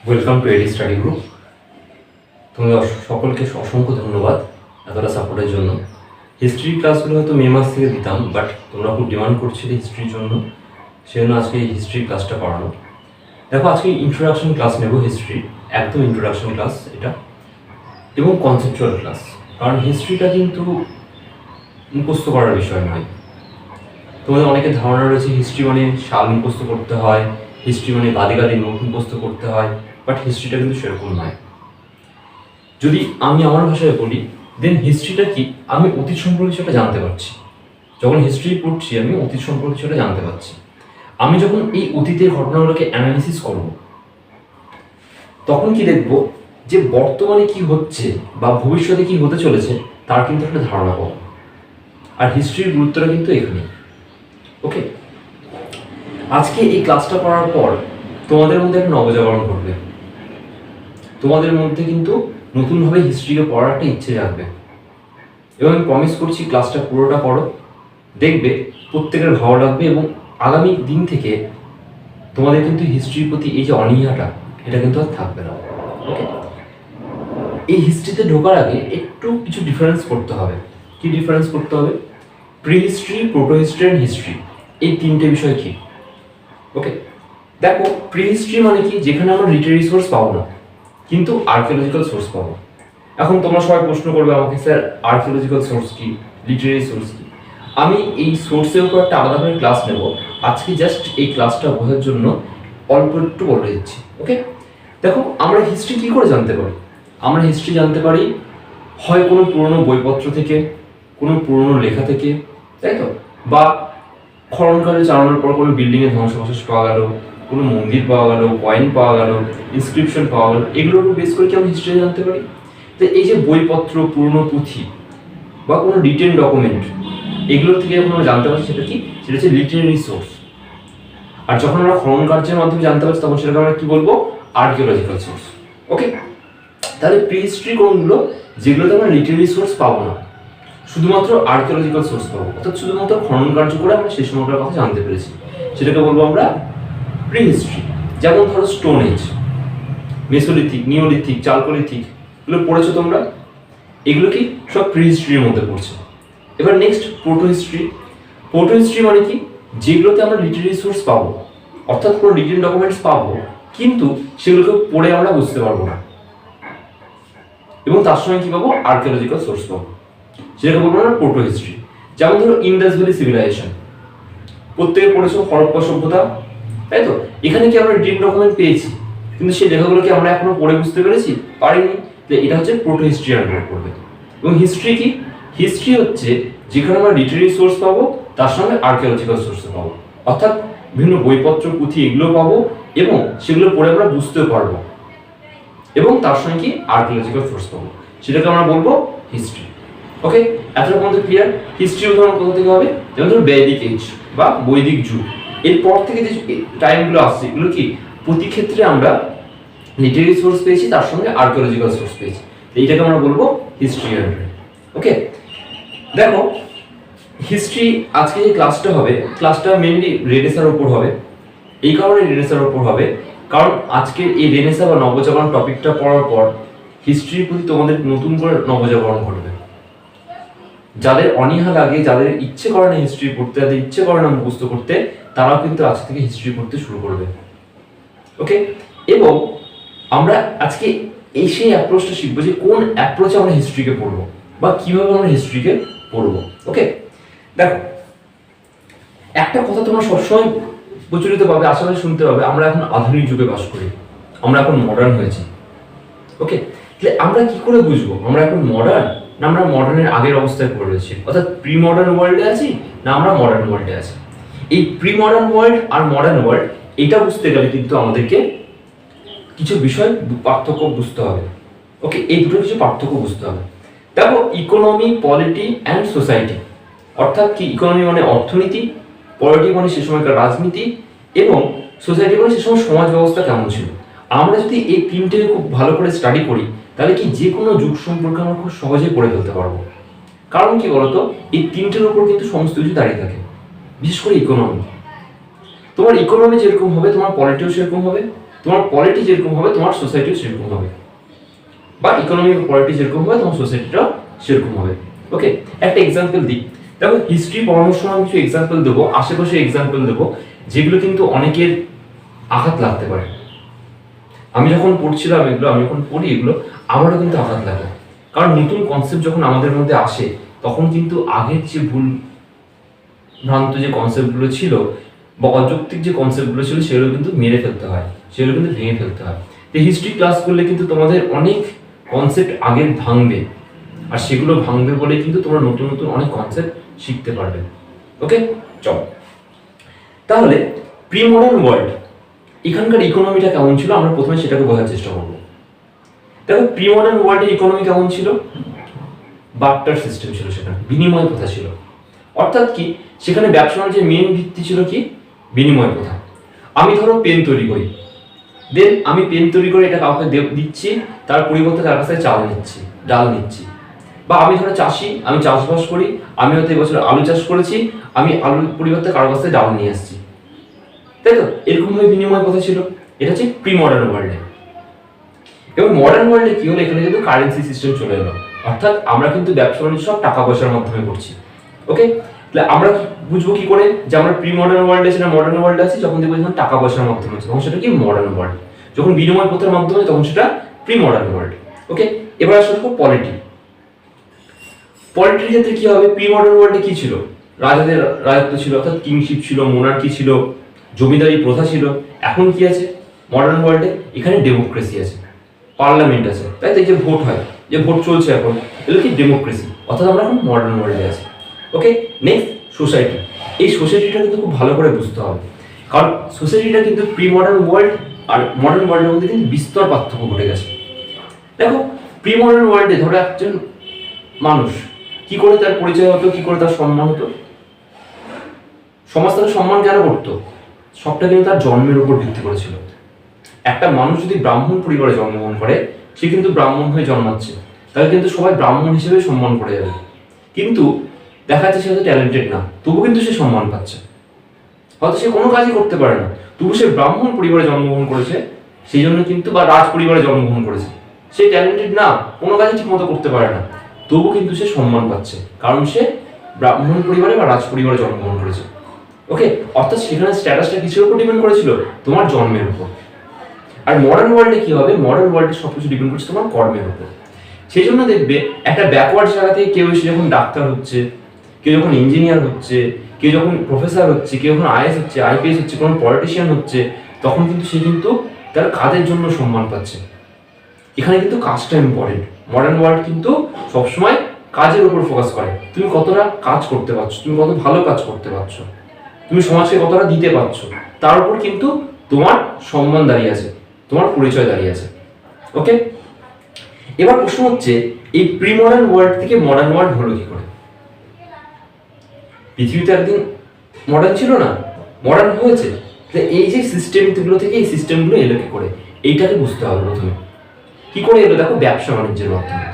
Welcome to AD study group. তোমাদের সকলকে অসংখ্য ধন্যবাদ এতটা সাপোর্টের জন্য। হিস্ট্রি ক্লাসগুলো হয়তো মে মাস থেকে দিতাম, বাট তোমরা খুব ডিমান্ড করছিলে হিস্ট্রির জন্য, সেজন্য আজকে এই হিস্ট্রির ক্লাসটা করানো। দেখো, আজকে ইন্ট্রোডাকশন ক্লাস নেব হিস্ট্রি, একদম ইন্ট্রোডাকশন ক্লাস এটা, এবং কনসেপচুয়াল ক্লাস। কারণ হিস্ট্রিটা কিন্তু মুখস্থ করার বিষয় নয়। তোমাদের অনেকের ধারণা রয়েছে হিস্ট্রি মানে সাল মুখস্থ করতে হয়, হিস্ট্রি মানে গাদে গাদে নোট মুখস্থ করতে হয়, বাট হিস্ট্রিটা কিন্তু সেরকম নয়। যদি আমি আমার ভাষায় বলি, দেন হিস্ট্রিটা কি, আমি অতীত সম্পর্কে সেটা জানতে পারছি। যখন হিস্ট্রি পড়ছি আমি অতীত সম্পর্কে সেটা জানতে পারছি। আমি যখন এই অতীতের ঘটনাগুলোকে অ্যানালিসিস করব, তখন কি দেখব যে বর্তমানে কি হচ্ছে বা ভবিষ্যতে কি হতে চলেছে তার কিন্তু একটা ধারণা পাবো। আর হিস্ট্রির গুরুত্বটা কিন্তু এখানে। ওকে, আজকে এই ক্লাসটা করার পর তোমাদের মধ্যে একটা নবজাগরণ ঘটবে। তোমাদের মধ্যে কিন্তু নতুনভাবে হিস্ট্রিকে পড়ার একটা ইচ্ছে জাগবে, এবং আমি প্রমিস করছি ক্লাসটা পুরোটা পড়ো, দেখবে প্রত্যেকের ভালো লাগবে, এবং আগামী দিন থেকে তোমাদের কিন্তু হিস্ট্রির প্রতি এই যে অনীহাটা, এটা কিন্তু আর থাকবে না। ওকে, এই হিস্ট্রিতে ঢোকার আগে একটু কিছু ডিফারেন্স করতে হবে। কি ডিফারেন্স করতে হবে? Pre history, proto history and history, এই তিনটে বিষয় কি। ওকে, দেখো, প্রি হিস্ট্রি মানে কি, যেখানে আমরা লিটারি সোর্স পাবো না কিন্তু আর্কিওলজিক্যাল সোর্স পাবো। এখন তোমরা সবাই প্রশ্ন করবে আমাকে, স্যার আর্কিওলজিক্যাল সোর্স কি, লিটারি সোর্স কি? আমি এই সোর্সের উপর একটা আলাদা করে ক্লাস নেব। আজকে জাস্ট এই ক্লাসটা বোঝার জন্য অল্প একটু বলে দিচ্ছি। ওকে, দেখো, আমরা হিস্ট্রি কি করে জানতে পারি? আমরা হিস্ট্রি জানতে পারি হয় কোনো পুরনো বইপত্র থেকে, কোনো পুরনো লেখা থেকে, তাই তো, বা খননকার্য চালানোর পর কোনো বিল্ডিংয়ের ধ্বংসাবশেষ পাওয়া গেল, কোনো মন্দির পাওয়া গেল, কয়েন পাওয়া গেল, ইনস্ক্রিপশন পাওয়া গেল, এগুলোর উপর বেস করে কি আমরা হিস্ট্রি জানতে পারি। তো এই যে বইপত্র, পুরনো পুঁথি বা কোনো রিটেন ডকুমেন্ট, এগুলোর থেকে যখন আমরা জানতে পারছি সেটা কি, সেটা হচ্ছে লিটারেরি সোর্স। আর যখন আমরা খনন কার্যের মাধ্যমে জানতে পারছি তখন সেটাকে আমরা কি বলবো, আর্কিওলজিক্যাল সোর্স। ওকে, তাহলে প্রি হিস্ট্রি কোনগুলো, যেগুলোতে আমরা লিটারেরি সোর্স পাবো না, শুধুমাত্র আর্কিওলজিক্যাল সোর্স পাবো, অর্থাৎ শুধুমাত্র খনন কার্য করে আমরা সেই সময়কার কথা জানতে পেরেছি, সেটাকে বলবো আমরা প্রি হিস্ট্রি। যেমন ধরো stone age, mesolithic, neolithic, chalcolithic, এগুলো পড়েছো তোমরা, এগুলো কি সব প্রি হিস্ট্রির মধ্যে পড়ছে। এবার next proto history. Proto history মানে কি, যেগুলোতে আমরা লিটারি সোর্স পাবো, অর্থাৎ কোনো রিটেন ডকুমেন্টস পাবো কিন্তু সেগুলোকে পড়ে আমরা বুঝতে পারবো না, এবং তার সঙ্গে কি পাবো, আর্কিওলজিক্যাল সোর্স পাবো, যেটাকে বলবো আমরা প্রোটো হিস্ট্রি। যেমন ধরো ইন্ডাস ভ্যালি সিভিলাইজেশন, প্রত্যেকে পড়েছো, হরপ্পা সভ্যতা, তাই তো। এখানে কি আমরা রিটেন ডকুমেন্ট পেয়েছি, কিন্তু সেই লেখাগুলোকে আমরা এখনো পড়ে বুঝতে পেরেছি, পারিনি। তো এটা হচ্ছে প্রোটো হিস্ট্রি আন্ডারে পড়বে। এবং হিস্ট্রি কি, হিস্ট্রি হচ্ছে যেখানে আমরা লিটারি সোর্স পাবো তার সঙ্গে আর্কিওলজিক্যাল সোর্স পাবো, অর্থাৎ বিভিন্ন বইপত্র, পুঁথি, এগুলো পাবো এবং সেগুলো পড়ে আমরা বুঝতেও পারবো, এবং তার সঙ্গে কি আর্কিওলজিক্যাল সোর্স পাবো, সেটাকে আমরা বলবো হিস্ট্রি। ওকে, এতটা পর্যন্ত ক্লিয়ার। হিস্ট্রি উদাহরণ কোথা থেকে হবে, যেমন ধরো বৈদিক এজ বা বৈদিক যুগ, এরপর থেকে যে টাইমগুলো আসছে, এগুলো কি প্রতি ক্ষেত্রে আমরা লিটারি সোর্স পেয়েছি, তার সঙ্গে আর্কিওলজিক্যাল সোর্স পেয়েছি, এইটাকে আমরা বলবো হিস্ট্রি আন্ডারে। ওকে, দেখো, হিস্ট্রি আজকে যে ক্লাসটা হবে, ক্লাসটা মেনলি রেনেসার উপর হবে। এই কারণে রেনেসার উপর হবে কারণ আজকে এই রেনেসা বা নবজাগরণ টপিকটা পড়ার পর হিস্ট্রির প্রতি তোমাদের নতুন করে নবজাগরণ ঘটবে। যাদের অনীহা লাগে, যাদের ইচ্ছে করে না হিস্ট্রি পড়তে, যাদের ইচ্ছে করে না মুখস্থ করতে, তারাও কিন্তু আজ থেকে হিস্ট্রি পড়তে শুরু করবে। ওকে, এবং আমরা আজকে এই সেই অ্যাপ্রোচটা শিখবো যে কোন অ্যাপ্রোচে আমরা হিস্ট্রিকে পড়বো বা কিভাবে আমরা হিস্ট্রিকে পড়বো। ওকে, দেখো, একটা কথা তোমরা সবসময় প্রচলিত পাবে, আশা করি শুনতে পাবে, আমরা এখন আধুনিক যুগে বাস করি, আমরা এখন মডার্ন হয়েছি। ওকে, তাহলে আমরা কি করে বুঝবো আমরা এখন মডার্ন, না আমরা মডার্নের আগের অবস্থায় পড়ে রয়েছি, অর্থাৎ প্রি মডার্ন ওয়ার্ল্ডে আছি, না আমরা মডার্ন ওয়ার্ল্ডে আছি। এই প্রি মডার্ন ওয়ার্ল্ড আর মডার্ন ওয়ার্ল্ড, এটা বুঝতে গেলে কিন্তু আমাদেরকে কিছু বিষয় পার্থক্য বুঝতে হবে। ওকে, এই দুটো কিছু পার্থক্য বুঝতে হবে। দেখো, ইকোনমি, পলিটি অ্যান্ড সোসাইটি, অর্থাৎ কি, ইকোনমি মানে অর্থনীতি, পলিটি মানে সে সময়কার রাজনীতি, এবং সোসাইটি মানে সে সময় সমাজ ব্যবস্থা কেমন ছিল। আমরা যদি এই তিনটেকে খুব ভালো করে স্টাডি করি, তাহলে কি যে কোনো যুগ সম্পর্কে আমরা খুব সহজেই পড়ে ফেলতে পারবো। কারণ কি বলতো, এই তিনটের উপর কিন্তু সমস্ত কিছু দাঁড়িয়ে থাকে। বিশেষ করে ইকোনমি, তোমার ইকোনমি যেরকম হবে তোমার পলিটিও সেরকম হবে, তোমার পলিটি যেরকম হবে তোমার সোসাইটিও সেরকম হবে, বা ইকোনমিক পলিটি যেরকম হবে তোমার সোসাইটিটাও সেরকম হবে। ওকে, একটা এক্সাম্পল দিই। দেখো হিস্ট্রি পড়ানোর সময় কিছু এক্সাম্পল দেবো, আশেপাশে এক্সাম্পল দেবো যেগুলো কিন্তু অনেকের আঘাত লাগতে পারে। আমি যখন পড়ছিলাম এগুলো, আমি যখন পড়ি এগুলো, আমারও কিন্তু আঘাত লাগে। কারণ নতুন কনসেপ্ট যখন আমাদের মধ্যে আসে তখন কিন্তু আগের যে ভুল ভ্রান্ত যে কনসেপ্টগুলো ছিল বা অযৌক্তিক যে কনসেপ্টগুলো ছিল সেগুলো কিন্তু মেরে ফেলতে হয়, সেগুলো কিন্তু ভেঙে ফেলতে হয়। তো হিস্ট্রি ক্লাস করলে কিন্তু তোমাদের অনেক কনসেপ্ট আগের ভাঙবে, আর সেগুলো ভাঙবে বলে কিন্তু তোমরা নতুন নতুন অনেক কনসেপ্ট শিখতে পারবে। ওকে, চলো তাহলে প্রি মডার্ন ওয়ার্ল্ড এখানকার ইকোনমিটা কেমন ছিল আমরা প্রথমে সেটাকে বোঝার চেষ্টা করবো। দেখো প্রি মডার্ন ওয়ার্ল্ডের ইকোনমি কেমন ছিল? বার্টার সিস্টেম ছিল, সেখানে বিনিময় প্রথা ছিল। অর্থাৎ কি, সেখানে ব্যবসা বাণিজ্যের মেন ভিত্তি ছিল কি? বিনিময় প্রথা। আমি ধরো পেন তৈরি করি, দেন আমি পেন তৈরি করে এটা কাউকে দিচ্ছি, তার পরিবর্তে তার কাছে চাল নিচ্ছি, ডাল নিচ্ছি। বা আমি ধরো চাষি, আমি চাষবাস করি, আমি হয়তো এবছর আলু চাষ করেছি, আমি আলুর পরিবর্তে কারোর কাছে ডাল নিয়ে আসছি, তাই তো? এরকম ভাবে বিনিময় প্রথা ছিল। এটা হচ্ছে প্রি মডার্ন ওয়ার্ল্ডে। এবং মডার্ন ওয়ার্ল্ডে কি হলো, এখানে কিন্তু কারেন্সি সিস্টেম চলে এলো। অর্থাৎ আমরা কিন্তু ব্যবসা বাণিজ্য সব টাকা পয়সার মাধ্যমে করছি। ওকে, তাহলে আমরা বুঝবো কি করে যে আমরা প্রি মডার্ন ওয়ার্ল্ডে সেটা মডার্ন ওয়ার্ল্ডে আছি? যখন দেখবো যখন টাকা পয়সার মাধ্যমে হচ্ছে তখন সেটা কি মডার্ন ওয়ার্ল্ড, যখন বিনিময় প্রথার মাধ্যমে তখন সেটা প্রি মডার্ন ওয়ার্ল্ড। ওকে, এবার আসলে দেখো পলিটি। পলিটির ক্ষেত্রে কি হবে? প্রি মডার্ন ওয়ার্ল্ডে কি ছিল? রাজাদের রাজত্ব ছিল, অর্থাৎ কিংশিপ ছিল, মোনার্কি ছিল, জমিদারি প্রথা ছিল। এখন কি আছে মডার্ন ওয়ার্ল্ডে? এখানে ডেমোক্রেসি আছে, পার্লামেন্ট আছে, তাই তো? এই যে ভোট হয়, যে ভোট চলছে এখন, এগুলো কি ডেমোক্রেসি। অর্থাৎ আমরা এখন মডার্ন ওয়ার্ল্ডে আছি। ওকে, নেক্সট সোসাইটি। এই সোসাইটিটা কিন্তু খুব ভালো করে বুঝতে হবে, কারণ সোসাইটিটা কিন্তু প্রি মডার্ন ওয়ার্ল্ড আর মডার্ন ওয়ার্ল্ডের মধ্যে কিন্তু বিস্তর পার্থক্য ঘটে গেছে। দেখো প্রি মডার্ন ওয়ার্ল্ডে ধরো একজন মানুষ কি করে তার পরিচয় হতো, কি করে তার সম্মান হতো? সমাজ তাকে সম্মান কেন করতো? সবটা কিন্তু তার জন্মের উপর ভিত্তি করেছিল। একটা মানুষ যদি ব্রাহ্মণ পরিবারে জন্মগ্রহণ করে, সে কিন্তু ব্রাহ্মণ হয়ে জন্মাচ্ছে, তাকে কিন্তু সবাই ব্রাহ্মণ হিসেবে সম্মান করে যাবে। কিন্তু দেখা যাচ্ছে সে হয়তো ট্যালেন্টেড না, তবু কিন্তু সে সম্মান পাচ্ছে। হয়তো সে কোনো কাজই করতে পারে না, তবু সে ব্রাহ্মণ পরিবারে জন্মগ্রহণ করেছে, সেই জন্য কিন্তু, বা রাজ পরিবারে জন্মগ্রহণ করেছে, সে ট্যালেন্টেড না, কোনো কাজই ঠিক মতো করতে পারে না, তবু কিন্তু সে সম্মান পাচ্ছে, কারণ সে ব্রাহ্মণ পরিবারে বা রাজ পরিবারে জন্মগ্রহণ করেছে। ওকে, অর্থাৎ সেখানে স্ট্যাটাসটা কিসের উপর ডিপেন্ড করেছিল? তোমার জন্মের উপর। আর মডার্ন ওয়ার্ল্ডে কি হবে? মডার্ন ওয়ার্ল্ডে সবকিছু ডিপেন্ড করছে তোমার কর্মের উপর। সেই জন্য দেখবে একটা ব্যাকওয়ার্ড জায়গা থেকে কেউ এসে যখন ডাক্তার হচ্ছে, কেউ যখন ইঞ্জিনিয়ার হচ্ছে, কেউ যখন প্রফেসর হচ্ছে, কেউ যখন আইএস হচ্ছে, আইপিএস হচ্ছে, কোনো পলিটিশিয়ান হচ্ছে, তখন কিন্তু সে কিন্তু তার কাজের জন্য সম্মান পাচ্ছে। এখানে কিন্তু কাজটা ইম্পর্টেন্ট। মডার্ন ওয়ার্ল্ড কিন্তু সবসময় কাজের উপর ফোকাস করে। তুমি কতটা কাজ করতে পারছো, তুমি কত ভালো কাজ করতে পারছো, তুমি সমাজকে কতটা দিতে পারছো, তার উপর কিন্তু তোমার সম্মান দাঁড়িয়ে আছে, তোমার পরিচয় দাঁড়িয়ে আছে। ওকে, এবার প্রশ্ন হচ্ছে এই প্রি মডার্ন ওয়ার্ল্ড থেকে মডার্ন ওয়ার্ল্ড হলো কি করে? পৃথিবীতে একদিন মডার্ন ছিল না, মডার্ন হয়েছে। এই যে সিস্টেমগুলো থেকে এই সিস্টেমগুলো এলো কি করে, এইটাকে বুঝতে হবে প্রথমে। কি করে এলো? দেখো ব্যবসা বাণিজ্যের মাধ্যমে।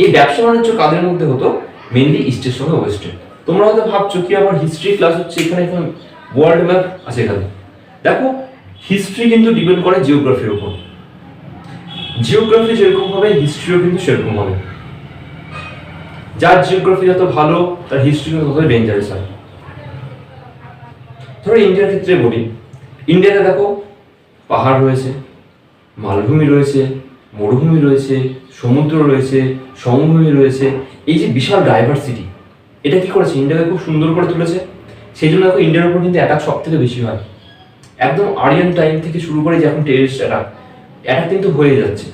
এই ব্যবসা বাণিজ্য কাদের মধ্যে হতো? মেনলি ইস্টের সঙ্গে ওয়েস্টের। তোমরা হয়তো ভাবছো কি আমার হিস্ট্রি ক্লাস হচ্ছে, এখানে এখন ওয়ার্ল্ড ম্যাপ আছে এখানে। দেখো হিস্ট্রি কিন্তু ডিপেন্ড করে জিওগ্রাফির উপর। জিওগ্রাফি যেরকম হবে হিস্ট্রিও কিন্তু সেরকম হবে। যার জিওগ্রাফি যত ভালো তার হিস্ট্রি তত ডেঞ্জারাস হয়। ধরো ইন্ডিয়ার ক্ষেত্রে বলি, ইন্ডিয়াতে দেখো পাহাড় রয়েছে, মালভূমি রয়েছে, মরুভূমি রয়েছে, সমুদ্র রয়েছে, সমভূমি রয়েছে। এই যে বিশাল ডাইভার্সিটি, এটা কি করেছে? ইন্ডিয়াকে খুব সুন্দর করে তুলেছে। সেই জন্য দেখো ইন্ডিয়ার উপর কিন্তু অ্যাটাক সব থেকে বেশি হয়। একদম আরিয়ান টাইম থেকে শুরু করে যে এখন টেররিস্ট অ্যাটাক কিন্তু হয়ে যাচ্ছে।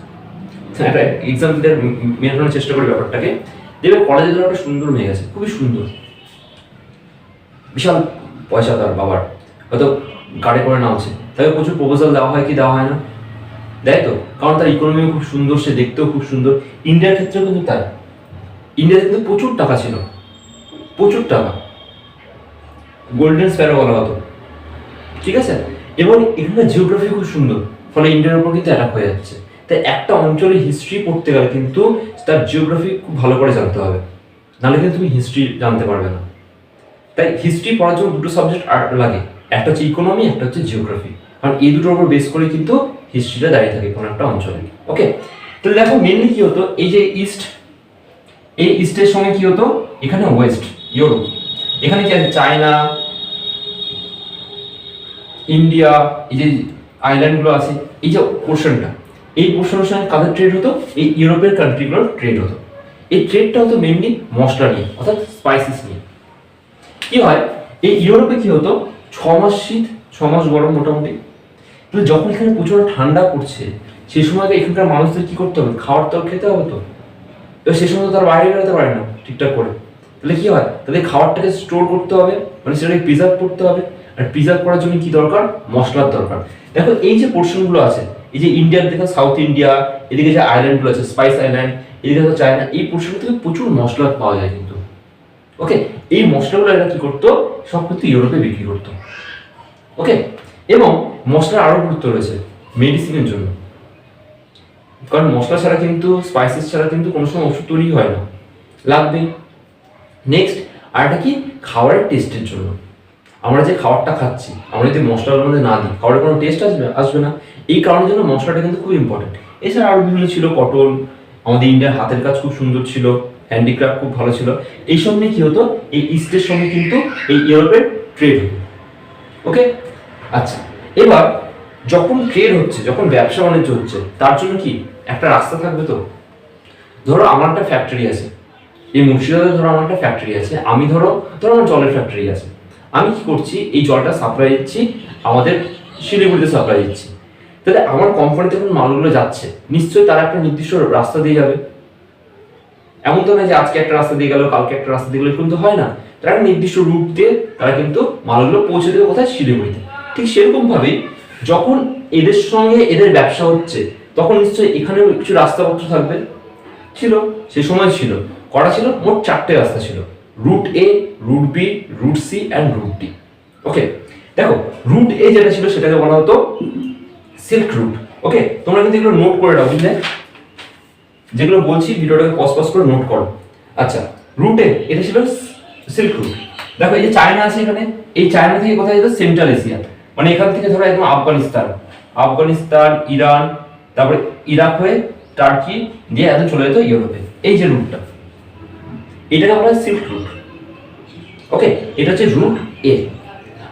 একটা এক্সাম্পল মেলানোর চেষ্টা করি ব্যাপারটাকে। দেখবে কলেজে ধরো একটা সুন্দর মেয়ে আছে, খুবই সুন্দর, বিশাল পয়সা তার বাবার, হয়তো গাড়ি করে নামছে, তাকে প্রচুর প্রপোজাল দেওয়া হয় কি দেওয়া হয় না? দেয় তো, কারণ তার ইকোনমিও খুব সুন্দর, সে দেখতেও খুব সুন্দর। ইন্ডিয়ার ক্ষেত্রেও কিন্তু তাই। ইন্ডিয়াতে কিন্তু প্রচুর টাকা ছিল, প্রচুর টাকা, গোল্ডেন স্প্যারো বলা হতো, ঠিক আছে? এবং এখানকার জিওগ্রাফি খুব সুন্দর, ফলে ইন্ডিয়ার উপর কিন্তু অ্যাটাক হয়ে যাচ্ছে। তাই একটা অঞ্চলের হিস্ট্রি পড়তে গেলে কিন্তু তার জিওগ্রাফি খুব ভালো করে জানতে হবে, নাহলে কিন্তু তুমি হিস্ট্রি জানতে পারবে না। তাই হিস্ট্রি পড়ার জন্য দুটো সাবজেক্ট লাগে, একটা হচ্ছে ইকোনমি, একটা হচ্ছে জিওগ্রাফি। কারণ এই দুটোর উপর বেস করে কিন্তু হিস্ট্রিটা দাঁড়িয়ে থাকে কোনো একটা অঞ্চলে। ওকে, তাহলে দেখো মেনলি কি হতো, এই যে ইস্ট, এই ইস্টের সঙ্গে কি হতো, এখানে ওয়েস্ট ইউরোপ, এখানে কি আছে চায়না, ইন্ডিয়া, এই যে আইল্যান্ডগুলো আছে, এই যে পোর্শনটা, এই পোর্শনের সঙ্গে কাদের ট্রেড হতো, এই ইউরোপের কান্ট্রিগুলোর ট্রেড হতো। এই ট্রেডটা হতো মেনলি মশলা নিয়ে, অর্থাৎ স্পাইসেস নিয়ে। কি হয়, এই ইউরোপে কি হতো, 6 মাস শীত 6 মাস গরম মোটামুটি। তাহলে যখন এখানে প্রচুর ঠান্ডা পড়ছে, সেই সময় এখানকার মানুষদের কি করতে হবে, খাওয়ার তো খেতে হবে তো, এবার সেই সময় তো তারা বাইরে বেরোতে পারে না ঠিকঠাক করে। তাহলে কি হয়, তাদের খাবারটাকে স্টোর করতে হবে, মানে সেটাকে প্রিজার্ভ করতে হবে। আর প্রিজার্ভ করার জন্য কি দরকার, মশলার দরকার। দেখো এই যে পোর্শনগুলো আছে, এই যে ইন্ডিয়ার দেখো সাউথ ইন্ডিয়া, এদিকে যে আইল্যান্ডগুলো আছে স্পাইস আইল্যান্ড, এদিকে দেখো চায়না, এই পোর্শন থেকে প্রচুর মশলা পাওয়া যায় কিন্তু। ওকে, এই মশলাগুলো এরা কি করতো, সব কিন্তু ইউরোপে বিক্রি করতো। ওকে, এবং মশলার আরো গুরুত্ব রয়েছে মেডিসিনের জন্য, কারণ মশলা ছাড়া কিন্তু, স্পাইসেস ছাড়া কিন্তু কোনো সময় ওষুধ তৈরি হয় না, লাগবে। নেক্সট আরেকটা কি, খাবারের টেস্টের জন্য। আমরা যে খাবারটা খাচ্ছি, আমরা যদি মশলার মধ্যে না দিই, খাবারের কোনো টেস্ট আসবে না। এই কারণের জন্য মশলাটা কিন্তু খুব ইম্পর্টেন্ট। এছাড়া আরো বিভিন্ন ছিল, পটল, আমাদের ইন্ডিয়ার হাতের কাজ খুব সুন্দর ছিল, হ্যান্ডিক্রাফট খুব ভালো ছিল। এইসব নিয়ে কি হতো, এই ইস্টের সঙ্গে কিন্তু এই ইউরোপের ট্রেড হতো। ওকে, আচ্ছা, এবার যখন ট্রেড হচ্ছে, যখন ব্যবসা বাণিজ্য হচ্ছে, তার জন্য কি একটা রাস্তা থাকবে তো। ধরো আমার একটা ফ্যাক্টরি আছে, এই মুর্শিদাবাদে ধরো আমার একটা ফ্যাক্টরি আছে, আমি ধরো আমার জলের ফ্যাক্টরি আছে, আমি কি করছি, এই জলটা সাপ্লাই দিচ্ছি আমাদের শিলিগুড়িতে সাপ্লাই দিচ্ছি। তাহলে আমার কোম্পানিতে যখন মালগুলো যাচ্ছে, নিশ্চয়ই তারা একটা নির্দিষ্ট রাস্তা দিয়ে যাবে। এমন তো না যে আজকে একটা রাস্তা দিয়ে গেল, কালকে একটা রাস্তা দিয়ে গেল, কিন্তু হয় না। তারা একটা নির্দিষ্ট রুট দিয়ে তারা কিন্তু মালগুলো পৌঁছে দেবে কোথায়, শিলিগুড়িতে। ঠিক সেরকম ভাবে যখন এদের সঙ্গে এদের ব্যবসা হচ্ছে, তখন নিশ্চয়ই এখানেও কিছু রাস্তাপত্র থাকবে, ছিল সে সময় ছিল। কটা ছিল, মোট 4টে রাস্তা ছিল, route A, route B, route C and route D. Okay, দেখো রুট এ যেটা ছিল সেটাকে বলা হতো সিল্ক রুট। ওকে, তোমরা কিন্তু এগুলো নোট করে নাও, বুঝলে, যেগুলো বলছি ভিডিওটাকে পজ করে নোট করো। আচ্ছা, রুট এ এটা ছিল সিল্ক রুট। দেখো এই যে চায়না আছে এখানে, এই চায়না থেকে কোথায় যেত, সেন্ট্রাল এশিয়া, মানে এখান থেকে ধরো একদম আফগানিস্তান, ইরান, তারপরে ইরাক হয়ে টার্কি দিয়ে এত চলে যেত ইউরোপে। এই যে রুটটা, এটাকে বলা হয় সিল্ক রুট। ওকে, এটা হচ্ছে রুট এ।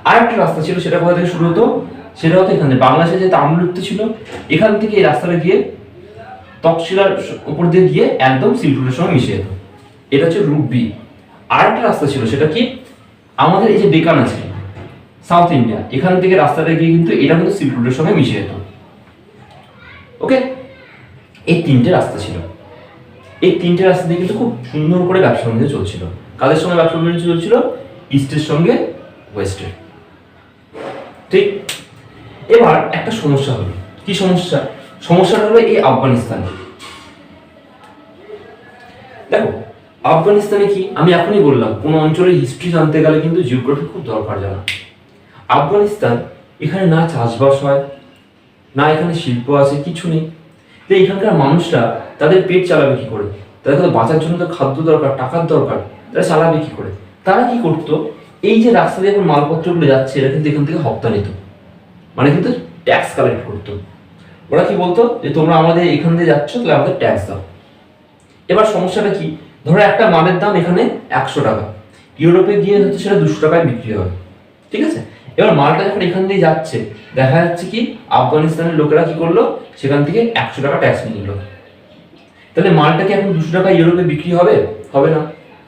আর একটা রাস্তা ছিল, সেটা কোথা থেকে শুরু হতো, সেটা হতো এখানে বাংলাদেশে যে তাম্রলিপ্ত ছিল, এখান থেকে এই রাস্তাটা গিয়ে তক্ষশিলার উপর দিয়ে গিয়ে একদম সিল্ক রুটের সঙ্গে মিশে যেত। এটা হচ্ছে রুট বি। আর একটা রাস্তা ছিল, সেটা কি, আমাদের এই যে ডেকান আছে সাউথ ইন্ডিয়া, এখান থেকে রাস্তাটা গিয়ে কিন্তু এটা কিন্তু সিল্ক রুটের সঙ্গে মিশে যেত। ওকে, এই 3টে রাস্তা ছিল। এই 3টে রাস্তা দিয়ে কিন্তু খুব সুন্দর করে ব্যবসা বাণিজ্য চলছিল। কাদের সঙ্গে ব্যবসা বাণিজ্য চলছিল, ইস্টের সঙ্গে ওয়েস্টের। ঠিক, এবার একটা সমস্যা হলো, কি সমস্যা, সমস্যাটা হলো এই আফগানিস্তানে। দেখো আফগানিস্তানে কি, আমি এখনই বললাম কোন অঞ্চলের হিস্ট্রি জানতে গেলে কিন্তু জিওগ্রাফি খুব দরকার জানা। আফগানিস্তান, এখানে না চাষবাস হয়, না এখানে শিল্প আছে, কিছু নেই। তো এখানকার মানুষরা তাদের পেট চালাবে কি করে, তাদের তো বাঁচার জন্য তো খাদ্য দরকার, টাকার দরকার, তারা চালাবে কি করে। তারা কি করতো, এই যে রাস্তা দিয়ে এখন মালপত্রগুলো যাচ্ছে, এরা কিন্তু এখান থেকে হপ্তা নিত, মানে কিন্তু ট্যাক্স কালেক্ট করতো। ওরা কি বলতো, যে তোমরা আমাদের এখান দিয়ে যাচ্ছ, তাহলে আমাদের ট্যাক্স দাও। এবার সমস্যাটা কি, ধরো একটা মালের দাম এখানে 100 টাকা, ইউরোপে গিয়ে হচ্ছে সেটা 200 টাকায় বিক্রি হবে, ঠিক আছে। এবার মালটা যখন এখান দিয়ে যাচ্ছে, দেখা যাচ্ছে কি আফগানিস্তানের লোকেরা কি করলো, সেখান থেকে 100 টাকা ট্যাক্স নিয়ে নিল। তাহলে মালটা কি এখন 200 টাকা ইউরোপে বিক্রি হবে, হবে না,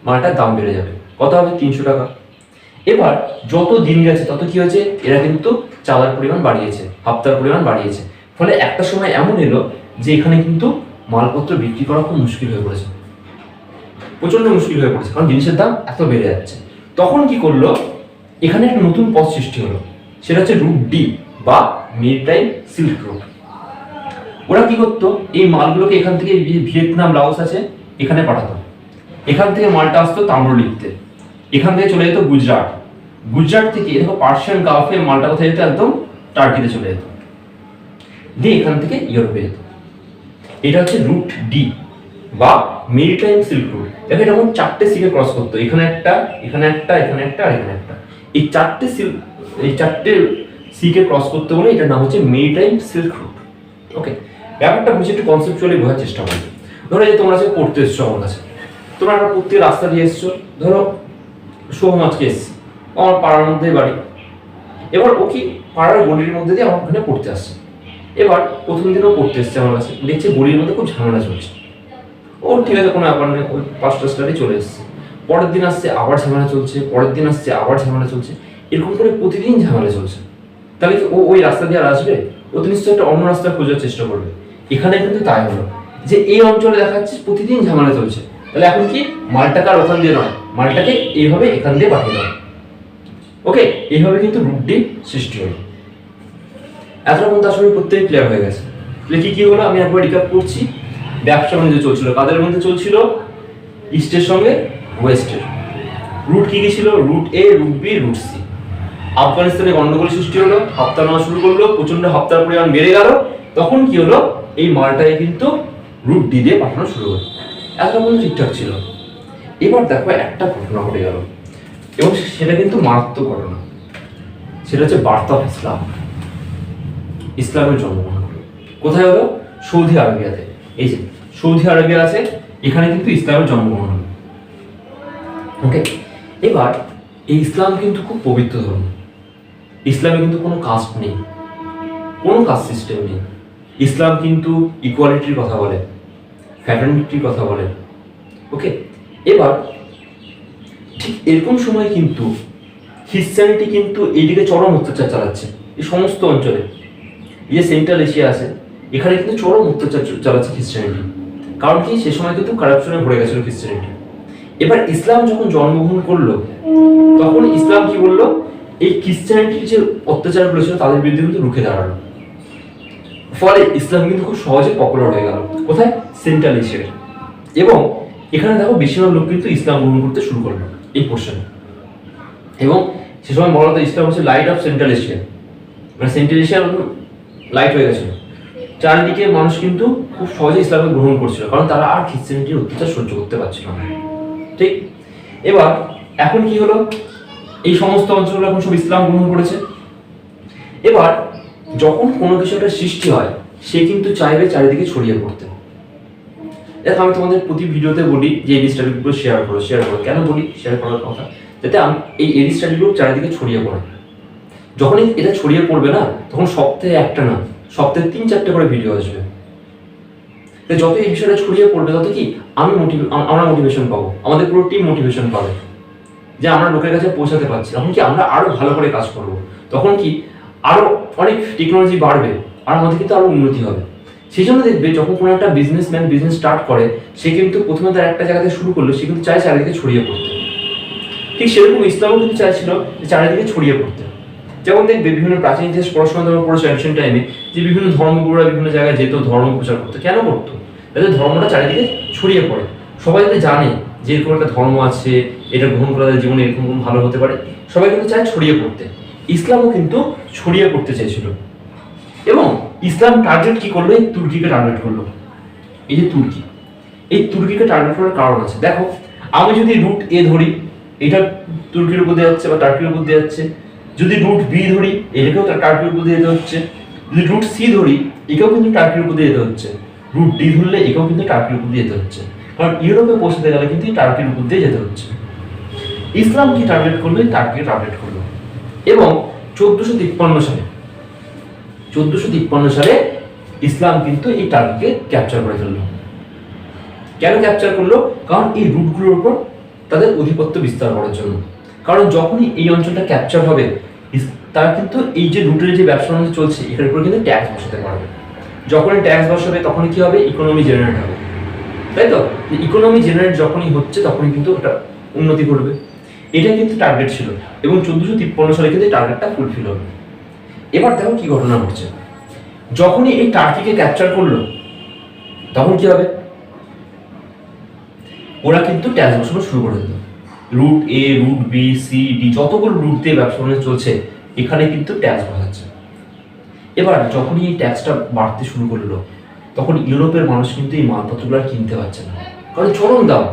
মালটার দাম বেড়ে যাবে, কত হবে, 300 টাকা। এবার যত দিন গেছে তত কি হয়েছে, এরা কিন্তু চাঁদার পরিমাণ বাড়িয়েছে, হাফতার পরিমাণ বাড়িয়েছে। ফলে একটা সময় এমন এলো যে এখানে কিন্তু মালপত্র বিক্রি করা খুব মুশকিল হয়ে পড়েছে, প্রচন্ড মুশকিল হয়ে পড়েছে, কারণ জিনিসের দাম এত বেড়ে যাচ্ছে। তখন কি করলো, এখানে একটা নতুন পথ সৃষ্টি হলো, সেটা হচ্ছে রুট ডি বা মেরিটাইম সিল্ক রুট। ওরা কি করতো, এই মালগুলোকে এখান থেকে ভিয়েতনাম, লাওস আছে, এখানে পাঠাতো। এখান থেকে মালটা আসতো তাম্রলিপ্তে, এখান থেকে চলে যেত গুজরাট, গুজরাট থেকে দেখো পার্সিয়ান গালফে মালটা কোথায় যেত, একদম টার্কিতে চলে যেত, দিয়ে এখান থেকে ইউরোপে যেত। এটা হচ্ছে রুট ডি বা মেরিটাইম সিল্ক রুট। দেখো এটা মোট 4টে সিকে ক্রস করতো, এখানে একটা, এখানে একটা, এখানে একটা, আর এখানে একটা। এই 4টে সিকে ক্রস করতে বলে এটার নাম হচ্ছে মেরিটাইম সিল্ক রুট। ওকে, ব্যাপারটা বুঝে একটু কনসেপচুয়ালি বোঝার চেষ্টা করবে। ধরো যে তোমরা যে পড়তে এসছো আমার কাছে, তোমরা একটা প্রত্যেক রাস্তা দিয়ে এসছো, ধরো সোহম আজকে এসছে, আমার পাড়ার মধ্যেই বাড়ি। এবার ও কি পাড়ার গলির মধ্যে দিয়ে আমার ওখানে পড়তে আসছে। এবার প্রথম দিনও পড়তে এসছে আমার কাছে, দেখছে গলির মধ্যে খুব ঝামেলা চলছে। ও ঠিক আছে, কোনো ব্যাপার নেই, ওই 5টা স্টারে চলে এসছে। পরের দিন আসছে, আবার ঝামেলা চলছে, পরের দিন আসছে, আবার ঝামেলা চলছে, এরকম করে প্রতিদিন ঝামেলা চলছে। তাহলে কি ও ওই রাস্তা দিয়ে আর আসবে? ও তো নিশ্চয়ই একটা অন্য রাস্তা খোঁজার চেষ্টা করবে। এখানে কিন্তু তাই হলো যে এই অঞ্চলে দেখা যাচ্ছে প্রতিদিন ঝামেলা চলছে, তাহলে এখন কি মালটাকে আর ওখান দিয়ে নয়, মালটাকে এইভাবে এখান দিয়ে পাঠিয়ে দেয়। ওকে, এইভাবে কিন্তু রুটটি সৃষ্টি হলো। এতটা পর্যন্ত আসলে প্রত্যেক ক্লিয়ার হয়ে গেছে। তাহলে কি কি হলো আমি একবার রিক্যাপ করছি। ব্যবসা বাণিজ্য চলছিল, কাদের মধ্যে চলছিল? ইস্টের সঙ্গে ওয়েস্টের। রুট কি কি ছিল? Route A, route B, route C. আফগানিস্তানে গন্ডগোল সৃষ্টি হলো, হাফতা নেওয়া শুরু করলো, প্রচন্ড হাফতার পরিমাণ বেড়ে গেল। তখন কি হলো? এই মালটাকে কিন্তু রুট ডি দিয়ে পাঠানো শুরু হলো। এতটা পর্যন্ত ঠিকঠাক ছিল। এবার দেখো একটা ঘটনা ঘটে গেল, এবং সেটা কিন্তু মারাত্মক ঘটনা। সেটা হচ্ছে বার্থ অফ ইসলাম। ইসলামের জন্মগ্রহণ হলো কোথায়? হলো সৌদি আরবিয়াতে। এই যে সৌদি আরবিয়া আছে, এখানে কিন্তু ইসলামের জন্মগ্রহণ হলো। ওকে, এবার এই ইসলাম কিন্তু খুব পবিত্র ধর্ম। ইসলামে কিন্তু কোনো কাস্ট নেই, কোনো কাস্ট সিস্টেম নেই। ইসলাম কিন্তু ইকুয়ালিটির কথা বলে, ফ্যাটার্নিটির কথা বলে। ওকে, এবার ঠিক এরকম সময় কিন্তু খ্রিশ্চানিটি কিন্তু এইদিকে চরম অত্যাচার চালাচ্ছে এই সমস্ত অঞ্চলে। এই যে সেন্ট্রাল এশিয়া আছে, এখানে কিন্তু চরম অত্যাচার চালাচ্ছে খ্রিশ্চানিটি। কারণ কি, সে সময় কিন্তু কারাপশনে ভরে গেছিল খ্রিশ্চানিটি। এবার ইসলাম যখন জন্মগ্রহণ করলো, তখন ইসলাম কি বললো? এই খ্রিশ্চানিটির যে অত্যাচারগুলো ছিল তাদের বিরুদ্ধে কিন্তু রুখে দাঁড়ালো। ফলে ইসলাম কিন্তু খুব সহজে পপুলার হয়ে গেল। কোথায়? সেন্ট্রাল এশিয়ায়। এবং এখানে দেখো বেশিরভাগ লোক কিন্তু ইসলাম গ্রহণ করতে শুরু করলো এই পোর্শনে। এবং সে সময় বলা হতো ইসলাম হচ্ছে লাইট অফ সেন্ট্রাল এশিয়া, মানে সেন্ট্রাল এশিয়া লাইট হয়ে গেছিল। চারদিকে মানুষ কিন্তু খুব সহজে ইসলামকে গ্রহণ করছিল, কারণ তারা আর খ্রিশ্চানিটির অত্যাচার সহ্য করতে পারছিল না। ঠিক, এবার এখন কি হলো? এই সমস্ত অঞ্চলগুলো এখন সব ইসলাম গ্রহণ করেছে। এবার যখন কোনো কিছু একটা সৃষ্টি হয়, সে কিন্তু চাইবে চারিদিকে ছড়িয়ে পড়তে। দেখো আমি তোমাদের প্রতি ভিডিওতে বলি যে এই স্টাডিগুলো শেয়ার করো, শেয়ার করো। কেন বলি শেয়ার করার কথা? যাতে আমি এই স্টাডিগুলো চারিদিকে ছড়িয়ে পড়ে। যখনই এটা ছড়িয়ে পড়বে না, তখন সপ্তাহে একটা না, সপ্তাহে 3-4টে করে ভিডিও আসবে। যত এই বিষয়টা ছড়িয়ে পড়বে, তত কি আমরা মোটিভেশন পাবো, আমাদের পুরো টিম মোটিভেশন পাবে যে আমরা লোকের কাছে পৌঁছাতে পারছি। তখন কি আমরা আরো ভালো করে কাজ করবো, তখন কি আরো অনেক টেকনোলজি বাড়বে, আর আমাদের কিন্তু আরো উন্নতি হবে। সেই জন্য দেখবে যখন কোনো একটা বিজনেসম্যান বিজনেস স্টার্ট করে, সে কিন্তু প্রথমে তার একটা জায়গাতে শুরু করলো, সে কিন্তু চায় চারিদিকে ছড়িয়ে পড়তে। ঠিক সেরকম ইসলামও কিন্তু চাইছিল যে চারিদিকে ছড়িয়ে পড়তে। যেমন দেখবে বিভিন্ন প্রাচীন ইতিহাস পড়াশোনা তোমরা পড়েছো এনশিয়েন্ট টাইমে, যে বিভিন্ন ধর্মগুরুরা বিভিন্ন জায়গায় যেত, ধর্ম প্রচার করতো। কেন করতো? যাতে ধর্মটা চারিদিকে ছড়িয়ে পড়ে, সবাই যাতে জানে যে এরকম একটা ধর্ম আছে, এটা গ্রহণ করা যায় জীবনে এরকম ভালো হতে পারে। সবাই কিন্তু চায় ছড়িয়ে পড়তে। ইসলামও কিন্তু ছড়িয়ে পড়তে চাইছিল। এবং ইসলাম টার্গেট কি করলো? এই তুর্কিকে টার্গেট করলো। এই যে তুর্কি, এই তুর্কিকে টার্গেট করার কারণ আছে। দেখো আমি যদি রুট এ ধরি, এটা তুর্কির উপর দিয়ে যাচ্ছে বা টার্কির উপর দিয়ে যাচ্ছে। যদি রুট বি ধরি, এটাকেও টার্কির উপর দিয়ে যেতে হচ্ছে। যদি রুট সি ধরি, একেও কিন্তু টার্কির উপর দিয়ে যেতে হচ্ছে। রুট ডি ধরলে একেও কিন্তু টার্কির উপর দিয়ে যেতে হচ্ছে, কারণ ইউরোপে পৌঁছতে গেলে কিন্তু টার্কির উপর দিয়ে যেতে হচ্ছে। ইসলাম কি টার্গেট করলো? টার্কিকে টার্গেট করলো। এবং 1453 সালে ইসলাম কিন্তু এই টার্কিকে ক্যাপচার করে ফেললো। কেন ক্যাপচার করলো? কারণ এই রুটগুলোর উপর তাদের আধিপত্য বিস্তার করার জন্য। কারণ যখনই এই অঞ্চলটা ক্যাপচার হবে, তারা কিন্তু এই যে রুটের যে ব্যবসা বাণিজ্য চলছে, এটার উপর কিন্তু ট্যাক্স বসাতে পারবে। যখনই ট্যাক্স বসাবে, তখনই কি হবে? ইকোনমি জেনারেট হবে, তাই তো? ইকোনমি জেনারেট যখনই হচ্ছে, তখনই কিন্তু একটা উন্নতি ঘটবে। এটা কিন্তু টার্গেট ছিল, এবং 1453 সালে কিন্তু এই টার্গেটটা ফুলফিল হবে। এবার দেখো কি ঘটনা ঘটছে। যখনই এই টার্কিকে ক্যাপচার করলো, তখন কি হবে? ওরা কিন্তু ট্যাক্স বসানো শুরু করে দিল। Root A, route B, C, D, যতগুলো রুট দিয়ে ব্যবসা বাণিজ্য চলছে, এখানে কিন্তু ট্যাক্স বসাচ্ছে। এবার যখনই এই ট্যাক্সটা বাড়তে শুরু করলো, তখন ইউরোপের মানুষ কিন্তু এই মালপত্রগুলো আর কিনতে পারছে না, কারণ চরম দাম।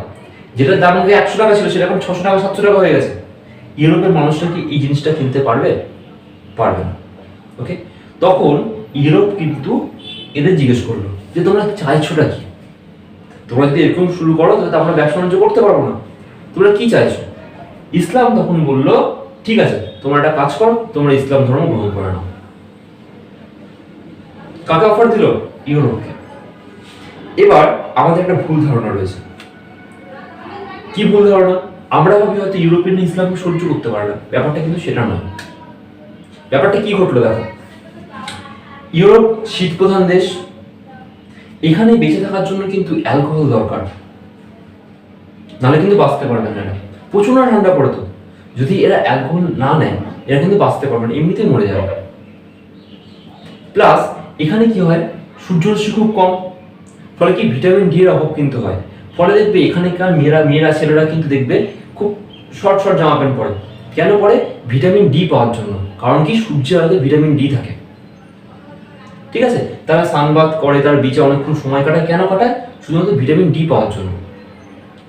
যেটার দাম আগে 100 টাকা ছিল, সেটা এখন 600 টাকা 700 টাকা হয়ে গেছে। ইউরোপের মানুষরা কি এই জিনিসটা কিনতে পারবে? পারবে না। ওকে, তখন ইউরোপ কিন্তু এদের জিজ্ঞেস করলো যে তোমরা চাইছোটা কি? তোমরা যদি এরকম শুরু করো তাহলে আমরা ব্যবসা বাণিজ্য করতে পারবো না, তোমরা কি চাইছো? ইসলাম তখন বলল ঠিক আছে, তোমরা একটা কাজ করো, তোমরা ইসলাম ধর্ম গ্রহণ করে নাও। কাকে অফার দিল? ইউরোপকে। এবার আমাদের একটা ভুল ধারণা রয়েছে। কি ভুল ধারণা? আমরা ভাবি হয়তো ইউরোপিয়ান ইসলামকে সহ্য করতে পারবে, ব্যাপারটা কিন্তু সেটা নয়। ব্যাপারটা কি ঘটলো দেখো, ইউরোপ শীত প্রধান দেশ, এখানে বেঁচে থাকার জন্য কিন্তু অ্যালকোহল দরকার, নাহলে কিন্তু বাঁচতে পারবে না। এরা প্রচুর ঠান্ডা পড়ে, তো যদি এরা অ্যালকোহল না নেয় এরা কিন্তু বাঁচতে পারবে না, এমনিতেই মরে যাবে। প্লাস এখানে কি হয়, সূর্যরশ্মি খুব কম, ফলে কি ভিটামিন ডি এর অভাব কিন্তু হয়। ফলে দেখবে এখানকার মেয়েরা ছেলেরা কিন্তু দেখবে খুব শর্ট শর্ট জামা প্যান্ট পরে। কেন পরে? ভিটামিন ডি পাওয়ার জন্য। কারণ কি, সূর্যের আলোতে ভিটামিন ডি থাকে। ঠিক আছে, তারা সানবাথ করে, তার বিচে অনেকক্ষণ সময় কাটায়। কেন কাটায়? শুধুমাত্র ভিটামিন ডি পাওয়ার জন্য।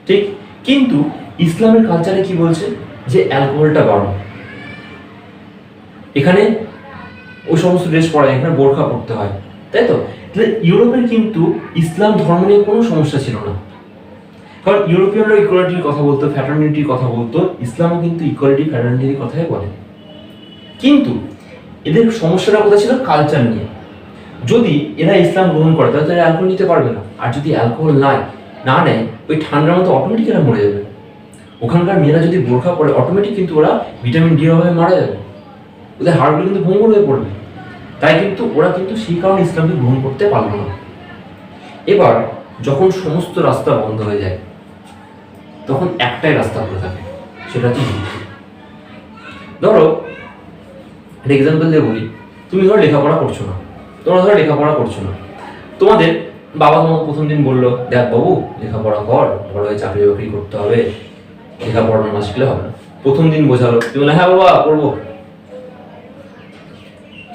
ঠিক, কিন্তু ইসলামের কালচারে কি বলছে যে অ্যালকোহলটা বারণ। এখানে ওই সমস্ত ড্রেস পরা, এখানে বোরখা পড়তে হয়, তাই তো? তাহলে ইউরোপের কিন্তু ইসলাম ধর্ম নিয়ে কোনো সমস্যা ছিল না, কারণ ইউরোপিয়ানরা ইকুয়ালিটির কথা বলতো, ফ্যাটার্নিটির কথা বলতো, ইসলামও কিন্তু ইকুয়ালিটি ফ্যাটার্নিটির কথাই বলে। কিন্তু এদের সমস্যাটা কোথায় ছিল? কালচার নিয়ে। যদি এরা ইসলাম গ্রহণ করে তাহলে তারা অ্যালকোহল নিতে পারবে না, আর যদি অ্যালকোহল না নেয় ওই ঠান্ডার মতো অটোমেটিক এরা মরে যাবে। ওখানকার মেয়েরা যদি বোরখা পরে অটোমেটিক কিন্তু ওরা ভিটামিন ডি অভাবে মারা যাবে, ওদের হাড়গুলো কিন্তু ভঙ্গুর হয়ে পড়বে। তাই কিন্তু ওরা কিন্তু সেই কারণে ইসলামকে গ্রহণ করতে পারলো না। এবার যখন সমস্ত রাস্তা বন্ধ হয়ে যায় তখন একটাই রাস্তা খোলা থাকে, সেটা হচ্ছে যুদ্ধ। ধরো একটা এক্সাম্পল দিয়ে বলি, তুমি ধরো লেখাপড়া করছো না, তোমাদের বাবা তোমাকে প্রথম দিন বললো দেখ বাবু লেখাপড়া কর, বড় হয়ে চাকরি বাকরি করতে হবে, লেখাপড়া না শিখলে হবে না। প্রথম দিন বোঝালো, তুমি বলে হ্যাঁ বাবা করবো।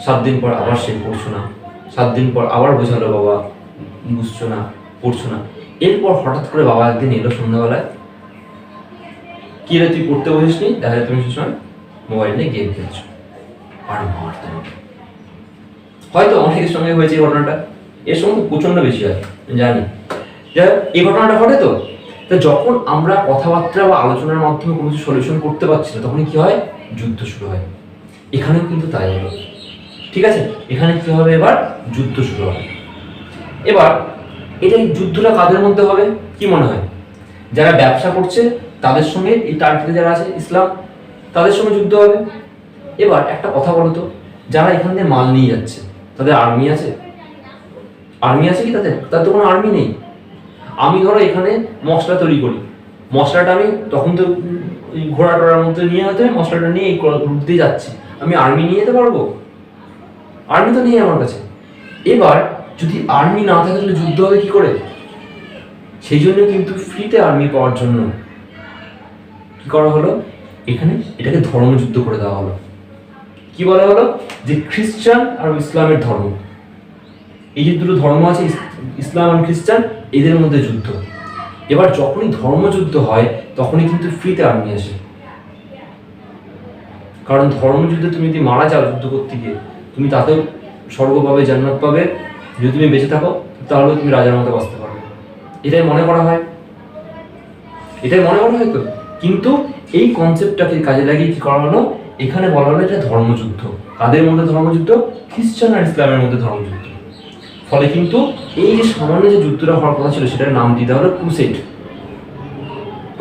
7 দিন পর আবার সে পড়ছো না, 7 দিন পর আবার বোঝালো বাবা বুঝছো না, পড়ছো না। এরপর হঠাৎ করে বাবা একদিন এলো সন্ধ্যাবেলায়, কি রে তুই পড়তে বসিসনি, দেখা যায় তুমি সে সময় মোবাইল নিয়ে গেম খেলছো। আর মারতে হবে। হয়তো অনেকের সঙ্গে হয়েছে এই ঘটনাটা, এর সঙ্গে প্রচন্ড বেশি হয় জানি, যাই হোক এই ঘটনাটা ঘটে। তো যখন আমরা কথাবার্তা বা আলোচনার মাধ্যমে কোনো কিছু সলিউশন করতে পারছি না, তখন কি হয়? যুদ্ধ শুরু হয়। এখানেও কিন্তু তাই হলো। ঠিক আছে, এখানে কি হবে? এবার যুদ্ধ শুরু হবে। এবার এটা যুদ্ধটা কাদের মধ্যে হবে কি মনে হয়? যারা ব্যবসা করছে তাদের সঙ্গে, এই টার্কিতে যারা আছে ইসলাম, তাদের সঙ্গে যুদ্ধ হবে। এবার একটা কথা বলো তো, যারা এখান থেকে মাল নিয়ে যাচ্ছে তাদের আর্মি আছে? কি তাদের তো কোনো আর্মি নেই। আমি ধরো এখানে মশলা তৈরি করি, মশলাটা আমি তখন তো ঘোড়া টোড়ার মধ্যে নিয়ে হতে মশলাটা নিয়ে এই রুট দিয়ে যাচ্ছি, আমি আর্মি নিয়ে যেতে পারবো? আর্মি তো নেই আমার কাছে। এবার যদি আর্মি না থাকে তাহলে যুদ্ধ হবে কি করে? সেই জন্য কিন্তু ফ্রিতে আর্মি পাওয়ার জন্য কি করা হলো, এখানে এটাকে ধর্মযুদ্ধ করে দেওয়া হলো। কি বলা হলো? যে খ্রিস্টান আর ইসলামের ধর্ম, এই যে দুটো ধর্ম আছে ইসলাম আর খ্রিস্টান, এদের মধ্যে যুদ্ধ। এবার যখনই ধর্মযুদ্ধ হয় তখনই কিন্তু ফ্রিতে আর্মি আসে, কারণ ধর্মযুদ্ধে তুমি যদি মারা যাও যুদ্ধ করতে গিয়ে, তুমি তাতেও স্বর্গ পাবে, জান্নাত পাবে। যদি তুমি বেঁচে থাকো তাহলে তুমি রাজার মতো বাঁচতে পারবে। এটাই মনে করা হয় তো। কিন্তু এই কনসেপ্টটাকে কাজে লাগিয়ে কি করা হলো, এখানে বলা হলো এটা ধর্মযুদ্ধ। কাদের মধ্যে ধর্মযুদ্ধ? খ্রিস্টান আর ইসলামের মধ্যে ধর্মযুদ্ধ। ফলে কিন্তু এই যে সামান্য যে যুদ্ধটা হওয়ার কথা ছিল সেটার নাম দিয়ে দেওয়া হলো ক্রুসেড।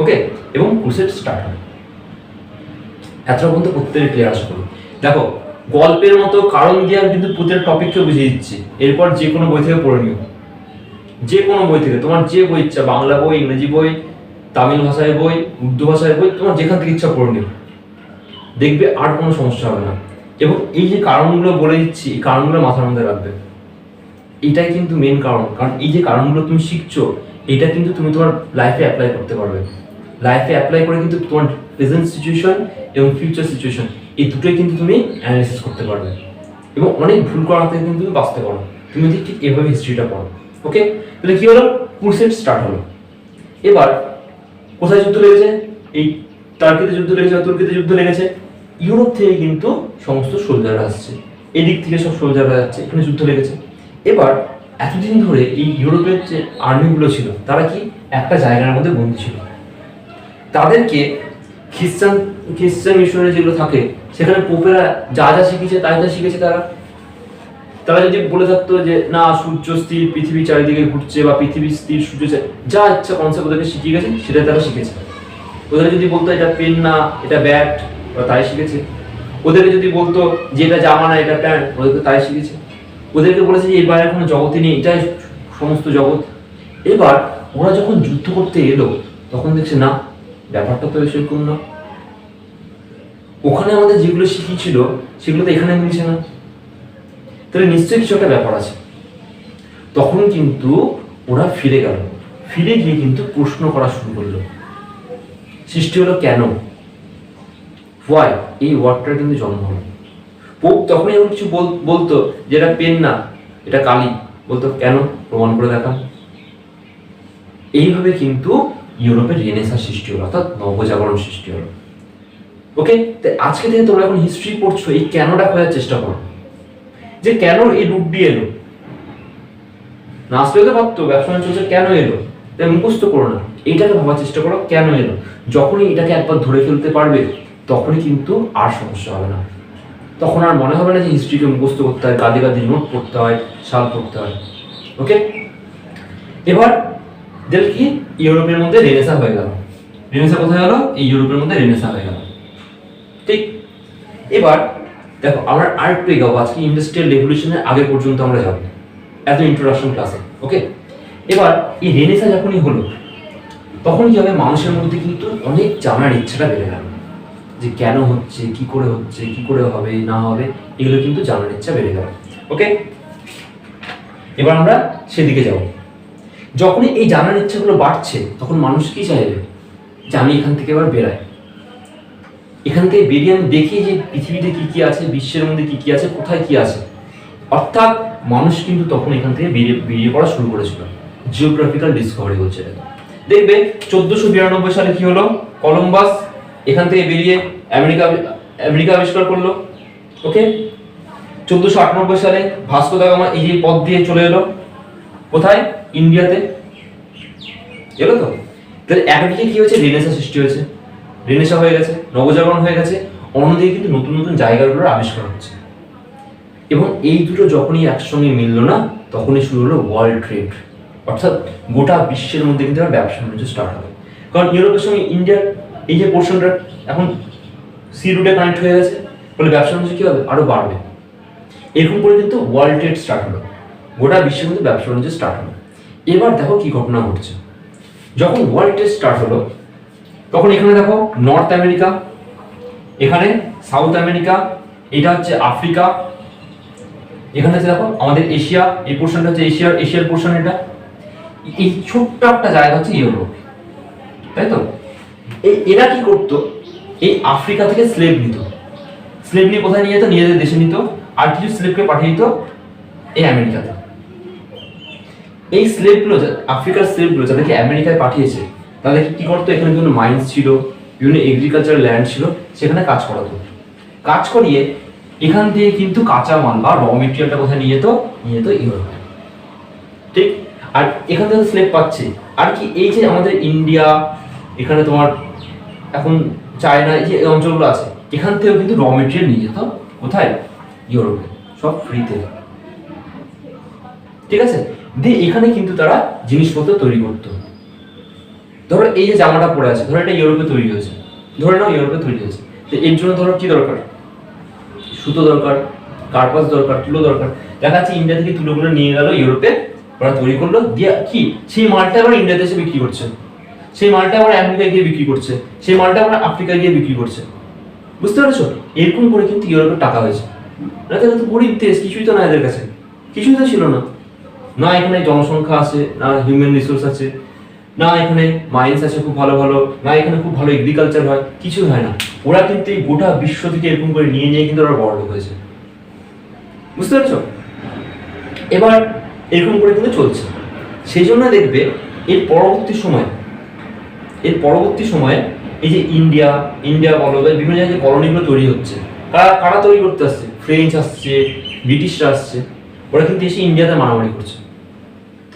ওকে, এবং ক্রুসেড স্টার্ট হয়। এতটা পর্যন্ত প্রত্যেকের ক্লিয়ার আশা করি। দেখো গল্পের মতো কারণ দিয়ে আমি কিন্তু প্রত্যেক টপিককে বুঝিয়ে দিচ্ছি। এরপর যে কোনো বই থেকে পড়ে নিও, যে কোনো বই থেকে, তোমার যে বই ইচ্ছা, বাংলা বই, ইংরেজি বই, তামিল ভাষায় বই, উর্দু ভাষায় বই, তোমার যেখান থেকে ইচ্ছা পড়ে নিও, দেখবে আর কোনো সমস্যা হবে না। এবং এই যে কারণগুলো বলে দিচ্ছি, এই কারণগুলো মাথার মধ্যে রাখবে। এটাই কিন্তু মেন কারণ, কারণ এই যে কারণগুলো তুমি শিখছো এটা কিন্তু তুমি তোমার লাইফে অ্যাপ্লাই করতে পারবে। লাইফে অ্যাপ্লাই করে কিন্তু তোমার প্রেজেন্ট সিচুয়েশন এবং ফিউচার সিচুয়েশন এই দুটোই কিন্তু তুমি অ্যানালাইসিস করতে পারবে, এবং অনেক ভুল করা থেকে কিন্তু তুমি বাঁচতে পারো। তুমি যদি ঠিক এভাবে হিস্ট্রিটা পড়ো। ওকে, তাহলে কি হলো? ক্রুসেড স্টার্ট হলো। এবার কোথায় যুদ্ধ লেগেছে? এই টার্কিতে যুদ্ধ লেগেছে, তুর্কিতে যুদ্ধ লেগেছে। ইউরোপ থেকে কিন্তু সমস্ত সোলজাররা আসছে, এদিক থেকে সব সোলজাররা যাচ্ছে, এখানে যুদ্ধ লেগেছে। এবার এতদিন ধরে এই ইউরোপের যে আর্মিগুলো ছিল তারা কি একটা জায়গার মধ্যে বন্দী ছিল। তাদেরকে খ্রিস্টান খ্রিস্টান মিশনারি যেগুলো থাকে সেখানে পোপেরা যা যা শিখেছে তাই তা শিখেছে। তারা যদি বলে থাকতো যে না সূর্য স্থির, পৃথিবী চারিদিকে ঘুরছে, বা পৃথিবী স্থির সূর্য যা ইচ্ছা কনসেপ্ট ওদেরকে শিখিয়ে গেছে সেটাই তারা শিখেছে। ওদের যদি বলতো এটা পেন না এটা ব্যাট, ওরা তাই শিখেছে। ওদেরকে যদি বলতো যে এটা জামা না এটা প্যান্ট, ওদেরকে তাই শিখেছে। ওদেরকে বলেছে যে এর বাইরে কোনো জগতই নেই, এটাই সমস্ত জগৎ। এবার ওরা যখন যুদ্ধ করতে এলো তখন দেখছে না ব্যাপারটা তো সেরকম না, ওখানে আমাদের যেগুলো শিখিয়েছিল সেগুলো তো এখানে মিলছে না, তাহলে নিশ্চয়ই কিছু একটা ব্যাপার আছে। তখন কিন্তু ওরা ফিরে গেল, ফিরে গিয়ে কিন্তু প্রশ্ন করা শুরু করলো। সৃষ্টি হলো কেন, হোয়াই, এই ওয়ার্ডটার কিন্তু জন্ম হলো। পোপ তখনই এমন কিছু বলতো যে এটা পেন না এটা কালি, বলতো কেন প্রমাণ করে দেখান। এইভাবে কিন্তু ইউরোপের রেনেসাঁ সৃষ্টি হলো, অর্থাৎ নবজাগরণ সৃষ্টি হলো। ওকে, তো আজকে থেকে তোমরা এখন হিস্ট্রি পড়ছো, এই কেনটা খোঁজার চেষ্টা করো যে কেন এই রূপ দিয়ে এলো। না আসলেও তো পারতো, ব্যবসা চলছে কেন এলো, তাই মুখস্থ করো না, এইটাকে ভাবার চেষ্টা করো কেন এলো। যখনই এটাকে একবার ধরে ফেলতে পারবে তখনই কিন্তু আর সমস্যা হবে না, তখন আর মনে হবে না যে হিস্ট্রিকে মুখস্থ করতে হয়, কাঁদে কাঁদে নোট পড়তে হয়, সাল পড়তে হয়। ওকে, এবার দেখি কি ইউরোপের মধ্যে রেনেসাঁ হয়ে গেল। রেনেসাঁ কোথায় হলো, এই ইউরোপের মধ্যে রেনেসাঁ হয়ে গেল। ঠিক, এবার দেখো আমরা আরেকটু এগাবো, আজকে ইন্ডাস্ট্রিয়াল রেভলিউশনের আগে পর্যন্ত আমরা যাবো, এত ইন্ট্রোডাকশন ক্লাসে। ওকে, এবার এই রেনেসাঁ যখনই হলো তখন কি হবে, মানুষের মধ্যে কিন্তু অনেক জানার ইচ্ছাটা বেড়ে গেল, যে কেন হচ্ছে, কি করে হচ্ছে, কি করে হবে না হবে, এগুলো কিন্তু জানার ইচ্ছা বেড়ে গেল। ওকে, এবার আমরা সেদিকে যাব। যখনই এই জানার ইচ্ছাগুলো বাড়ছে তখন মানুষ কি চাইবে, যে আমি এখান থেকে এবার বেরাই, এখান থেকে বেরিয়ে আমি দেখি যে পৃথিবীতে কি কি আছে, বিশ্বের মধ্যে কি কি আছে, কোথায় কি আছে। অর্থাৎ মানুষ কিন্তু তখন এখান থেকে বেরিয়ে পড়া শুরু করেছিল, জিওগ্রাফিক্যাল ডিসকভারি হচ্ছে এটা। দেখবে 1492 সালে কি হলো, কলম্বাস এখান থেকে বেরিয়ে আমেরিকা আবিষ্কার করলো। ওকে, 1498 সালে ভাস্কো দা গামা এই যে পথ দিয়ে চলে এলো কোথায়, ইন্ডিয়াতে এলো। তো তাহলে একদিকে কি হয়েছে, রেনেসাঁ সৃষ্টি হয়েছে, রেনেসাঁ হয়ে গেছে, নবজাগরণ হয়ে গেছে, অন্যদিকে কিন্তু নতুন নতুন জায়গাগুলোর আবিষ্কার হচ্ছে। এবং এই দুটো যখনই একসঙ্গে মিললো না তখনই শুরু হলো ওয়ার্ল্ড ট্রেড, অর্থাৎ গোটা বিশ্বের মধ্যে কিন্তু ব্যবসা বাণিজ্য স্টার্ট হবে। কারণ ইউরোপের সঙ্গে ইন্ডিয়ার এই যে পোর্শনটা এখন সি রুটে কানেক্ট হয়ে গেছে, ফলে ব্যবসা বাণিজ্য কি হবে, আরো বাড়বে। এরকম করে কিন্তু ওয়ার্ল্ড ট্রেড স্টার্ট হলো, গোটা বিশ্বের মধ্যে ব্যবসা বাণিজ্য স্টার্ট হলো। এবার দেখো কি ঘটনা ঘটছে, যখন ওয়ার্ল্ড ট্রেড স্টার্ট হলো তখন এখানে দেখো নর্থ আমেরিকা, এখানে সাউথ আমেরিকা, এটা হচ্ছে আফ্রিকা, এখানে হচ্ছে দেখো আমাদের এশিয়া, এই পোর্শনটা হচ্ছে এশিয়ার পোর্শন। এটা এই ছোট্ট একটা জায়গা হচ্ছে ইউরোপ, তাই তো। এরা কি করতো, এই আফ্রিকা থেকে স্লেভ নিত, স্লেভ নিয়ে কোথায় নিয়ে যেত, নিজেদের দেশে নিত, আর কিছু স্লেভকে পাঠিয়ে দিত এই আমেরিকাতে। এই স্লেভগুলো, আফ্রিকার স্লেভগুলো যাদেরকে আমেরিকায় পাঠিয়েছে তাদেরকে কি করতো, এখানে বিভিন্ন মাইন্স ছিল, বিভিন্ন এগ্রিকালচারাল ল্যান্ড ছিল, সেখানে কাজ করাতো। কাজ করিয়ে এখান থেকে কিন্তু কাঁচা মাল বা র মেটেরিয়ালটা কোথায় নিয়ে যেত ইউরোপে। ঠিক, আর এখান থেকে স্লেভ পাচ্ছে। আর কি এই যে আমাদের ইন্ডিয়া, এখানে তোমার এখন চায়না, এই যে অঞ্চলগুলো আছে, এখান থেকেও কিন্তু র মেটেরিয়াল নিয়ে যেত কোথায়, ইউরোপে, সব ফ্রিতে। ঠিক আছে, দিয়ে এখানে কিন্তু তারা জিনিসপত্র তৈরি করতো। ধরো এই যে জামাটা পরে আছে, ধরো এটা ইউরোপে তৈরি হয়েছে, ধরে নাও ইউরোপে তৈরি হয়েছে, তো এর জন্য ধরো কি দরকার, সুতো দরকার, কার্পাস দরকার, তুলো দরকার। দেখা যাচ্ছে ইন্ডিয়া থেকে তুলোগুলো নিয়ে গেল ইউরোপে, ওরা তৈরি করলো, দিয়ে কি সেই মালটা আবার ইন্ডিয়াতে এসে বিক্রি করছে, সেই মালটা আবার আমেরিকায় গিয়ে বিক্রি করছে, সেই মালটা আবার আফ্রিকায় গিয়ে বিক্রি করছে। বুঝতে পারছো, এরকম করে কিন্তু ইউরোপের টাকা হয়েছে। না তাহলে তো গরিব দেশ, কিছুই তো না এদের কাছে, কিছুই তো ছিল না, না এখানে জনসংখ্যা আছে, না হিউম্যান রিসোর্স আছে, না এখানে মাইন্স আছে খুব ভালো ভালো, না এখানে খুব ভালো এগ্রিকালচার হয়, কিছু হয় না। ওরা কিন্তু এই গোটা বিশ্ব থেকে এরকম করে নিয়ে নিয়ে কিন্তু ওরা বড়লোক হয়েছে। বুঝতে পারছো, এবার এরকম করে কিন্তু চলছে। সেই জন্য দেখবে এর পরবর্তী সময়ে এই যে ইন্ডিয়া বলো বা বিভিন্ন জায়গায় কলোনিগুলো তৈরি হচ্ছে, কারা তৈরি করতে আসছে, ফ্রেঞ্চ আসছে, ব্রিটিশরা আসছে, ওরা কিন্তু এসে ইন্ডিয়াতে মারামারি করছে।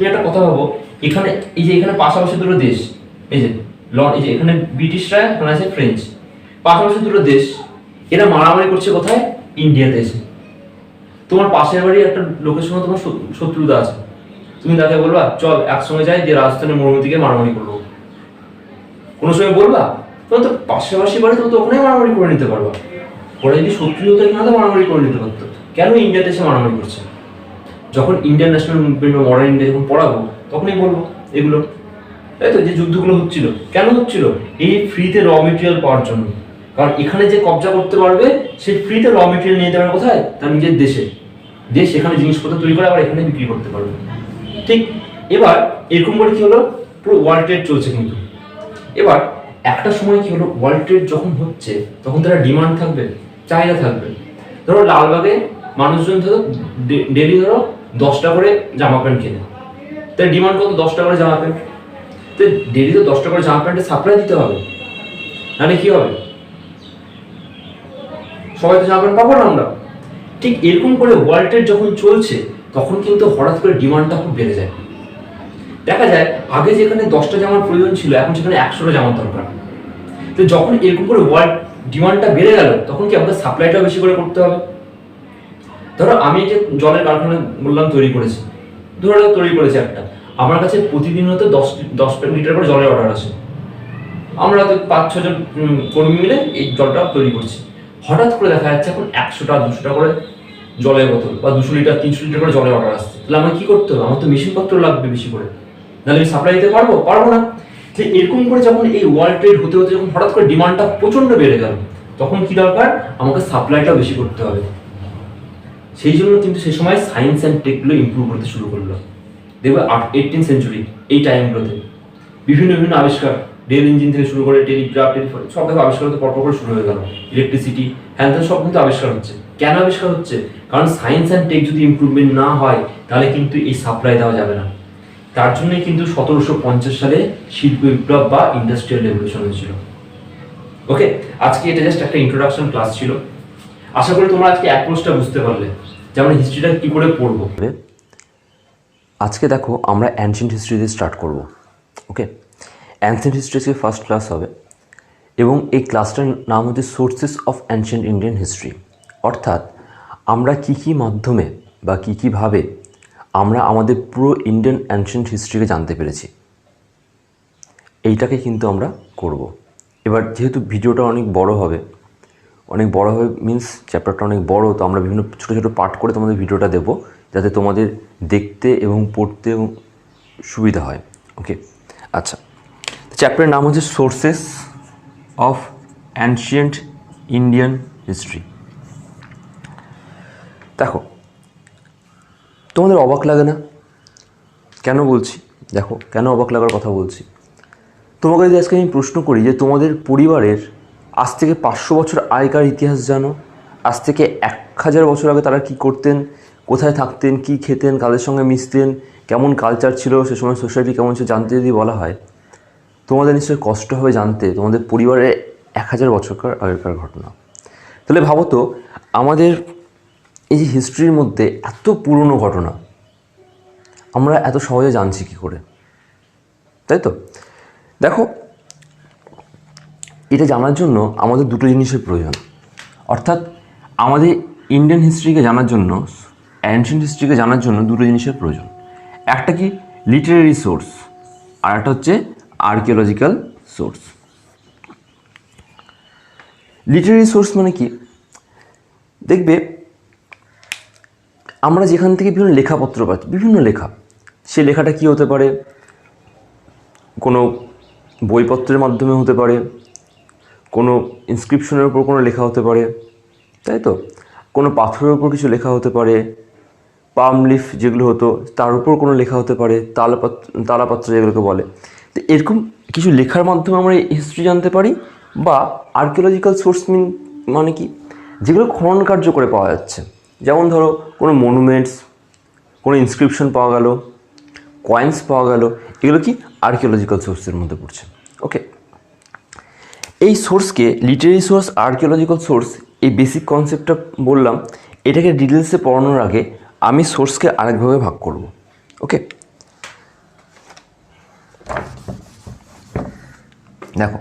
তুমি একটা কথা ভাবো, এখানে এই যে এখানে পাশাপাশি দুটো দেশ, এই যে এই যে এখানে ব্রিটিশরা, এখানে আছে ফ্রেঞ্চ, পাশাপাশি দুটো দেশ, এরা মারামারি করছে কোথায়? ইন্ডিয়াতে এসে। তোমার পাশের বাড়ি একটা লোকের সঙ্গে তোমার শত্রুতা আছে, তুমি তাকে বলবা চল একসঙ্গে যাই যে রাজস্থানের মরুভূমিতে মারামারি করবো? কোনো সময় বলবা? তোমার তো পাশাপাশি বাড়ি, তুমি তো ওখানেই মারামারি করে নিতে পারবা। ওরা যদি শত্রু হতো এখানে তো মারামারি করে নিতে পারতো, কেন ইন্ডিয়াতে এসে মারামারি করছে? যখন ইন্ডিয়ান ন্যাশনাল মুভমেন্ট বা মডার্ন ইন্ডিয়া যখন পড়াবো তখনই বলবো এগুলো, তাই তো? যে যুদ্ধগুলো হচ্ছিল কেন হচ্ছিল? এই ফ্রিতে র মেটেরিয়াল পাওয়ার জন্য। কারণ এখানে যে কবজা করতে পারবে সেই ফ্রিতে র মেটেরিয়াল নিয়ে যাবে কোথায়? তার নিজের দেশে। দেশ এখানে জিনিসপত্র তৈরি করে আবার এখানে বিক্রি করতে পারবে। ঠিক এবার এরকম করে কি হলো, পুরো ওয়ার্ল্ড ট্রেড চলছে। কিন্তু এবার একটা সময় কি হলো, ওয়ার্ল্ড ট্রেড যখন হচ্ছে তখন তারা ডিমান্ড থাকবে, চাহিদা থাকবে। ধরো লালবাগে মানুষজন ধরো ডেলি ধরো 10টা করে জামা প্যান্ট কেনে, তার ডিমান্ড কত? 10টা করে জামা প্যান্ট। তো ডেলি তো 10টা করে জামা প্যান্টে সাপ্লাই দিতে হবে, নাহলে কি হবে? সবাই তো জামা প্যান্ট পাবো না আমরা। ঠিক এরকম করে ওয়ার্ল্ড ট্রেড যখন চলছে তখন কিন্তু হঠাৎ করে ডিমান্ডটা খুব বেড়ে যায়। দেখা যায় আগে যেখানে 10টা জামার প্রয়োজন ছিল এখন সেখানে 100টা জামার দরকার। তো যখন এরকম করে ওয়ার্ল্ড ডিমান্ডটা বেড়ে গেল তখন কি আমাদের সাপ্লাইটাও বেশি করে করতে হবে। ধরো আমি যে জলের কারখানা বললাম তৈরি করেছি, ধরো তৈরি করেছি একটা, আমার কাছে প্রতিদিন হয়তো 10 লিটার করে জলের অর্ডার আসে। আমরা তো 5-6 জন কর্মী মিলে এই জলটা তৈরি করছি। হঠাৎ করে দেখা যাচ্ছে এখন 100টা 200টা করে জলের বোতল বা 200 লিটার 300 লিটার করে জলের অর্ডার আসছে। তাহলে আমার কি করতে হবে? আমার তো মেশিনপত্র লাগবে বেশি করে, নাহলে আমি সাপ্লাই দিতে পারবো না। যে এরকম করে যখন এই ওয়ার্ল্ড ট্রেড হতে হতে যখন হঠাৎ করে ডিমান্ডটা প্রচন্ড বেড়ে গেল তখন কি দরকার? আমাকে সাপ্লাইটা বেশি করতে হবে। সেই জন্য কিন্তু সেই সময় সায়েন্স অ্যান্ড টেকগুলো ইমপ্রুভ করতে শুরু করলো। দেখবে 18th সেঞ্চুরি এই টাইমগুলোতে বিভিন্ন বিভিন্ন আবিষ্কার, রেল ইঞ্জিন থেকে শুরু করে টেলিগ্রাফ, সব থেকে আবিষ্কার হতে পরপর করে শুরু হয়ে গেল। ইলেকট্রিসিটি, হ্যাঁ, সব কিন্তু আবিষ্কার হচ্ছে। কেন আবিষ্কার হচ্ছে? কারণ সায়েন্স অ্যান্ড টেক যদি ইমপ্রুভমেন্ট না হয় তাহলে কিন্তু এই সাপ্লাই দেওয়া যাবে না। তার জন্যই কিন্তু 1750 সালে শিল্প বিপ্লব বা ইন্ডাস্ট্রিয়াল রেভলিউশন হয়েছিল। ওকে, আজকে এটা জাস্ট একটা ইন্ট্রোডাকশন ক্লাস ছিল। আশা করি তোমরা আজকে অ্যাপ্রোচটা বুঝতে পারলে, যেমন হিস্ট্রিটা কি করে পড়বো। আজকে দেখো আমরা অ্যানশিয়েন্ট হিস্ট্রি দিয়ে স্টার্ট করব। ওকে, অ্যানশিয়েন্ট হিস্ট্রি আজকে ফার্স্ট ক্লাস হবে এবং এই ক্লাসটার নাম হচ্ছে sources of ancient Indian history. অর্থাৎ আমরা কী মাধ্যমে বা কীভাবে আমরা আমাদের পুরো ইন্ডিয়ান অ্যানশিয়েন্ট হিস্ট্রিকে জানতে পেরেছি, এইটাকে কিন্তু আমরা করব। এবার যেহেতু ভিডিওটা অনেক বড় হবে মিন্স চ্যাপ্টারটা অনেক বড়, তো আমরা বিভিন্ন ছোটো ছোটো পার্ট করে তোমাদের ভিডিওটা দেবো যাতে তোমাদের দেখতে এবং পড়তে সুবিধা হয়। ওকে, আচ্ছা, চ্যাপ্টারের নাম হচ্ছে sources of ancient Indian history. দেখো, তোমাদের অবাক লাগে না? কেন বলছি? দেখো, কেন অবাক লাগার কথা বলছি। তোমাকে যদি আজকে আমি প্রশ্ন করি যে তোমাদের পরিবারের আজ থেকে 500 বছর আগেকার ইতিহাস জানো, আজ থেকে 1000 বছর আগে তারা কি করতেন, কোথায় থাকতেন, কি খেতেন, কাদের সঙ্গে মিশতেন, কেমন কালচার ছিল, সে সময় সোসাইটি কেমন ছিল জানতে যদি বলা হয়, তোমাদের নিশ্চয়ই কষ্ট হবে জানতে তোমাদের পরিবারে 1000 বছরকার আগেকার ঘটনা। তাহলে ভাবো তো, আমাদের এই যে হিস্ট্রির মধ্যে এত পুরনো ঘটনা আমরা এত সহজে জানছি কী করে, তাই তো? দেখো, এটা জানার জন্য আমাদের দুটো জিনিসের প্রয়োজন। অর্থাৎ আমাদের ইন্ডিয়ান হিস্ট্রিকে জানার জন্য, অ্যানশিয়েন্ট হিস্ট্রিকে জানার জন্য দুটো জিনিসের প্রয়োজন। একটা কি লিটারেরি সোর্স, আর একটা হচ্ছে আর্কিওলজিক্যাল সোর্স। লিটারেরি সোর্স মানে কি? দেখবে আমরা যেখান থেকে বিভিন্ন লেখাপত্র পাচ্ছি, বিভিন্ন লেখা, সে লেখাটা কি হতে পারে? কোনো বইপত্রের মাধ্যমে হতে পারে, কোনো ইনস্ক্রিপশনের উপর কোনো লেখা হতে পারে, তাই তো? কোনো পাথরের উপর কিছু লেখা হতে পারে, পাম লিফ যেগুলো হতো তার উপর কোনো লেখা হতে পারে, তালাপত্র যেগুলোকে বলে। তো এরকম কিছু লেখার মাধ্যমে আমরা হিস্ট্রি জানতে পারি। বা আর্কিওলজিক্যাল সোর্স মানে কি? যেগুলো খনন কার্য করে পাওয়া যাচ্ছে। যেমন ধরো কোনো মনুমেন্টস, কোনো ইনস্ক্রিপশন পাওয়া গেল, কয়েন্স পাওয়া গেল, এগুলো কি আর্কিওলজিক্যাল সোর্সের মধ্যে পড়ছে। ওকে, এই সোর্সকে লিটারেরি সোর্স, আর্কিওলজিক্যাল সোর্স, এই বেসিক কনসেপ্টটা বললাম। এটাকে ডিটেলসে পড়ানোর আগে আমি সোর্সকে আরেকভাবে ভাগ করব। ওকে, দেখো,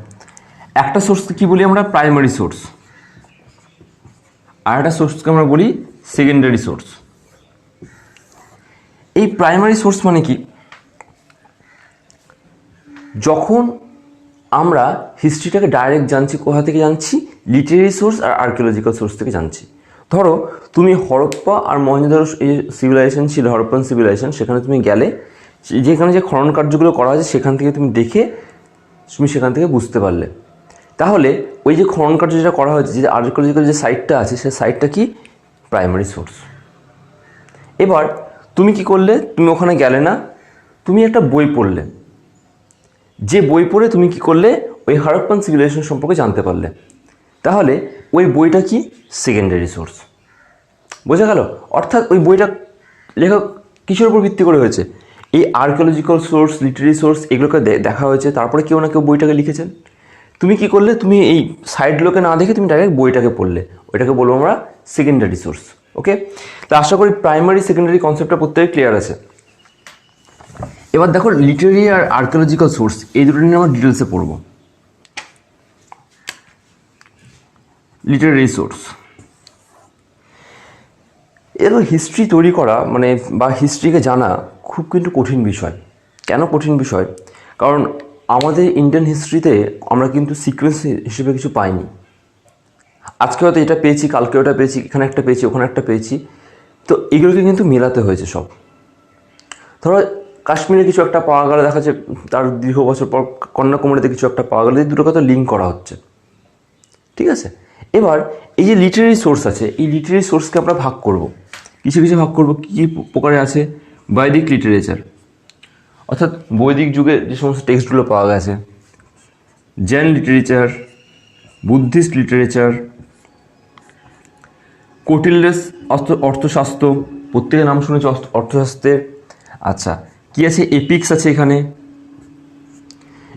একটা সোর্সকে কি বলি আমরা? Primary source. আর একটা সোর্সকে আমরা বলি সেকেন্ডারি সোর্স। এই প্রাইমারি সোর্স মানে কি? যখন আমরা হিস্ট্রিটাকে ডাইরেক্ট জানছি, কোথা থেকে জানছি? লিটারেরি সোর্স আর আর্কিওলজিক্যাল সোর্স থেকে জানছি। ধরো তুমি হরপ্পা আর মহেঞ্জোদারো এই সিভিলাইজেশন ছিল, হরপ্পান সিভিলাইজেশন, সেখানে তুমি গেলে, যেখানে যে খনন কার্যগুলো করা হয়েছে সেখান থেকে তুমি দেখে তুমি সেখান থেকে বুঝতে পারলে। তাহলে ওই যে খনন কার্য যেটা করা হয়েছে, যে আর্কিওলজিক্যাল যে সাইটটা আছে, সেই সাইটটা কি? Primary source. এবার তুমি কি করলে? তুমি ওখানে গেলে না, তুমি একটা বই পড়লে। যে বই পড়ে তুমি কি করলে? ওই হরপ্পান সিভিলাইজেশন সম্পর্কে জানতে পারলে। তাহলে ওই বইটা কি? Secondary source. বোঝা গেল? অর্থাৎ ওই বইটা লেখক কিসের উপর ভিত্তি করে হয়েছে? এই আর্কিওলজিক্যাল সোর্স, লিটারি সোর্স, এগুলোকে দেখা হয়েছে, তারপরে কেউ না কেউ বইটাকে লিখেছেন। তুমি কি করলে? তুমি এই সাইডগুলোকে না দেখে তুমি ডাইরেক্ট বইটাকে পড়লে, ওইটাকে বলবো আমরা সেকেন্ডারি সোর্স। ওকে, তো আশা করি প্রাইমারি সেকেন্ডারি কনসেপ্টটা প্রত্যেকে ক্লিয়ার আছে। এবার দেখো, লিটারি আর আর্কিওলজিক্যাল সোর্স, এই দুটো নিয়ে আমরা ডিটেলসে পড়ব। লিটারি সোর্স, এবার হিস্ট্রি তৈরি করা মানে বা হিস্ট্রিকে জানা খুব কিন্তু কঠিন বিষয়। কেন কঠিন বিষয়? কারণ আমাদের ইন্ডিয়ান হিস্ট্রিতে আমরা কিন্তু সিকোয়েন্স হিসেবে কিছু পাইনি। আজকে হয়তো এটা পেয়েছি, কালকে ওটা পেয়েছি, এখানে একটা পেয়েছি, ওখানে একটা পেয়েছি, তো এগুলোকে কিন্তু মেলাতে হয়েছে সব। ধরো কাশ্মীরে কিছু একটা পাওয়া গেলে, দেখা যাচ্ছে তার দীর্ঘ বছর পর কন্যাকুমারীতে কিছু একটা পাওয়া গেলে, এই দুটোকে তো লিঙ্ক করা হচ্ছে। ঠিক আছে, এবার এই যে লিটারেরি সোর্স আছে, এই লিটারেরি সোর্সকে আমরা ভাগ করব, কিছু কিছু ভাগ করব। কী প্রকারে আছে? বৈদিক লিটারেচার, অর্থাৎ বৈদিক যুগে যে সমস্ত টেক্সটগুলো পাওয়া গেছে, জৈন লিটারেচার, বুদ্ধিস্ট লিটারেচার, কৌটিল্যের অর্থশাস্ত্র, প্রত্যেকের নাম শুনেছে অর্থশাস্ত্রের। আচ্ছা, কি আছে? এপিক্স আছে এখানে,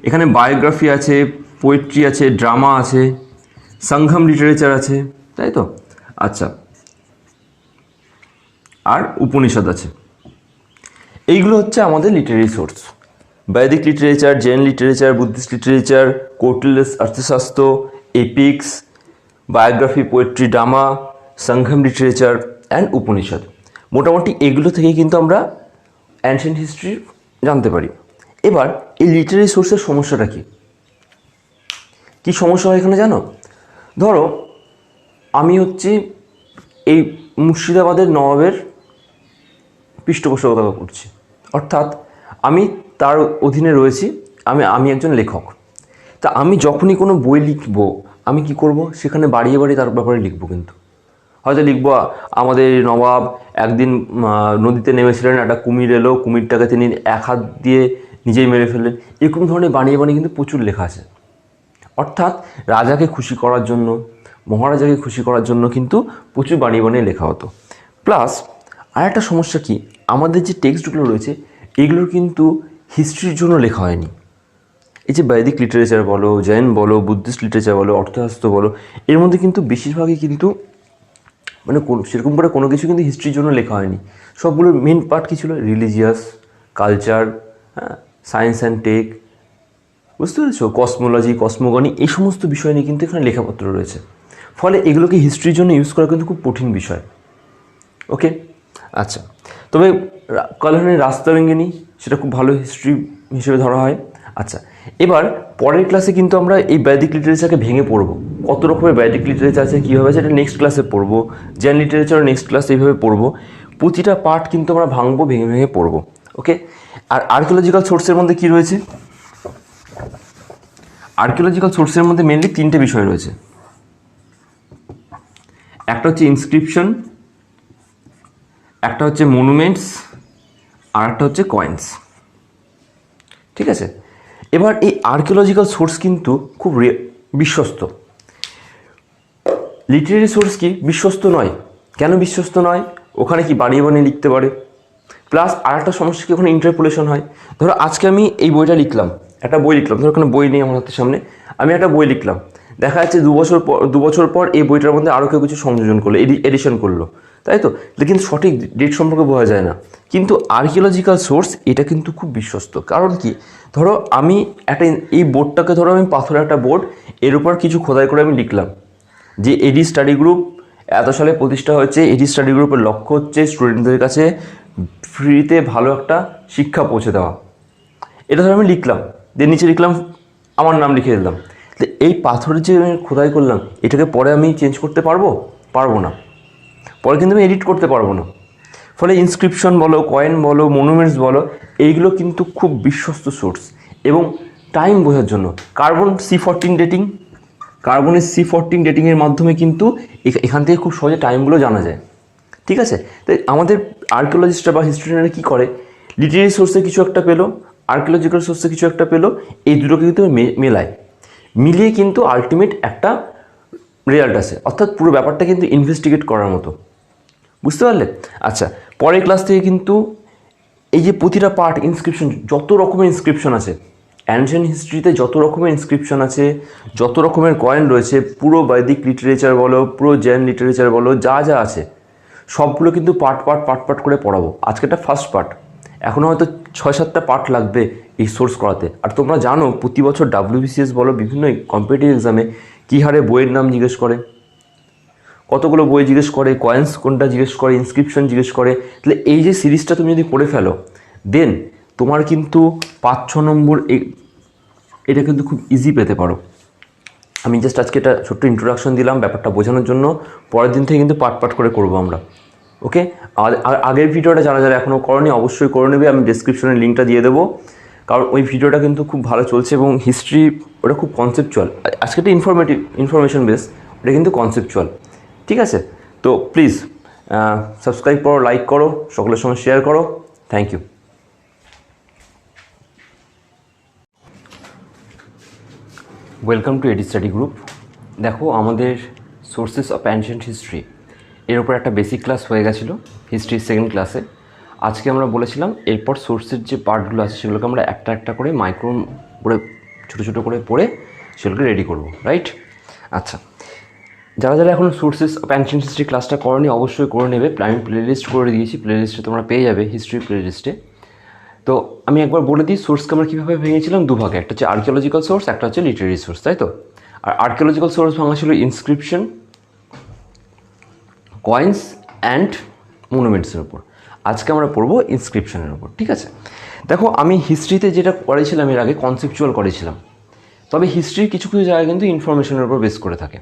এখানে বায়োগ্রাফি আছে, পোয়েট্রি আছে, ড্রামা আছে, সংঘম লিটারেচার আছে, তাই তো? আচ্ছা, আর উপনিষদ আছে। এইগুলো হচ্ছে আমাদের লিটারেরি সোর্স। বৈদিক literature, Jain literature, Buddhist literature, কৌটিল্যের অর্থশাস্ত্র, epics, biography, poetry, drama, Sangam literature and Upanishad. মোটামুটি এগুলো থেকেই কিন্তু আমরা অ্যানশিয়েন্ট হিস্ট্রি জানতে পারি। এবার এই লিটারেরি সোর্সের সমস্যাটা কি? কী সমস্যা হয় এখানে জানো? ধরো আমি হচ্ছি এই মুর্শিদাবাদের নবাবের পৃষ্ঠপোষকতা করছি, অর্থাৎ আমি তার অধীনে রয়েছি, আমি একজন লেখক। তা আমি যখনই কোনো বই লিখব, আমি কি করব? সেখানে বাড়িয়ে বাড়িয়ে তার ব্যাপারে লিখব। কিন্তু হয়তো লিখব আমাদের নবাব একদিন নদীতে নেমেছিলেন, একটা কুমির এলো, কুমিরটাকে তিনি এক হাত দিয়ে নিজেই মেরে ফেললেন। এরকম ধরনের বানিয়ে বানিয়ে কিন্তু প্রচুর লেখা আছে। অর্থাৎ রাজাকে খুশি করার জন্য, মহারাজাকে খুশি করার জন্য কিন্তু প্রচুর বানিয়ে বানিয়ে লেখা হতো। প্লাস আর একটা সমস্যা কি, আমাদের যে টেক্সটগুলো রয়েছে এগুলোর কিন্তু হিস্ট্রির জন্য লেখা হয়নি। এই যে বৈদিক লিটারেচার বলো, জৈন বলো, বুদ্ধিস্ট লিটারেচার বলো, অর্থশাস্ত্র বলো, এর মধ্যে কিন্তু বেশিরভাগই কিন্তু মানে সেরকম করে কোনো কিছু কিন্তু হিস্ট্রির জন্য লেখা হয়নি। সবগুলোর মেন পার্ট কী ছিল? রিলিজিয়াস, কালচার, হ্যাঁ, সায়েন্স অ্যান্ড টেক, বুঝতে পেরেছো? কসমোলজি, কসমোগনি, এই সমস্ত বিষয় নিয়ে কিন্তু এখানে লেখাপত্র রয়েছে। ফলে এগুলোকে হিস্ট্রির জন্য ইউজ করা কিন্তু খুব কঠিন বিষয়। ওকে, আচ্ছা, তবে কালহানের রাস্তারঙ্গিনী সেটা খুব ভালো হিস্ট্রি হিসেবে ধরা হয়। আচ্ছা, এবার পরের ক্লাসে কিন্তু আমরা এই বৈদিক লিটারেচারকে ভেঙে পড়বো, কত রকমের বৈদিক লিটারেচার আছে, কীভাবে আছে, এটা নেক্সট ক্লাসে পড়বো। জৈন লিটারেচার নেক্সট ক্লাসে এইভাবে পড়বো। প্রতিটা পার্ট কিন্তু আমরা ভাঙবো, ভেঙে ভেঙে পড়বো। ওকে, আর আর্কিওলজিক্যাল সোর্সের মধ্যে কী রয়েছে? আর্কিওলজিক্যাল সোর্সের মধ্যে মেনলি তিনটে বিষয় রয়েছে। একটা হচ্ছে ইনস্ক্রিপশন, একটা হচ্ছে মনুমেন্টস, আর একটা হচ্ছে কয়েন্স। ঠিক আছে, এবার এই আর্কিওলজিক্যাল সোর্স কিন্তু খুব বিশ্বস্ত। লিটারেরি সোর্স কি বিশ্বস্ত নয়? কেন বিশ্বস্ত নয়? ওখানে কি বানিয়ে বানিয়ে লিখতে পারে। প্লাস আর একটা সমস্যা কি, ওখানে ইন্টারপোলেশন হয়। ধরো আজকে আমি এই বইটা লিখলাম, একটা বই লিখলাম, ধরো ওখানে বই নেই আমার হাতের সামনে, আমি একটা বই লিখলাম, দেখা যাচ্ছে দু বছর পর এই বইটার মধ্যে আরও কেউ কিছু সংযোজন করলো, এডিশন করলো, তাই তো, কিন্তু সঠিক ডেট সম্পর্কে বোঝা যায় না। কিন্তু আর্কিওলজিক্যাল সোর্স এটা কিন্তু খুব বিশ্বস্ত। কারণ কি, ধরো আমি একটা এই বোর্ডটাকে, ধরো আমি পাথরের একটা বোর্ড, এর উপর কিছু খোদাই করে আমি লিখলাম যে এডি স্টাডি গ্রুপ এত সালে প্রতিষ্ঠা হয়েছে। এডি স্টাডি গ্রুপের লক্ষ্য হচ্ছে স্টুডেন্টদের কাছে ফ্রিতে ভালো একটা শিক্ষা পৌঁছে দেওয়া। এটা ধরো আমি লিখলাম, দিয়ে নিচে লিখলাম আমার নাম লিখে দিলাম। এই পাথরের যে আমি খোদাই করলাম, এটাকে পরে আমি চেঞ্জ করতে পারবো না। পরে কিন্তু আমি এডিট করতে পারবো না। ফলে ইনস্ক্রিপশন বলো, কয়েন বলো, মনুমেন্টস বলো, এইগুলো কিন্তু খুব বিশ্বস্ত সোর্স। এবং টাইম বোঝার জন্য কার্বন C14 ডেটিং, কার্বনের C14 ডেটিংয়ের মাধ্যমে কিন্তু এখান থেকে খুব সহজে টাইমগুলো জানা যায়। ঠিক আছে, তাই আমাদের আর্কিওলজিস্টরা বা হিস্টোরিয়ানরা কী করে, লিটারি সোর্সে কিছু একটা পেলো, আর্কিওলজিক্যাল সোর্সে কিছু একটা পেলো, এই দুটোকে কিন্তু মেলায়, মিলিয়ে কিন্তু আলটিমেট একটা রেজাল্ট আসে। অর্থাৎ পুরো ব্যাপারটা কিন্তু ইনভেস্টিগেট করার মতো। বুঝতে পারলে? আচ্ছা, পরের ক্লাস থেকে কিন্তু এই যে প্রতিটা পার্ট ইনস্ক্রিপশন, যত রকমের ইনস্ক্রিপশন আছে অ্যানশিয়েন্ট হিস্ট্রিতে, যত রকমের ইনস্ক্রিপশন আছে, যত রকমের কয়েন রয়েছে, পুরো বৈদিক লিটারেচার বলো, পুরো জৈন লিটারেচার বলো, যা যা আছে সবগুলো কিন্তু পার্ট করে পড়াবো। আজকে একটা ফার্স্ট পার্ট, এখনও হয়তো 6-7টা পার্ট লাগবে এই সোর্স করাতে। আর তোমরা জানো প্রতি বছর WBCS বলো, বিভিন্ন কম্পিটিটিভ এক্সামে কী হারে বইয়ের নাম জিজ্ঞেস করে, কতগুলো বই জিজ্ঞেস করে, কয়েন্স কোনটা জিজ্ঞেস করে, ইনস্ক্রিপশন জিজ্ঞেস করে। তাহলে এই যে সিরিজটা তুমি যদি করে ফেলো, দেন তোমার কিন্তু 5-6 নম্বর এটা কিন্তু খুব ইজি পেতে পারো। আমি জাস্ট আজকে এটা ছোট্ট ইন্ট্রোডাকশন দিলাম ব্যাপারটা বোঝানোর জন্য। পরের দিন থেকে কিন্তু পার্ট করে করবো আমরা। ওকে, আর আগের ভিডিওটা যারা এখনও করনি অবশ্যই করে নেবে, আমি ডেসক্রিপশনে লিঙ্কটা দিয়ে দেবো। কারণ ওই ভিডিওটা কিন্তু খুব ভালো চলছে এবং হিস্ট্রি ওটা খুব কনসেপচুয়াল। আজকে একটা ইনফরমেশন বেস, ওটা কিন্তু কনসেপচুয়াল। ঠিক আছে, তো প্লিজ সাবস্ক্রাইব করো, লাইক করো, সকলের সঙ্গে শেয়ার করো। Thank you. Welcome to AD study group. দেখো, আমাদের সোর্সেস অফ অ্যানশিয়েন্ট হিস্ট্রি এর উপর একটা বেসিক ক্লাস হয়ে গেছিলো হিস্ট্রির সেকেন্ড ক্লাসে। আজকে আমরা বলেছিলাম এরপর সোর্সের যে পার্টগুলো আছে সেগুলোকে আমরা একটা করে মাইক্রো করে ছোটো করে পড়ে সেগুলোকে রেডি করবো, রাইট? আচ্ছা, যারা এখনও সোর্সেস অফ অ্যানশিয়েন্ট হিস্ট্রি ক্লাসটা করনি অবশ্যই করে নেবে। আমি প্লেলিস্ট করে দিয়েছি, প্লেলিস্টে তোমরা পেয়ে যাবে হিস্ট্রি প্লেলিস্টে। তো আমি একবার বলে দিই সোর্সকে আমরা কীভাবে ভেঙেছিলাম দুভাগে, একটা হচ্ছে আর্কিওলজিক্যাল সোর্স, একটা হচ্ছে লিটারি সোর্স, তাই তো? আর আর্কিওলজিক্যাল সোর্স ভাঙা ছিল ইনস্ক্রিপশন, কয়েন্স অ্যান্ড মনুমেন্টসের উপর। আজকে আমরা পড়বো ইনস্ক্রিপশনের উপর। ঠিক আছে, দেখো আমি হিস্ট্রিতে যেটা করেছিলাম এর আগে কনসেপচুয়াল করেছিলাম, তবে হিস্ট্রির কিছু জায়গায় কিন্তু ইনফরমেশনের উপর বেস করে থাকে।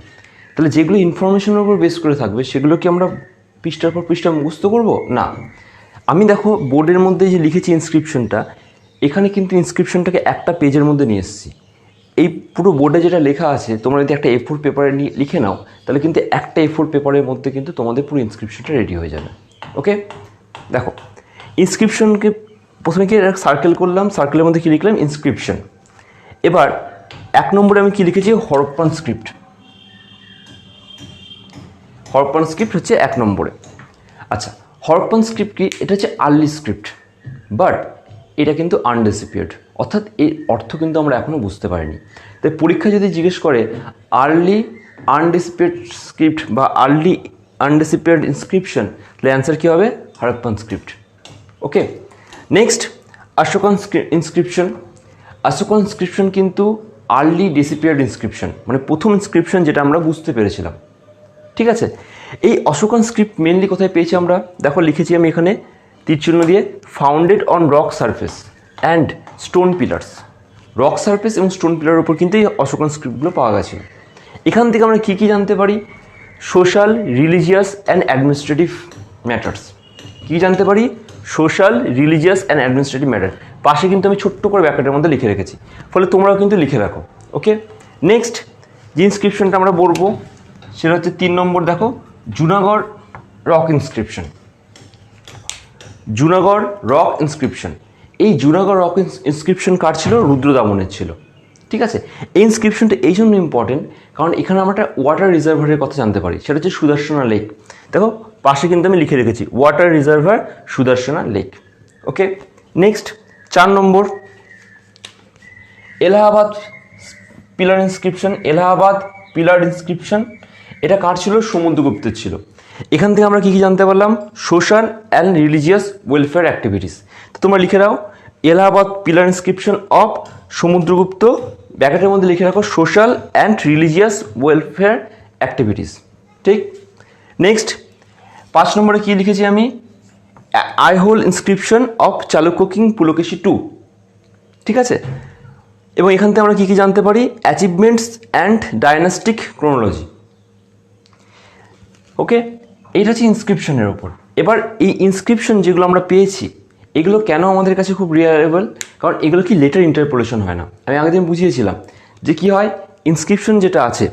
তাহলে যেগুলো ইনফরমেশনের উপর বেস করে থাকবে সেগুলো কি আমরা পৃষ্ঠার পর পৃষ্ঠা মুখস্থ করবো? না, আমি দেখো বোর্ডের মধ্যে যে লিখেছি ইনস্ক্রিপশনটা, এখানে কিন্তু ইনস্ক্রিপশনটাকে একটা পেজের মধ্যে নিয়ে এসেছি। এই পুরো বোর্ডে যেটা লেখা আছে তোমরা যদি একটা A4 পেপারে লিখে নাও, তাহলে কিন্তু একটা A4 পেপারের মধ্যে কিন্তু তোমাদের পুরো ইনস্ক্রিপশনটা রেডি হয়ে যাবে। ওকে, দেখো ইনস্ক্রিপশনকে প্রথমে কি সার্কেল করলাম, সার্কেলের মধ্যে কী লিখলাম? ইনস্ক্রিপশন। এবার 1 নম্বরে আমি কী লিখেছি? Harappan script. হরপ্পান স্ক্রিপ্ট হচ্ছে 1 নম্বরে। আচ্ছা, হরপ্পান স্ক্রিপ্ট কি? এটা হচ্ছে আর্লি স্ক্রিপ্ট, বাট এটা কিন্তু আনডিসিপিয়ার্ড, অর্থাৎ এর অর্থ কিন্তু আমরা এখনও বুঝতে পারিনি। তাই পরীক্ষা যদি জিজ্ঞেস করে আর্লি আনডিসিপিয়ার্ড স্ক্রিপ্ট বা আর্লি আনডিসিপিয়ার্ড ইনস্ক্রিপশন, তাহলে অ্যান্সার কী হবে? Harappan script. Okay, next Ashokan inscription. Ashokan inscription কিন্তু আর্লি ডিসিপিয়ার্ড ইনস্ক্রিপশন, মানে প্রথম ইনস্ক্রিপশন যেটা আমরা বুঝতে পেরেছিলাম। ঠিক আছে, এই অশোকান স্ক্রিপ্ট মেনলি কোথায় পেয়েছি আমরা? দেখো লিখেছি আমি এখানে তীরচিহ্ন দিয়ে, founded on rock surface and stone pillars. Rock surface এবং স্টোন পিলারের উপর কিন্তু এই অশোকান স্ক্রিপ্টগুলো পাওয়া গেছে। এখান থেকে আমরা কী জানতে পারি? Social, religious and administrative matters. কী জানতে পারি? Social, religious and administrative matter. পাশে কিন্তু আমি ছোট্ট করে ব্র্যাকেটের মধ্যে লিখে রেখেছি, ফলে তোমরাও কিন্তু লিখে রাখো। ওকে, নেক্সট যে ইনস্ক্রিপশনটা আমরা বলবো সেটা হচ্ছে 3 নম্বর। দেখো, Junagadh rock inscription. Junagadh rock inscription, এই জুনাগড় রক ইনস্ক্রিপশন কার ছিল? রুদ্রদামনের ছিল। ঠিক আছে, এই ইনস্ক্রিপশনটা এই জন্য ইম্পর্টেন্ট কারণ এখানে আমরা একটা ওয়াটার রিজার্ভারের কথা জানতে পারি, সেটা হচ্ছে সুদর্শনা লেক। দেখো পাশে কিন্তু আমি লিখে রেখেছি water reservoir Sudarshana lake. Okay, next 4 number Allahabad pillar inscription. Allahabad pillar inscription এটা কার ছিল? সমুদ্রগুপ্তের ছিল। এখান থেকে আমরা কী কী জানতে পারলাম? Social and religious welfare activities. তো তোমরা লিখে দাও Allahabad pillar inscription of Samudragupta, ব্র্যাকেটের মধ্যে লিখে রাখো social and religious welfare activities. ঠিক, নেক্সট 5 নম্বরে কী লিখেছি আমি? Aihole inscription of Chalukya king Pulakeshi two. ঠিক আছে, এবং এখান থেকে আমরা কী কী জানতে পারি? Achievements and dynastic chronology. Okay, এইটা হচ্ছে ইনস্ক্রিপশনের ওপর। এবার এই ইনস্ক্রিপশন যেগুলো আমরা পেয়েছি এগুলো কেন আমাদের কাছে খুব রিলায়েবল? কারণ এগুলো কি লেটার ইন্টারপোলেশন হয় না। আমি আগের দিন বুঝিয়েছিলাম যে কি হয়, ইনস্ক্রিপশন যেটা আছে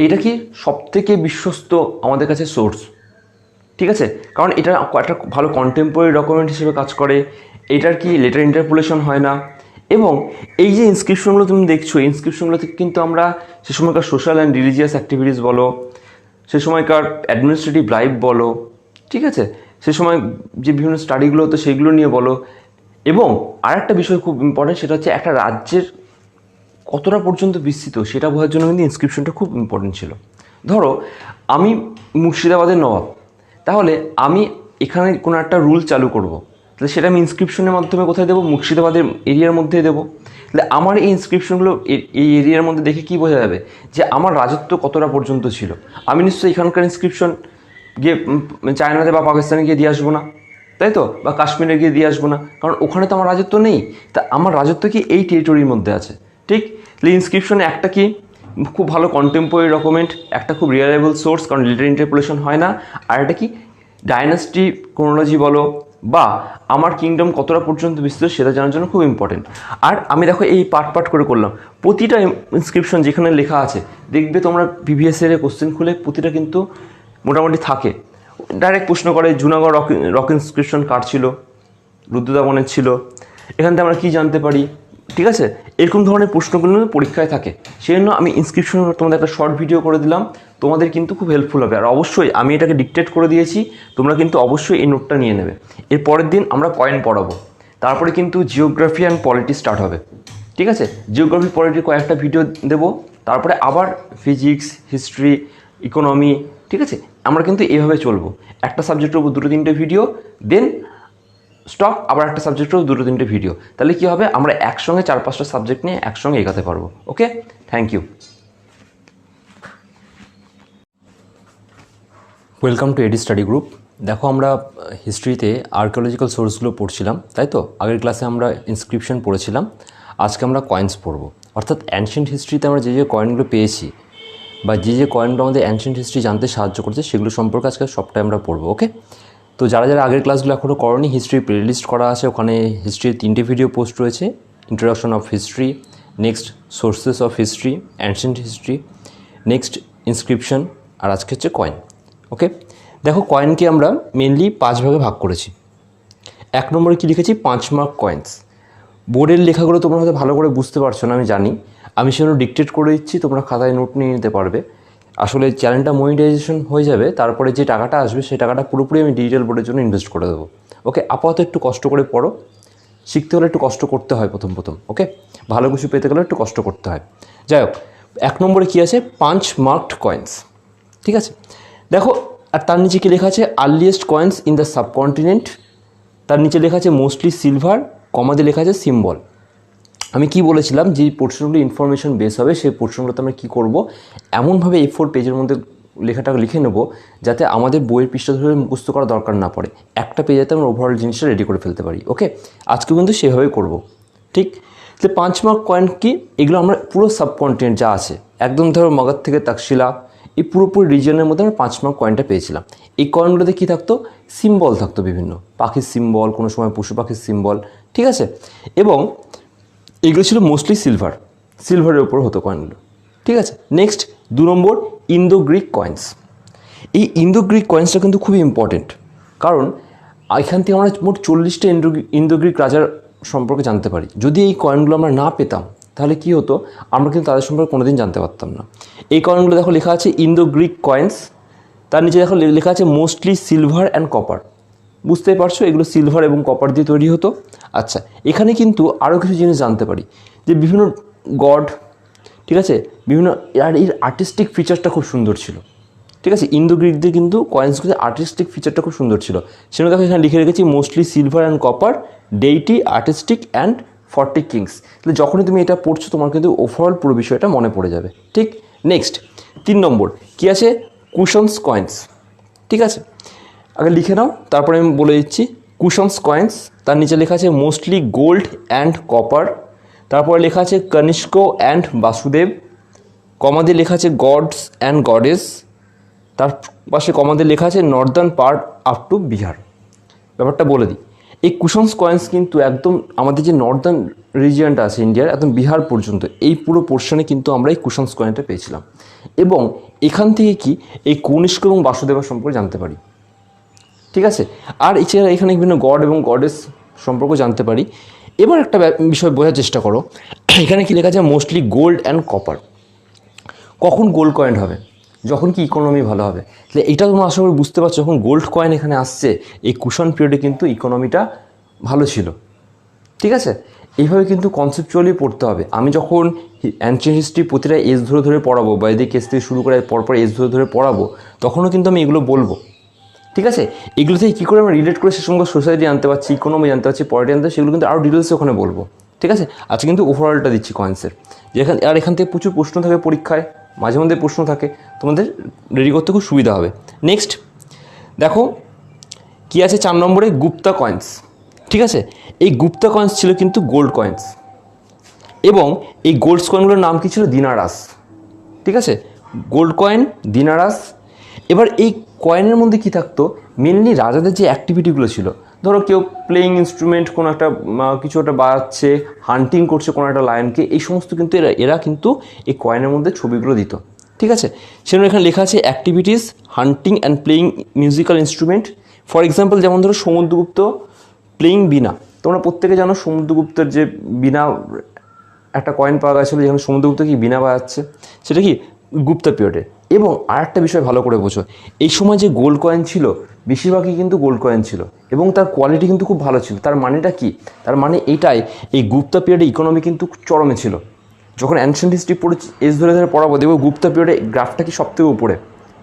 এইটা কি সবথেকে বিশ্বস্ত আমাদের কাছে সোর্স। ঠিক আছে, কারণ এটা একটা ভালো কন্টেম্পোরারি ডকুমেন্ট হিসেবে কাজ করে, এটার কি লেটার ইন্টারপোলেশন হয় না। এবং এই যে ইনস্ক্রিপশনগুলো তুমি দেখছো, ইনস্ক্রিপশনগুলো থেকে কিন্তু আমরা সে সময়কার সোশ্যাল অ্যান্ড রিলিজিয়াস অ্যাক্টিভিটিস বলো, সে সময়কার অ্যাডমিনিস্ট্রেটিভ লাইফ বলো, ঠিক আছে, সে সময় যে বিভিন্ন স্টাডিগুলো হতো সেইগুলো নিয়ে বলো। এবং আরেকটা বিষয় খুব ইম্পর্টেন্ট, সেটা হচ্ছে একটা রাজ্যের কতটা পর্যন্ত বিস্তৃত সেটা বোঝার জন্য কিন্তু ইনস্ক্রিপশনটা খুব ইম্পর্টেন্ট ছিল। ধরো আমি মুর্শিদাবাদের নবাব, তাহলে আমি এখানে কোনো একটা রুল চালু করব, তাহলে সেটা আমি ইনস্ক্রিপশনের মাধ্যমে কোথায় দেবো? মুর্শিদাবাদের এরিয়ার মধ্যে দেবো। তাহলে আমার এই ইনস্ক্রিপশনগুলো এই এরিয়ার মধ্যে দেখে কী বোঝা যাবে যে আমার রাজত্ব কতটা পর্যন্ত ছিল। আমি নিশ্চয়ই এখানকার ইনস্ক্রিপশন গিয়ে চায়নাতে বা পাকিস্তানে গিয়ে দিয়ে আসবো না, তাই তো, বা কাশ্মীরে গিয়ে দিয়ে আসবো না, কারণ ওখানে তো আমার রাজত্ব নেই। তা আমার রাজত্ব কি এই টেরিটরির মধ্যে আছে। ঠিক, তাহলে ইনস্ক্রিপশনে একটা কি খুব ভালো কন্টেম্পোরারি ডকুমেন্ট, একটা খুব রিলায়েবল সোর্স, কারণ লেটার ইন্টারপোলেশন হয় না, আর একটা কি ডায়নাস্টি ক্রোনোলজি বলো, বা আমার কিংডম কতটা পর্যন্ত বিস্তৃত সেটা জানার জন্য খুব ইম্পর্টেন্ট। আর আমি দেখো এই পার্ট করে করলাম, প্রতিটা ইনস্ক্রিপশন যেখানে লেখা আছে দেখবে তোমরা প্রিভিয়াস ইয়ারে কোশ্চেন খুলে প্রতিটা কিন্তু মোটামুটি থাকে। ডাইরেক্ট প্রশ্ন করে জুনাগড় রক ইনস্ক্রিপশন কার ছিল? রুদ্রদামনের ছিল। এখান থেকে আমরা কী জানতে পারি? ঠিক আছে, এরকম ধরনের প্রশ্নগুলো পরীক্ষায় থাকে। সেই জন্য আমি ইনস্ক্রিপশনের উপর তোমাদের একটা শর্ট ভিডিও করে দিলাম, তোমাদের কিন্তু খুব হেল্পফুল হবে। আর অবশ্যই আমি এটাকে ডিকটেট করে দিয়েছি, তোমরা কিন্তু অবশ্যই এই নোটটা নিয়ে নেবে। এর পরের দিন আমরা পয়েন্ট পড়াবো, তারপরে কিন্তু জিওগ্রাফি অ্যান্ড পলিটি স্টার্ট হবে। ঠিক আছে, জিওগ্রাফি পলিটির কয়েকটা ভিডিও দেবো, তারপরে আবার ফিজিক্স, হিস্ট্রি, ইকোনমি। ঠিক আছে, আমরা কিন্তু এইভাবে চলবো, একটা সাবজেক্টের উপর 2-3টে ভিডিও, দেন স্টপ, আবার একটা সাবজেক্টেও 2-3টে ভিডিও। তাহলে কী হবে, আমরা একসঙ্গে 4-5টা সাবজেক্ট নিয়ে একসঙ্গে এগাতে পারবো। Okay, thank you. Welcome to AD study group. দেখো আমরা হিস্ট্রিতে আর্কিওলজিক্যাল সোর্সগুলো পড়ছিলাম, তাই তো? আগের ক্লাসে আমরা ইনস্ক্রিপশন পড়েছিলাম, আজকে আমরা কয়েন্স পড়বো। অর্থাৎ অ্যানশিয়েন্ট হিস্ট্রিতে আমরা যে কয়েনগুলো পেয়েছি বা যে কয়েনগুলো আমাদের অ্যানশিয়েন্ট হিস্ট্রি জানতে সাহায্য করছে সেগুলো সম্পর্কে আজকে সবটাই আমরা পড়বো। ওকে, তো যারা আগের ক্লাসগুলো এখনও করনি, হিস্ট্রি প্লেলিস্ট করা আছে, ওখানে হিস্ট্রির 3টে ভিডিও পোস্ট রয়েছে। Introduction of history, next sources of history, ancient history, next inscription, আর আজকে হচ্ছে কয়েন। ওকে, দেখো কয়েনকে আমরা মেনলি 5 ভাগে ভাগ করেছি। 1 নম্বরে কী লিখেছি? 5 মার্ক কয়েন্স। বোর্ডের লেখাগুলো তোমরা হয়তো ভালো করে বুঝতে পারছো না, আমি জানি, আমি সেজন্য ডিকটেট করে দিচ্ছি, তোমরা খাতায় নোট নিয়ে নিতে পারবে। আসলে চ্যানেলটা মনিটাইজেশন হয়ে যাবে, তারপরে যে টাকাটা আসবে সেই টাকাটা পুরোপুরি আমি ডিজিটাল বোর্ডের জন্য ইনভেস্ট করে দেবো। ওকে, আপাতত একটু কষ্ট করে পড়ো, শিখতে হলে একটু কষ্ট করতে হয় প্রথম। ওকে, ভালো কিছু পেতে গেলে একটু কষ্ট করতে হয়। যাই হোক, 1 নম্বরে কী আছে? 5 মার্কড কয়েন্স। ঠিক আছে, দেখো, আর তার নিচে কী লেখা আছে? Earliest coins in the subcontinent. তার নিচে লেখা আছে মোস্টলি সিলভার, কমাতে লেখা আছে সিম্বল। আমি কি বলেছিলাম, যে পোর্শনগুলো ইনফরমেশন বেস হবে সেই পোর্শনগুলোতে আমরা কী করবো, এমনভাবে A4 পেজের মধ্যে লেখাটা লিখে নেব যাতে আমাদের বইয়ের পৃষ্ঠা ধরে মুখস্থ করার দরকার না পড়ে, একটা পেজেতে আমরা ওভারঅল জিনিসটা রেডি করে ফেলতে পারি। ওকে, আজকে কিন্তু সেভাবেই করব। ঠিক, তাহলে 5 মার্ক কয়েন কি? এগুলো আমরা পুরো সাবকন্টিনেন্ট যা আছে, একদম ধরো মগধ থেকে তাকশিলা, এই পুরোপুরি রিজিয়নের মধ্যে আমরা 5 মার্ক কয়েনটা পেয়েছিলাম। এই কয়েনগুলোতে কী থাকতো? সিম্বল থাকতো, বিভিন্ন পাখির সিম্বল, কোনো সময় পশু পাখির সিম্বল। ঠিক আছে, এবং এগুলো ছিল মোস্টলি সিলভারের উপর হতো কয়েনগুলো। ঠিক আছে, নেক্সট 2 নম্বর ইন্দো গ্রিক কয়েন্স। এই ইন্দো গ্রিক কয়েন্সটা কিন্তু খুবই ইম্পর্টেন্ট, কারণ এখান থেকে আমরা মোট 40টা ইন্দো গ্রিক রাজার সম্পর্কে জানতে পারি। যদি এই কয়েনগুলো আমরা না পেতাম তাহলে কী হতো, আমরা কিন্তু তাদের সম্পর্কে কোনোদিন জানতে পারতাম না। এই কয়েনগুলো দেখো লেখা আছে ইন্দো গ্রিক কয়েন্স, তার নিচে দেখো লেখা আছে মোস্টলি সিলভার অ্যান্ড কপার। বুঝতেই পারছো, এগুলো সিলভার এবং কপার দিয়ে তৈরি হতো। আচ্ছা, এখানে কিন্তু আরও কিছু জিনিস জানতে পারি, যে বিভিন্ন গড, ঠিক আছে, বিভিন্ন, আর এর আর্টিস্টিক ফিচারটা খুব সুন্দর ছিল। ঠিক আছে, ইন্দো গ্রিকদের কিন্তু কয়েন্সগুলোর আর্টিস্টিক ফিচারটা খুব সুন্দর ছিল। সেজন্য দেখো এখানে লিখে রেখেছি mostly silver and copper, deity, artistic and 40 kings. তাহলে যখনই তুমি এটা পড়ছো তোমার কিন্তু ওভারঅল পুরো বিষয়টা মনে পড়ে যাবে। ঠিক, নেক্সট 3 নম্বর কী আছে, কুশনস কয়েন্স। ঠিক আছে, আগে লিখে নাও, তারপরে আমি বলে দিচ্ছি। কুশনস কয়েন্স, তার নিচে লেখা আছে মোস্টলি গোল্ড অ্যান্ড কপার, তারপরে লেখা আছে কনিষ্ক অ্যান্ড বাসুদেব, কমা দিয়ে লেখা আছে গডস অ্যান্ড গডেস, তার পাশে কমা দিয়ে লেখা আছে Northern part up to Bihar. ব্যাপারটা বলে দিই, এই কুশনস কয়েন্স কিন্তু একদম আমাদের যে নর্দার্ন রিজিয়নটা আছে ইন্ডিয়ার, একদম বিহার পর্যন্ত এই পুরো পোর্শনে কিন্তু আমরা এই কুশনস কয়েনটা পেয়েছিলাম। এবং এখান থেকে কি এই কনিষ্ক এবং বাসুদেবের সম্পর্কে জানতে পারি। ঠিক আছে, আর এছাড়া এখানে বিভিন্ন গড এবং গডেস সম্পর্কে জানতে পারি। এবার একটা বিষয় বোঝার চেষ্টা করো, এখানে কি লেখা আছে মোস্টলি গোল্ড অ্যান্ড কপার। কখন গোল্ড কয়েন হবে? যখন কি ইকোনমি ভালো হবে। তাহলে এটা তোমরা আশা করি বুঝতে পারছো, যখন গোল্ড কয়েন এখানে আসছে এই কুশন পিরিয়ডে কিন্তু ইকোনমিটা ভালো ছিল। ঠিক আছে, এইভাবে কিন্তু কনসেপচুয়ালি পড়তে হবে। আমি যখন অ্যানশিয়েন্ট হিস্ট্রি প্রতিটা এজ ধরে ধরে পড়াবো, বৈদিক এজ থেকে শুরু করে পরপর এজ ধরে ধরে পড়াবো, তখনও কিন্তু আমি এগুলো বলবো। ঠিক আছে, এগুলো থেকে কী করে আমরা রিলেট করে সে সঙ্গে সোসাইটি জানতে পারছি, ইকোনমি জানতে পারছি, পলিটি জানতে পারছি, সেগুলো কিন্তু আরও ডিটেলসে ওখানে বলবো। ঠিক আছে, আজকে কিন্তু ওভারঅলটা দিচ্ছি কয়েন্সের, যেখানে আর এখান থেকে প্রচুর প্রশ্ন থাকে পরীক্ষায়, মাঝে মধ্যে প্রশ্ন থাকে, তোমাদের রেডি করতে খুব সুবিধা হবে। নেক্সট দেখো কী আছে 4 নম্বরে, গুপ্তা কয়েন্স। ঠিক আছে, এই গুপ্তা কয়েন্স ছিল কিন্তু গোল্ড কয়েন্স, এবং এই গোল্ড কয়েনগুলোর নাম কী ছিল? দিনারাস। ঠিক আছে, গোল্ড কয়েন, দিনারাস। এবার এই কয়েনের মধ্যে কী থাকতো? মেনলি রাজাদের যে অ্যাক্টিভিটিগুলো ছিল, ধরো কেউ প্লেয়িং ইনস্ট্রুমেন্ট কোনো একটা কিছু একটা বাজাচ্ছে, হান্টিং করছে কোনো একটা লায়নকে, এই সমস্ত কিন্তু এরা কিন্তু এই কয়েনের মধ্যে ছবিগুলো দিত। ঠিক আছে, সেজন্য এখানে লেখা আছে activities, hunting and playing musical instrument. For example যেমন ধরো সমুদ্রগুপ্ত প্লেয়িং বীণা। তোমরা প্রত্যেকে জানো সমুদ্রগুপ্তের যে বীণা একটা কয়েন পাওয়া গেছিলো, যেখানে সমুদ্রগুপ্ত কি বীণা বাজাচ্ছে, সেটা কি গুপ্তা পিরিয়ডে। এবং আর একটা বিষয় ভালো করে বোঝো, এই সময় যে গোল্ড কয়েন ছিল বেশিরভাগই কিন্তু গোল্ড কয়েন ছিল, এবং তার কোয়ালিটি কিন্তু খুব ভালো ছিল। তার মানেটা কি? তার মানে এইটাই, এই গুপ্তা পিরিয়ডে ইকোনমি কিন্তু চরমে ছিল। যখন অ্যানশিয়েন্ট হিস্ট্রি পড়ে এজ ধরে ধরে পড়াবো, দেখবো গুপ্তা পিরিয়ডে গ্রাফটা কি সব থেকে উপরে।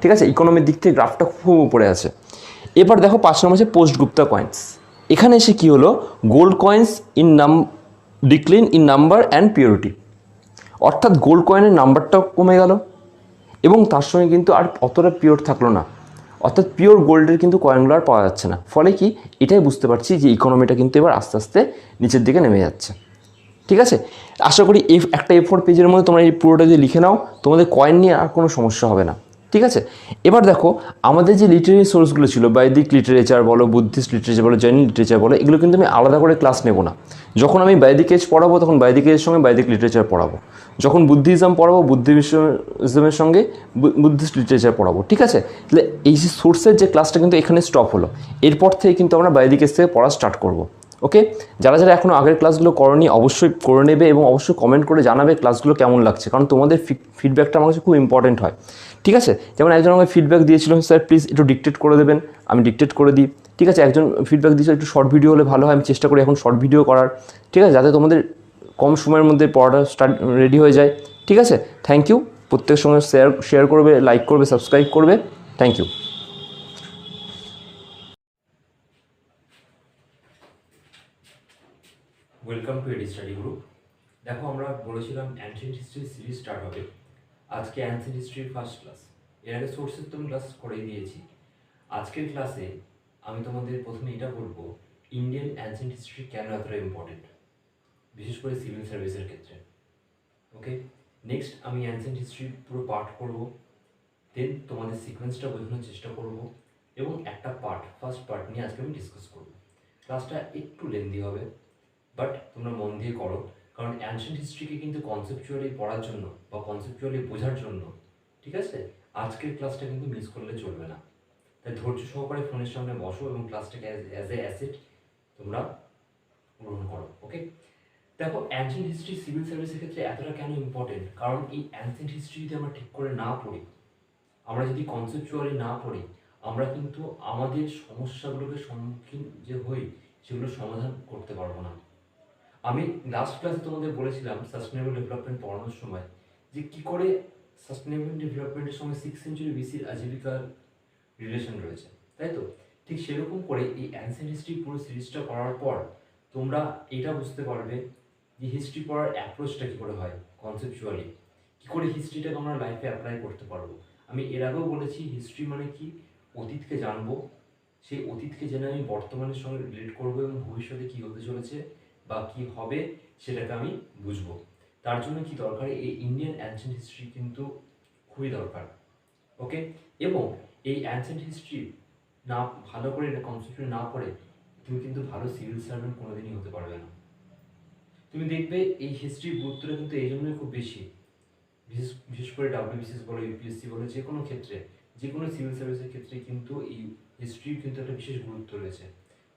ঠিক আছে, ইকোনমির দিক থেকে গ্রাফটা খুব উপরে আছে। এবার দেখো 5 নম্বর আছে পোস্ট গুপ্তা কয়েন্স। এখানে এসে কী হলো, gold coins in decline in number and purity, অর্থাৎ গোল্ড কয়েনের নাম্বারটাও কমে গেল এবং তার সঙ্গে কিন্তু আর অতটা পিওর থাকলো না, অর্থাৎ পিওর গোল্ডের কিন্তু কয়েনগুলো আর পাওয়া যাচ্ছে না। ফলে কি, এটাই বুঝতে পারছি যে ইকোনমিটা কিন্তু এবার আস্তে আস্তে নিচের দিকে নেমে যাচ্ছে। ঠিক আছে, আশা করি এই একটা A4 পেজের মধ্যে তোমরা এই পুরোটা যদি লিখে নাও, তোমাদের কয়েন নিয়ে আর কোনো সমস্যা হবে না। ঠিক আছে, এবার দেখো আমাদের যে লিটারেরি সোর্সগুলো ছিল, বৈদিক লিটারেচার বলো, বুদ্ধিস্ট লিটারেচার বলো, জৈন লিটারেচার বলো, এগুলো কিন্তু আমি আলাদা করে ক্লাস নেব না। যখন আমি বৈদিক এজ পড়াবো তখন বৈদিক এজের সঙ্গে বৈদিক লিটারেচার পড়াবো, যখন বুদ্ধিজম পড়াবো বুদ্ধিজমের সঙ্গে বুদ্ধিস্ট লিটারেচার পড়াবো। ঠিক আছে, তাহলে এই যে সোর্সের যে ক্লাসটা কিন্তু এখানে স্টপ হলো, এরপর থেকে কিন্তু আমরা বৈদিক এজ থেকে পড়া স্টার্ট করবো। ওকে, যারা যারা এখনও আগের ক্লাসগুলো করনি অবশ্যই করে নেবে এবং অবশ্যই কমেন্ট করে জানাবে ক্লাসগুলো কেমন লাগছে, কারণ তোমাদের ফিডব্যাকটা আমার কাছে খুব ইম্পর্টেন্ট হয়। ঠিক আছে, যেমন একজন আমাকে ফিডব্যাক দিয়েছিল, স্যার প্লিজ একটু ডিকটেট করে দেবেন, আমি ডিকটেট করে দিই। ঠিক আছে, একজন ফিডব্যাক দিয়েছিল একটু শর্ট ভিডিও হলে ভালো হয়, আমি চেষ্টা করি এখন শর্ট ভিডিও করার। ঠিক আছে, যাতে তোমাদের কম সময়ের মধ্যে পড়াটা রেডি হয়ে যায়। ঠিক আছে, থ্যাংক ইউ। প্রত্যেকের সঙ্গে শেয়ার করবে, লাইক করবে, সাবস্ক্রাইব করবে। Thank you. Welcome to AD study group. দেখো আমরা বলেছিলাম অ্যানশিয়েন্ট হিস্ট্রি সিরিজ স্টার্ট হবে, আজকে অ্যানশিয়েন্ট হিস্ট্রির ফার্স্ট ক্লাস। এর আগে সোর্সের তো ক্লাস করেই দিয়েছি। আজকের ক্লাসে আমি তোমাদের প্রথমে এটা বলবো, ইন্ডিয়ান অ্যানশিয়েন্ট হিস্ট্রি কেন এতটা ইম্পর্টেন্ট, বিশেষ করে সিভিল সার্ভিসের ক্ষেত্রে। ওকে, নেক্সট আমি অ্যানশিয়েন্ট হিস্ট্রি পুরো পার্ট করব, দেন তোমাদের সিকোয়েন্সটা বোঝানোর চেষ্টা করব, এবং একটা ফার্স্ট পার্ট নিয়ে আজকে আমি ডিসকাস করব। ক্লাসটা একটু লেন্দি হবে, বাট তোমরা মন দিয়ে করো, কারণ অ্যানশিয়েন্ট হিস্ট্রিকে কিন্তু কনসেপচুয়ালি পড়ার জন্য বা কনসেপচুয়ালি বোঝার জন্য, ঠিক আছে, আজকের ক্লাসটা কিন্তু মিস করলে চলবে না। তাই ধৈর্য সহকারে ফোনের সামনে বসো এবং ক্লাসটাকে অ্যাজ এ অ্যাসেট তোমরা গ্রহণ করো। ওকে, দেখো অ্যানশিয়েন্ট হিস্ট্রি সিভিল সার্ভিসের ক্ষেত্রে এতটা কেন ইম্পর্টেন্ট, কারণ এই অ্যানশিয়েন্ট হিস্ট্রি যদি আমরা ঠিক করে না পড়ি, আমরা যদি কনসেপচুয়ালি না পড়ি, আমরা কিন্তু আমাদের সমস্যাগুলোকে সম্মুখীন যে হই সেগুলো সমাধান করতে পারবো না। আমি লাস্ট ক্লাসে তোমাদের বলেছিলাম সাস্টেনেবল ডেভেলপমেন্ট পড়ানোর সময় যে কী করে সাস্টেনেবল ডেভেলপমেন্টের সঙ্গে 6th সেঞ্চুরি বিসির আজীবিকার রিলেশন রয়েছে, তাই তো? ঠিক সেরকম করে এই অ্যানসিয়েন্ট হিস্ট্রি পুরো সিরিজটা করার পর তোমরা এটা বুঝতে পারবে যে হিস্ট্রি পড়ার অ্যাপ্রোচটা কী করে হয় কনসেপচুয়ালি, কী করে হিস্ট্রিটাকে আমরা লাইফে অ্যাপ্লাই করতে পারবো। আমি এর আগেও বলেছি হিস্ট্রি মানে কি, অতীতকে জানবো, সেই অতীতকে জেনে আমি বর্তমানের সঙ্গে রিলেট করবো এবং ভবিষ্যতে কী হতে চলেছে বা কী হবে সেটাকে আমি বুঝবো। তার জন্য কি দরকার, এই ইন্ডিয়ান অ্যানসিয়েন্ট হিস্ট্রি কিন্তু খুবই দরকার। ওকে, এবং এই অ্যানসিয়েন্ট হিস্ট্রি না ভালো করে কনসেপ্ট না পড়ে তুমি কিন্তু ভালো সিভিল সার্ভেন্ট কোনোদিনই হতে পারবে না। তুমি দেখবে এই হিস্ট্রির গুরুত্বটা কিন্তু এই জন্যই খুব বেশি, বিশেষ করে ডাব্লিউবিসিএস বলো, ইউপিএসসি বলো, যে কোনো ক্ষেত্রে, যে কোনো সিভিল সার্ভিসের ক্ষেত্রে কিন্তু এই হিস্ট্রির কিন্তু একটা বিশেষ গুরুত্ব রয়েছে।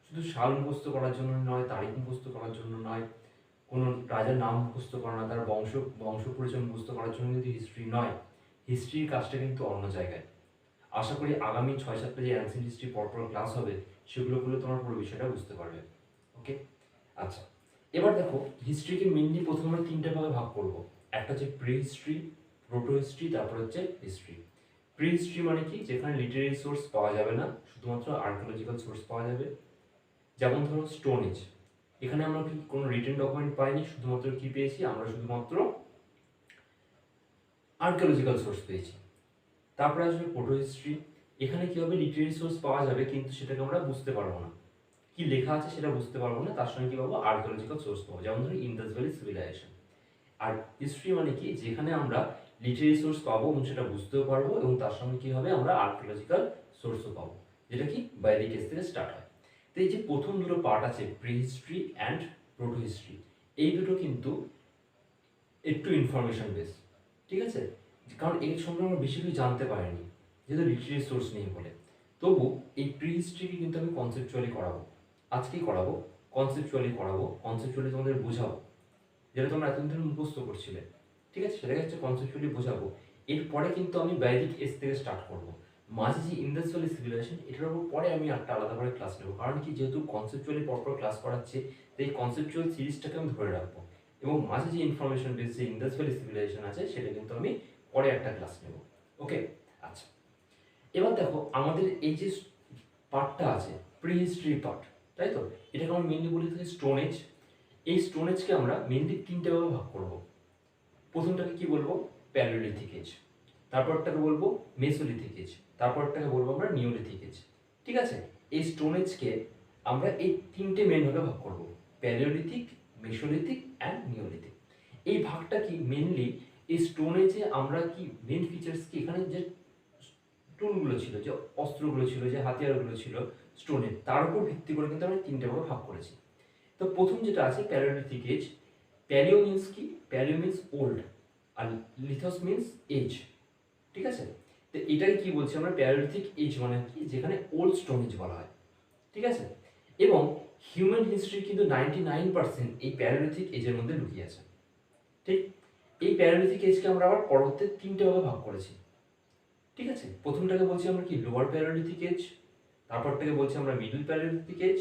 শুধু সাল মুখস্থ করার জন্য নয়, তারিখ মুখস্থ করার জন্য নয়, কোনো রাজার নাম মুখস্থ করা না, তার বংশ পরিচয় মুখস্থ করার জন্য কিন্তু হিস্ট্রি নয়, হিস্ট্রির কাজটা কিন্তু অন্য জায়গায়। আশা করি আগামী 6-7টা যে অ্যানসিয়েন্ট হিস্ট্রি পরপর ক্লাস হবে সেগুলো করলে তোমার পুরো বিষয়টা বুঝতে পারবে। ওকে, আচ্ছা, এবার দেখো হিস্ট্রিকে মেনলি প্রথমে আমরা 3টে ভাগে ভাগ করবো। একটা হচ্ছে প্রি হিস্ট্রি, প্রোটো হিস্ট্রি, তারপর হচ্ছে হিস্ট্রি। প্রি হিস্ট্রি মানে কি, যেখানে লিটারেরি সোর্স পাওয়া যাবে না, শুধুমাত্র আর্কিওলজিক্যাল সোর্স পাওয়া যাবে। যেমন ধরো স্টোন এজ, এখানে আমরা কি কোনো রিটেন ডকুমেন্ট পাইনি, শুধুমাত্র কি পেয়েছি আমরা, শুধুমাত্র আর্কিওলজিক্যাল সোর্স পেয়েছি। তারপরে আসবে প্রোটো হিস্ট্রি, এখানে কি হবে, লিটারেরি সোর্স পাওয়া যাবে কিন্তু সেটাকে আমরা বুঝতে পারবো না, কি লেখা আছে সেটা বুঝতে পারবো না, তার সঙ্গে কি পাবো, আর্কিওলজিক্যাল সোর্স পাবো, যেমন ধরো ইন্দাস ভ্যালি সিভিলাইজেশন। আর হিস্ট্রি মানে কি, যেখানে আমরা লিটারেরি সোর্স পাবো এবং সেটা বুঝতেও পারবো এবং তার সঙ্গে কি হবে, আমরা আর্কিওলজিক্যাল সোর্সও পাবো, যেটা কি বৈদিক এজ থেকে স্টার্ট হয়। তো এই যে প্রথম দুটো পার্ট আছে pre history and proto history, এই দুটো কিন্তু একটু ইনফরমেশন বেস, ঠিক আছে, কারণ এর সঙ্গে আমরা বেশি কিছু জানতে পারিনি যেহেতু লিটারেরি সোর্স নেই বলে। তবু এই প্রি হিস্ট্রিকে কিন্তু আমি কনসেপচুয়ালি করাবো, আজকেই করাবো, কনসেপচুয়ালি করাবো, কনসেপচুয়ালি তোমাদের বোঝাবো, যেটা তোমরা এতদিন ধরে মুখস্থ করছিলে, ঠিক আছে, সেটাকে হচ্ছে কনসেপচুয়ালি বোঝাবো। এরপরে কিন্তু আমি বৈদিক এজ থেকে স্টার্ট করবো, মাঝে যে ইন্দাস ভ্যালি সিভিলাইজেশন এটার উপর পরে আমি একটা আলাদা করে ক্লাস নেবো, কারণ কি যেহেতু কনসেপচুয়ালি পরপর ক্লাস করাচ্ছে, তো এই কনসেপচুয়াল সিরিজটাকে আমি ধরে রাখবো এবং মাঝে যে ইনফরমেশন বেস যে ইন্দাস ভ্যালি সিভিলাইজেশন আছে সেটা কিন্তু আমি পরে একটা ক্লাস নেব। ওকে, আচ্ছা, এবার দেখো আমাদের এই যে পার্টটা আছে প্রি হিস্ট্রি পার্ট, তাই তো, এটাকে আমরা মেনলি বলি থাকি স্টোন এজ। এই স্টোন এজকে আমরা মেনলি 3টে ভাগে ভাগ করব। প্রথমটাকে কি বলবো, প্যালিওলিথিক এজ, তারপরটাকে বলবো মেসোলিথিক এজ, তারপরটাকে বলবো আমরা নিওলিথিক এজ, ঠিক আছে। এই স্টোন এজকে আমরা এই 3টে মেন ভাগে ভাগ করব, প্যালিওলিথিক, মেসোলিথিক অ্যান্ড নিওলিথিক। এই ভাগটা কি মেনলি এই স্টোন এজে আমরা কি মেন ফিচার্স কি, এখানে যে টুলগুলো ছিল, যে অস্ত্রগুলো ছিল, যে হাতিয়ারগুলো ছিল স্টোনের, তার উপর ভিত্তি করে কিন্তু আমরা 3টে ভাগে ভাগ করেছি। তো প্রথম যেটা আছে প্যালিওলিথিক এজ, প্যালিও মিন্স কি, paleo means old are লিথস means age, ঠিক আছে। তো এটাই কি বলছি আমরা, প্যালিওলিথিক এজ মানে কি, যেখানে ওল্ড স্টোন এজ বলা হয়, ঠিক আছে। এবং হিউম্যান হিস্ট্রি কিন্তু 99% এই প্যালিওলিথিক এজের মধ্যে লুকিয়ে আছে, ঠিক। এই প্যালিওলিথিক এজকে আমরা আবার পরবর্তী 3টে ভাগে ভাগ করেছি, ঠিক আছে। প্রথমটাকে বলছি আমরা কি লোয়ার প্যালিওলিথিক এজ, তারপরটাকে বলছি আমরা মিডল প্যালিওলিথিক এজ,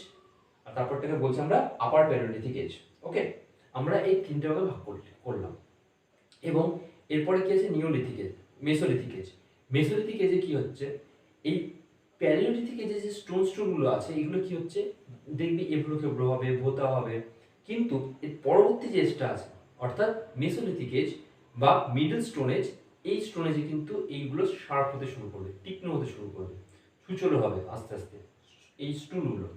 আর তারপরটাকে বলছি আমরা আপার প্যালিওলিথিক এজ। ওকে, আমরা এই 3টে ভাগে ভাগ করলাম। এবং এরপরে কি আছে, neolithic age, mesolithic age. Mesolithic এজে কি হচ্ছে, এই প্যালিওলিথিক এজে যে স্টোনগুলো আছে এগুলো কি হচ্ছে, দেখবি এবড়ো খেবড়ো হবে, ভোতা হবে, কিন্তু এর পরবর্তী যে এজটা আছে অর্থাৎ মেসোলিথিক এজ বা মিডল স্টোন এজ, এই স্টোন এজে কিন্তু এইগুলো শার্প হতে শুরু করবে, তীক্ষ্ণ হতে শুরু করবে, সুচলো হবে আস্তে আস্তে এই স্টোনগুলো।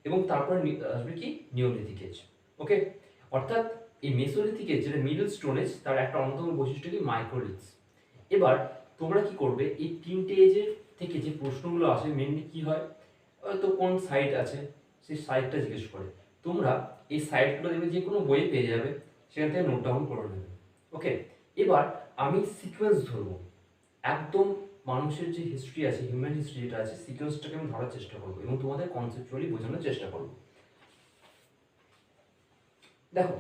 এবং তারপর আসবে কি, নিওলিথিক এজ। ওকে, অর্থাৎ এই মেসোলিথিক এজ যেটা মিডল স্টোন এজ, তার একটা অন্যতম বৈশিষ্ট্য কি, মাইক্রোলিথস। এবার তোমরা কি করবে, এই 3টে এজের থেকে যে প্রশ্নগুলো আসে মেনলি কি হয়, হয়তো কোন সাইট আছে সেই সাইটটা জিজ্ঞেস করে, তোমরা এই সাইটগুলো দেখবে যে কোনো বইয়ে পেয়ে যাবে, সেখান থেকে নোট ডাউন করে নেবে। ওকে, এবার আমি সিকোয়েন্স ধরবো, একদম মানুষের যে হিস্ট্রি আছে, হিউম্যান হিস্ট্রি যেটা আছে, সিকোয়েন্সটাকে আমি ধরার চেষ্টা করবো এবং তোমাদের কনসেপচুয়ালি বোঝানোর চেষ্টা করবো। দেখো,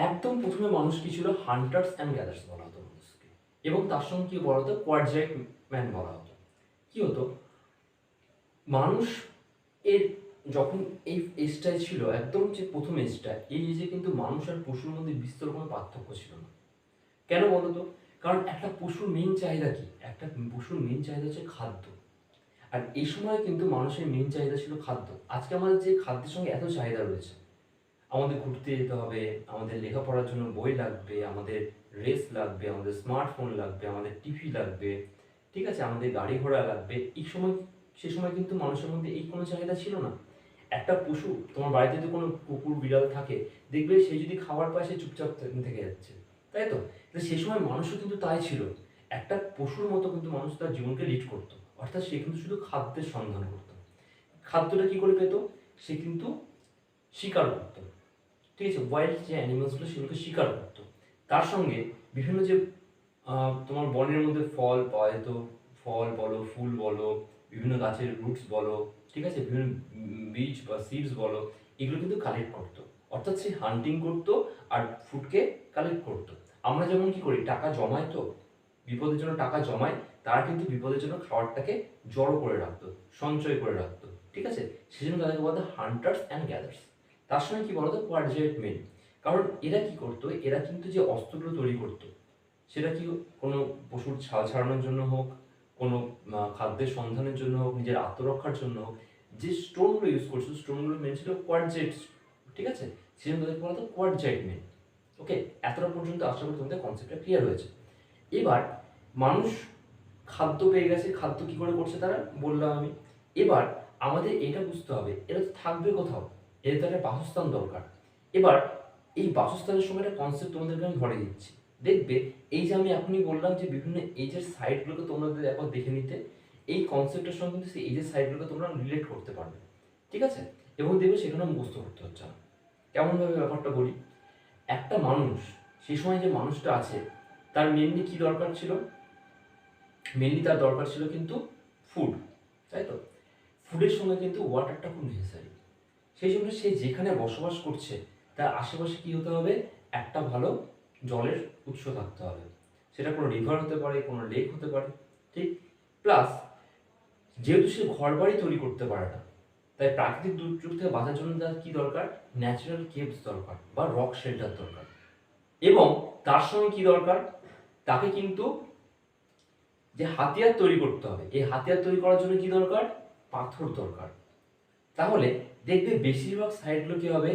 একদম প্রথমে মানুষ কি ছিল, হান্টার্স অ্যান্ড গ্যাদার্স বলা হতো মানুষকে, এবং তার সঙ্গে কি বলা হতো, কোয়াড্রাইট ম্যান বলা হতো। কি হতো, মানুষ এর যখন এই এজটাই ছিল একদম যে প্রথম এজটা, এই এজে কিন্তু মানুষ আর পশুর মধ্যে বিস্তর কোনো পার্থক্য ছিল না। কেন বলো তো, কারণ একটা পশুর মেইন চাহিদা কি? একটা পশুর মেইন চাহিদা হচ্ছে খাদ্য। আর এই সময় কিন্তু মানুষের মেইন চাহিদা ছিল খাদ্য। আজকে আমাদের যে খাদ্যের সঙ্গে এত চাহিদা রয়েছে, আমাদের ঘুরতে যেতে হবে, আমাদের লেখাপড়ার জন্য বই লাগবে, আমাদের রেস লাগবে, আমাদের স্মার্টফোন লাগবে, আমাদের টিভি লাগবে, ঠিক আছে, আমাদের গাড়ি ঘোড়া লাগবে। সে সময় কিন্তু মানুষের মধ্যে এই কোনো চাহিদা ছিল না। একটা পশু, তোমার বাড়িতে যদি কোনো কুকুর বিড়াল থাকে, দেখবে সে যদি খাবার পায় সে চুপচাপ থেকে যাচ্ছে, তাই তো? সে সময় মানুষও কিন্তু তাই ছিল। একটা পশুর মতো কিন্তু মানুষ তার জীবনকে লিড করতো, অর্থাৎ সে কিন্তু শুধু খাদ্যের সন্ধান করতো। খাদ্যটা কি করে পেত? সে কিন্তু শিকার করতো, ঠিক আছে, ওয়াইল্ড যে অ্যানিমালসগুলো সেগুলোকে শিকার করতো। তার সঙ্গে বিভিন্ন যে তোমার বনের মধ্যে ফল পাওয়া যেত, ফল বলো, ফুল বলো, বিভিন্ন গাছের রুটস বলো, ঠিক আছে, বিভিন্ন বীজ বা সিডস বলো, এগুলো কিন্তু কালেক্ট করতো। অর্থাৎ সে হান্টিং করতো আর ফুডকে কালেক্ট করতো। আমরা যেমন কি করি, টাকা জমাই তো, বিপদের জন্য টাকা জমায়, তারা কিন্তু বিপদের জন্য খাবারটাকে জড়ো করে রাখতো, সঞ্চয় করে রাখতো, ঠিক আছে। সেজন্য তাদেরকে বলতো হান্টার্স অ্যান্ড গ্যাদার্স। তার সঙ্গে কি বলতো, কোয়াড্রেট মেন। কারণ এরা কি করতো, এরা কিন্তু যে অস্ত্রগুলো তৈরি করতো, সেটা কি কোনো পশুর ছাল ছাড়ানোর জন্য হোক, কোনো খাদ্যের সন্ধানের জন্য হোক, নিজের আত্মরক্ষার জন্য হোক, যে স্টোনগুলো ইউজ করছো, স্টোনগুলো মেন ছিল কোয়াড্রেট, ঠিক আছে। সেজন্য তাদেরকে বলা হতো কোয়াড্রেট মেন। ওকে, এতটা পর্যন্ত আশা করি তোমাদের কনসেপ্টটা ক্লিয়ার হয়েছে। এবার মানুষ খাদ্য পেয়ে গেছে, খাদ্য কি করে করছে তারা বললাম আমি। এবার আমাদের এটা বুঝতে হবে, এরা তো থাকবে কোথাও, এর তো একটা বাসস্থান দরকার। এবার এই বাসস্থানের সময় একটা কনসেপ্ট তোমাদেরকে আমি ধরে দিচ্ছি। দেখবে এই যে আমি এখনই বললাম যে বিভিন্ন এজের সাইটগুলোকে তোমাদের একবার দেখে নিতে, এই কনসেপ্টের সঙ্গে কিন্তু সেই এজের সাইটগুলোকে তোমরা রিলেট করতে পারবে, ঠিক আছে। এবং দেখবে সেখানে মুখস্থ করতে হচ্ছে না। কেমনভাবে ব্যাপারটা বলি, একটা মানুষ, সেই সময় যে মানুষটা আছে তার মেনলি কি দরকার ছিল? মেনলি তার দরকার ছিল কিন্তু ফুড, তাই তো। ফুডের সঙ্গে কিন্তু ওয়াটারটা খুব নেসেসারি। সেই জন্য সে যেখানে বসবাস করছে তার আশেপাশে কি হতে হবে, একটা ভালো জলের উৎস থাকতে হবে। সেটা কোনো রিভার হতে পারে, কোনো লেক হতে পারে, ঠিক। প্লাস যেহেতু সে ঘর বাড়ি তৈরি করতে পারে না, তাই প্রাকৃতিক দুর্যোগ থেকে বাঁচার জন্য তার কি দরকার? ন্যাচারাল কেভস দরকার বা রক শেল্টার দরকার। এবং তার সঙ্গে কি দরকার? তাকে কিন্তু যে হাতিয়ার তৈরি করতে হবে, এই হাতিয়ার তৈরি করার জন্য কি দরকার? পাথর দরকার। তাহলে দেখবে বেশিরভাগ সাইটগুলো কি হবে,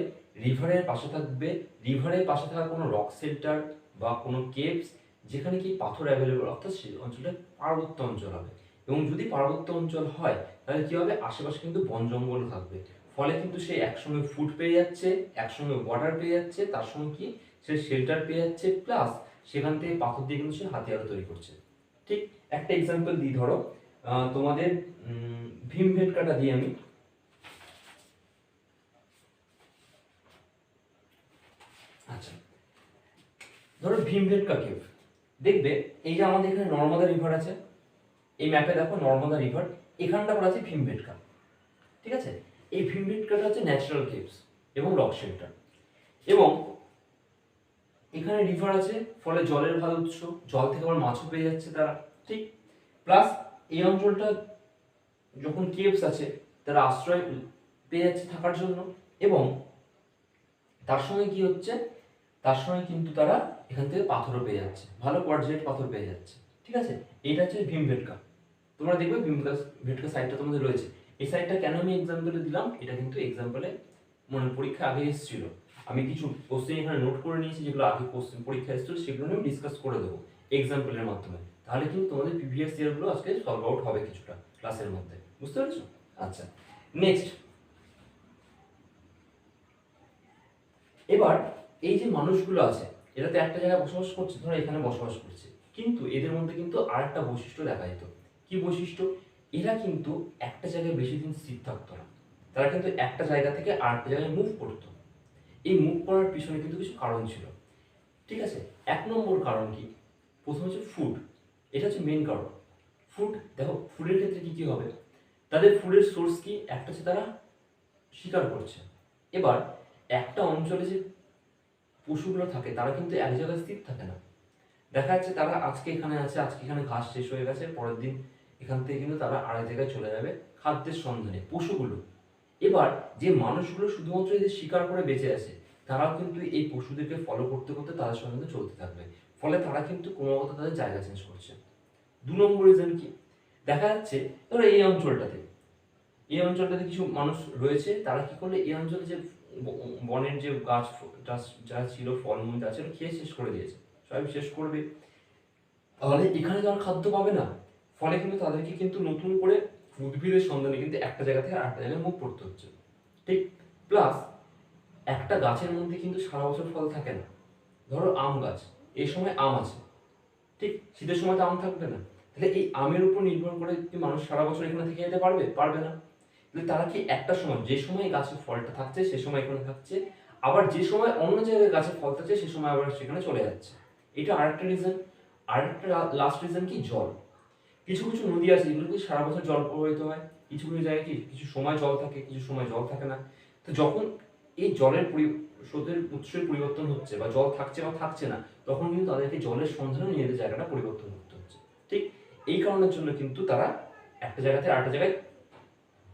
রিভারের পাশে থাকবে। রিভারের পাশে থাকা কোনো রক সেল্টার বা কোনো কেভস যেখানে কি পাথর অ্যাভেলেবল, অর্থাৎ সেই অঞ্চলটা পার্বত্য অঞ্চল হবে। এবং যদি পার্বত্য অঞ্চল হয় তাহলে কি হবে, আশেপাশে কিন্তু বন জঙ্গল থাকবে। ফলে কিন্তু সে একসঙ্গে ফুড পেয়ে যাচ্ছে, একসঙ্গে ওয়াটার পেয়ে যাচ্ছে, তার সঙ্গে কি সে শেল্টার পেয়ে যাচ্ছে, প্লাস সেখান থেকে পাথর দিয়ে কিন্তু সে হাতিয়ারও তৈরি করছে, ঠিক। একটা এক্সাম্পল দিই, ধরো তোমাদের ভীমবেটকাটা দিই আমি। আচ্ছা, ধরো ভীমবেটকা কেভ। দেখবে এই যে আমাদের এখানে নর্মদা রিভার আছে, এই ম্যাপে দেখো নর্মদা রিভার, এখানটা করা আছে ভীমবেটকা, ঠিক আছে। এই ভীমবেটকাটা হচ্ছে ন্যাচারাল কেভস এবং রক শেল্টার। এবং এখানে রিভার আছে, ফলে জলের ভালো উৎস, জল থেকে আবার মাছও পেয়ে যাচ্ছে তারা, ঠিক। প্লাস এই অঞ্চলটা যখন কেভস আছে তারা আশ্রয় পেয়ে যাচ্ছে থাকার জন্য। এবং তার সঙ্গে কি হচ্ছে, তার সঙ্গে কিন্তু তারা এখান থেকে পাথরও পেয়ে যাচ্ছে, ভালো কোয়াড্রেট পাথর পেয়ে যাচ্ছে, ঠিক আছে। এইটা হচ্ছে ভীমবেটকা। তোমরা দেখবে ভীমবেটকা সাইটটা তোমাদের রয়েছে। এই সাইটটা কেন আমি এক্সাম্পলে দিলাম, এটা কিন্তু এক্সাম্পলে মানে পরীক্ষা আগে এসেছিল। আমি কিছু কোশ্চেন এখানে নোট করে নিয়েছি, যেগুলো আগে কোশ্চেন পরীক্ষা এসেছিল সেগুলো আমি ডিসকাস করে দেবো এক্সাম্পলের মাধ্যমে। তাহলে কিন্তু তোমাদের প্রিভিয়াস ইয়ারগুলো আজকে সলভ আউট হবে কিছুটা ক্লাসের মধ্যে, বুঝতে পেরেছো? আচ্ছা, নেক্সট। এবার এই যে মানুষগুলো আছে, এরা তো একটা জায়গায় বসবাস করছে, ধরো এখানে বসবাস করছে, কিন্তু এদের মধ্যে কিন্তু আর একটা বৈশিষ্ট্য দেখা যেত। কি বৈশিষ্ট্য? এরা কিন্তু একটা জায়গায় বেশি দিন স্থির থাকতো না, তারা কিন্তু একটা জায়গা থেকে আর একটা জায়গায় মুভ করতো। এই মুভ করার পিছনে কিন্তু কিছু কারণ ছিল, ঠিক আছে। এক নম্বর কারণ কি? প্রথম হচ্ছে ফুড, এটা হচ্ছে মেন কারণ। ফুড, দেখো ফুডের ক্ষেত্রে কি কি হবে, তাদের ফুডের সোর্স কি? একটা হচ্ছে তারা শিকার করছে। এবার একটা অঞ্চলে যে পশুগুলো থাকে তারা কিন্তু এক জায়গায় স্থির থাকে না। দেখা যাচ্ছে তারা আজকে এখানে আছে, আজকে এখানে ঘাস শেষ হয়ে গেছে, পরের দিন এখান থেকে কিন্তু তারা আরেক জায়গায় চলে যাবে খাদ্যের সন্ধানে, পশুগুলো। এবার যে মানুষগুলো শুধুমাত্র এদের শিকার করে বেঁচে আছে, তারাও কিন্তু এই পশুদেরকে ফলো করতে করতে তাদের সঙ্গে কিন্তু চলতে থাকবে, ফলে তারা কিন্তু ক্রমাগত তাদের জায়গা চেঞ্জ করছে। 2 নম্বর রিজন কি, দেখা যাচ্ছে ধরো এই অঞ্চলটাতে কিছু মানুষ রয়েছে, তারা কি করলে এই অঞ্চলে যে বনের যে গাছ যা ছিল, ফলমূল যা ছিল, খেয়ে শেষ করে দিয়েছে, সবাই শেষ করবে, তাহলে এখানে তো আর খাদ্য পাবে না, ফলে কিন্তু তাদেরকে কিন্তু নতুন করে উদ্ভিদের সন্ধানে কিন্তু একটা জায়গা থেকে আরেকটা জায়গায় মুভ করতে হচ্ছে, ঠিক। প্লাস একটা গাছের মধ্যে কিন্তু সারা বছর ফল থাকে না। ধরো আম গাছ, এই সময় আম আছে, ঠিক, শীতের সময় তো আম থাকবে না, তাহলে এই আমের উপর নির্ভর করে কি মানুষ সারা বছর এখানে থেকে যেতে পারবে? পারবে না। তাহলে তারা কি একটা সময়, যে সময় গাছের ফলটা থাকছে সে সময় এখানে থাকছে, আবার যে সময় অন্য জায়গায় গাছের ফল থাকছে সে সময় আবার সেখানে চলে যাচ্ছে। এটা আরেকটা রিজন। আরেকটা লাস্ট রিজন কি, জল। কিছু কিছু নদী আছে যেগুলোতে সারা বছর জল প্রবাহিত হয়, কিছু কিছু জায়গায় কি কিছু সময় জল থাকে, কিছু সময় জল থাকে না। তো যখন এই জলের স্রোতের উৎসের পরিবর্তন হচ্ছে, বা জল থাকছে বা থাকছে না, তখন কিন্তু তাদেরকে জলের সন্ধানে নিজেদের জায়গাটা পরিবর্তন করতে হচ্ছে, ঠিক। এই কারণের জন্য কিন্তু তারা একটা জায়গা থেকে আরেকটা জায়গায়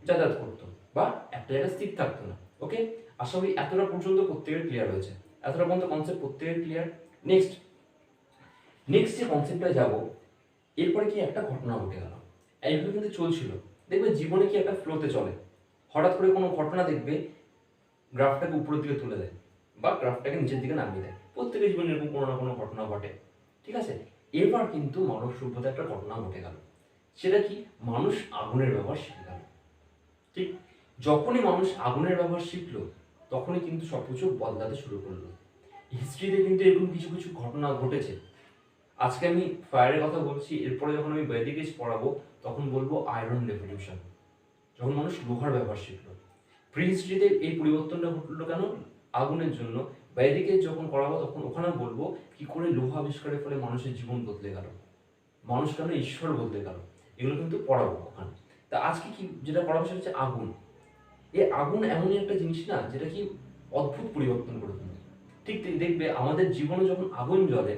যাতায়াত করতো, বা একটা জায়গায় স্থির থাকতো না। ওকে, আশা করি এতটা পর্যন্ত প্রত্যেকের ক্লিয়ার হয়েছে, এতটা পর্যন্ত কনসেপ্ট প্রত্যেকের ক্লিয়ার। নেক্সট যে কনসেপ্টটায় যাব, এরপরে কি একটা ঘটনা ঘটে গেল, এইভাবে কিন্তু চলছিল। দেখবে জীবনে কি একটা ফ্লোতে চলে, হঠাৎ করে কোনো ঘটনা দেখবে গ্রাফটাকে উপরের দিকে তুলে দেয়, বা গ্রাফটাকে নিচের দিকে নামিয়ে দেয়। প্রত্যেকের জীবনে এরকম কোনো না কোনো ঘটনা ঘটে, ঠিক আছে। এবার কিন্তু মানব সভ্যতায় একটা ঘটনা ঘটে গেল, সেটা কি, মানুষ আগুনের ব্যবহার শিখে গেল, ঠিক। যখনই মানুষ আগুনের ব্যবহার শিখলো, তখনই কিন্তু সবকিছু বদলাতে শুরু করলো। হিস্ট্রিতে কিন্তু এরকম কিছু কিছু ঘটনা ঘটেছে। আজকে আমি ফায়ারের কথা বলছি, এরপরে যখন আমি বৈদিক এজ পড়াবো তখন বলবো আয়রন রেভলিউশন, যখন মানুষ লোহার ব্যবহার শিখলো। প্রি হিস্ট্রিতে এই পরিবর্তনটা ঘটলো কেন, আগুনের জন্য। বৈদিক এজ যখন পড়াবো তখন ওখানে বলবো কি করে লোহা আবিষ্কারের ফলে মানুষের জীবন বদলে গেল, মানুষ কেন ঈশ্বর বদলে গেল, এগুলো কিন্তু পড়াবো ওখানে। তা আজকে কি যেটা পড়াবো সেটা হচ্ছে আগুন। এই আগুন এমনই একটা জিনিস না যেটা কি অদ্ভুত পরিবর্তন করে দেবে, ঠিক। দেখবে আমাদের জীবনে যখন আগুন জ্বলে,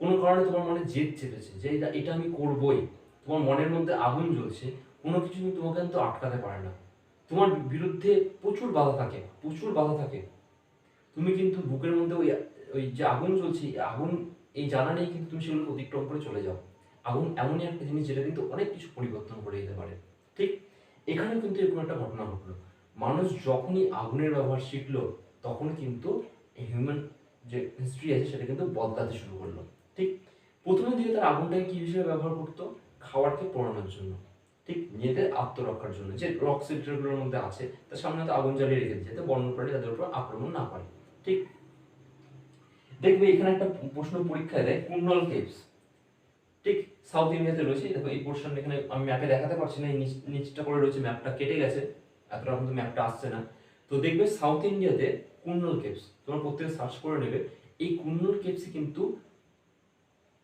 কোনো কারণে তোমার মনে জেদ চেপেছে যে এটা এটা আমি করবই, তোমার মনের মধ্যে আগুন জ্বলছে, কোনো কিছু কিন্তু তোমাকে কিন্তু আটকাতে পারে না, তোমার বিরুদ্ধে প্রচুর বাধা থাকে, তুমি কিন্তু বুকের মধ্যে ওই ওই যে আগুন জ্বলছে, আগুন এই জানা নেই কিন্তু তুমি সেগুলো অতিক্রম করে চলে যাও। আগুন এমনই একটা জিনিস যেটা কিন্তু অনেক কিছু পরিবর্তন করে দিতে পারে, ঠিক। এখানে কিন্তু এরকম একটা ঘটনা ঘটলো, মানুষ যখনই আগুনের ব্যবহার শিখলো, তখন কিন্তু হিউম্যান যে হিস্ট্রি আছে সেটা কিন্তু বদলাতে শুরু করলো, ঠিক। প্রথমের দিকে তার আগুনটাকে কি হিসেবে ব্যবহার করতো, খাবারকে পোড়ানোর জন্য, ঠিক, নিজেদের আত্মরক্ষার জন্য, যে রক সেক্টরগুলোর মধ্যে আছে তার সামনে তো আগুন জ্বালিয়ে রেখে দিচ্ছে, যাতে বন্যপ্রাণী তাদের উপর আক্রমণ না করে, ঠিক। দেখবে এখানে একটা প্রশ্ন পরীক্ষায় দেয়, কুন্নল কেভস, ঠিক, সাউথ ইন্ডিয়াতে রয়েছে। দেখো এই পোর্শন এখানে আমি ম্যাপে দেখাতে পারছি না, এই নিচটা করে রয়েছে, ম্যাপটা কেটে গেছে, এতটা কিন্তু ম্যাপটা আসছে না। তো দেখবে সাউথ ইন্ডিয়াতে কুন্নল কেভস, তোমরা প্রত্যেকে সার্চ করে নেবে, এই কুন্নল কেভসে কিন্তু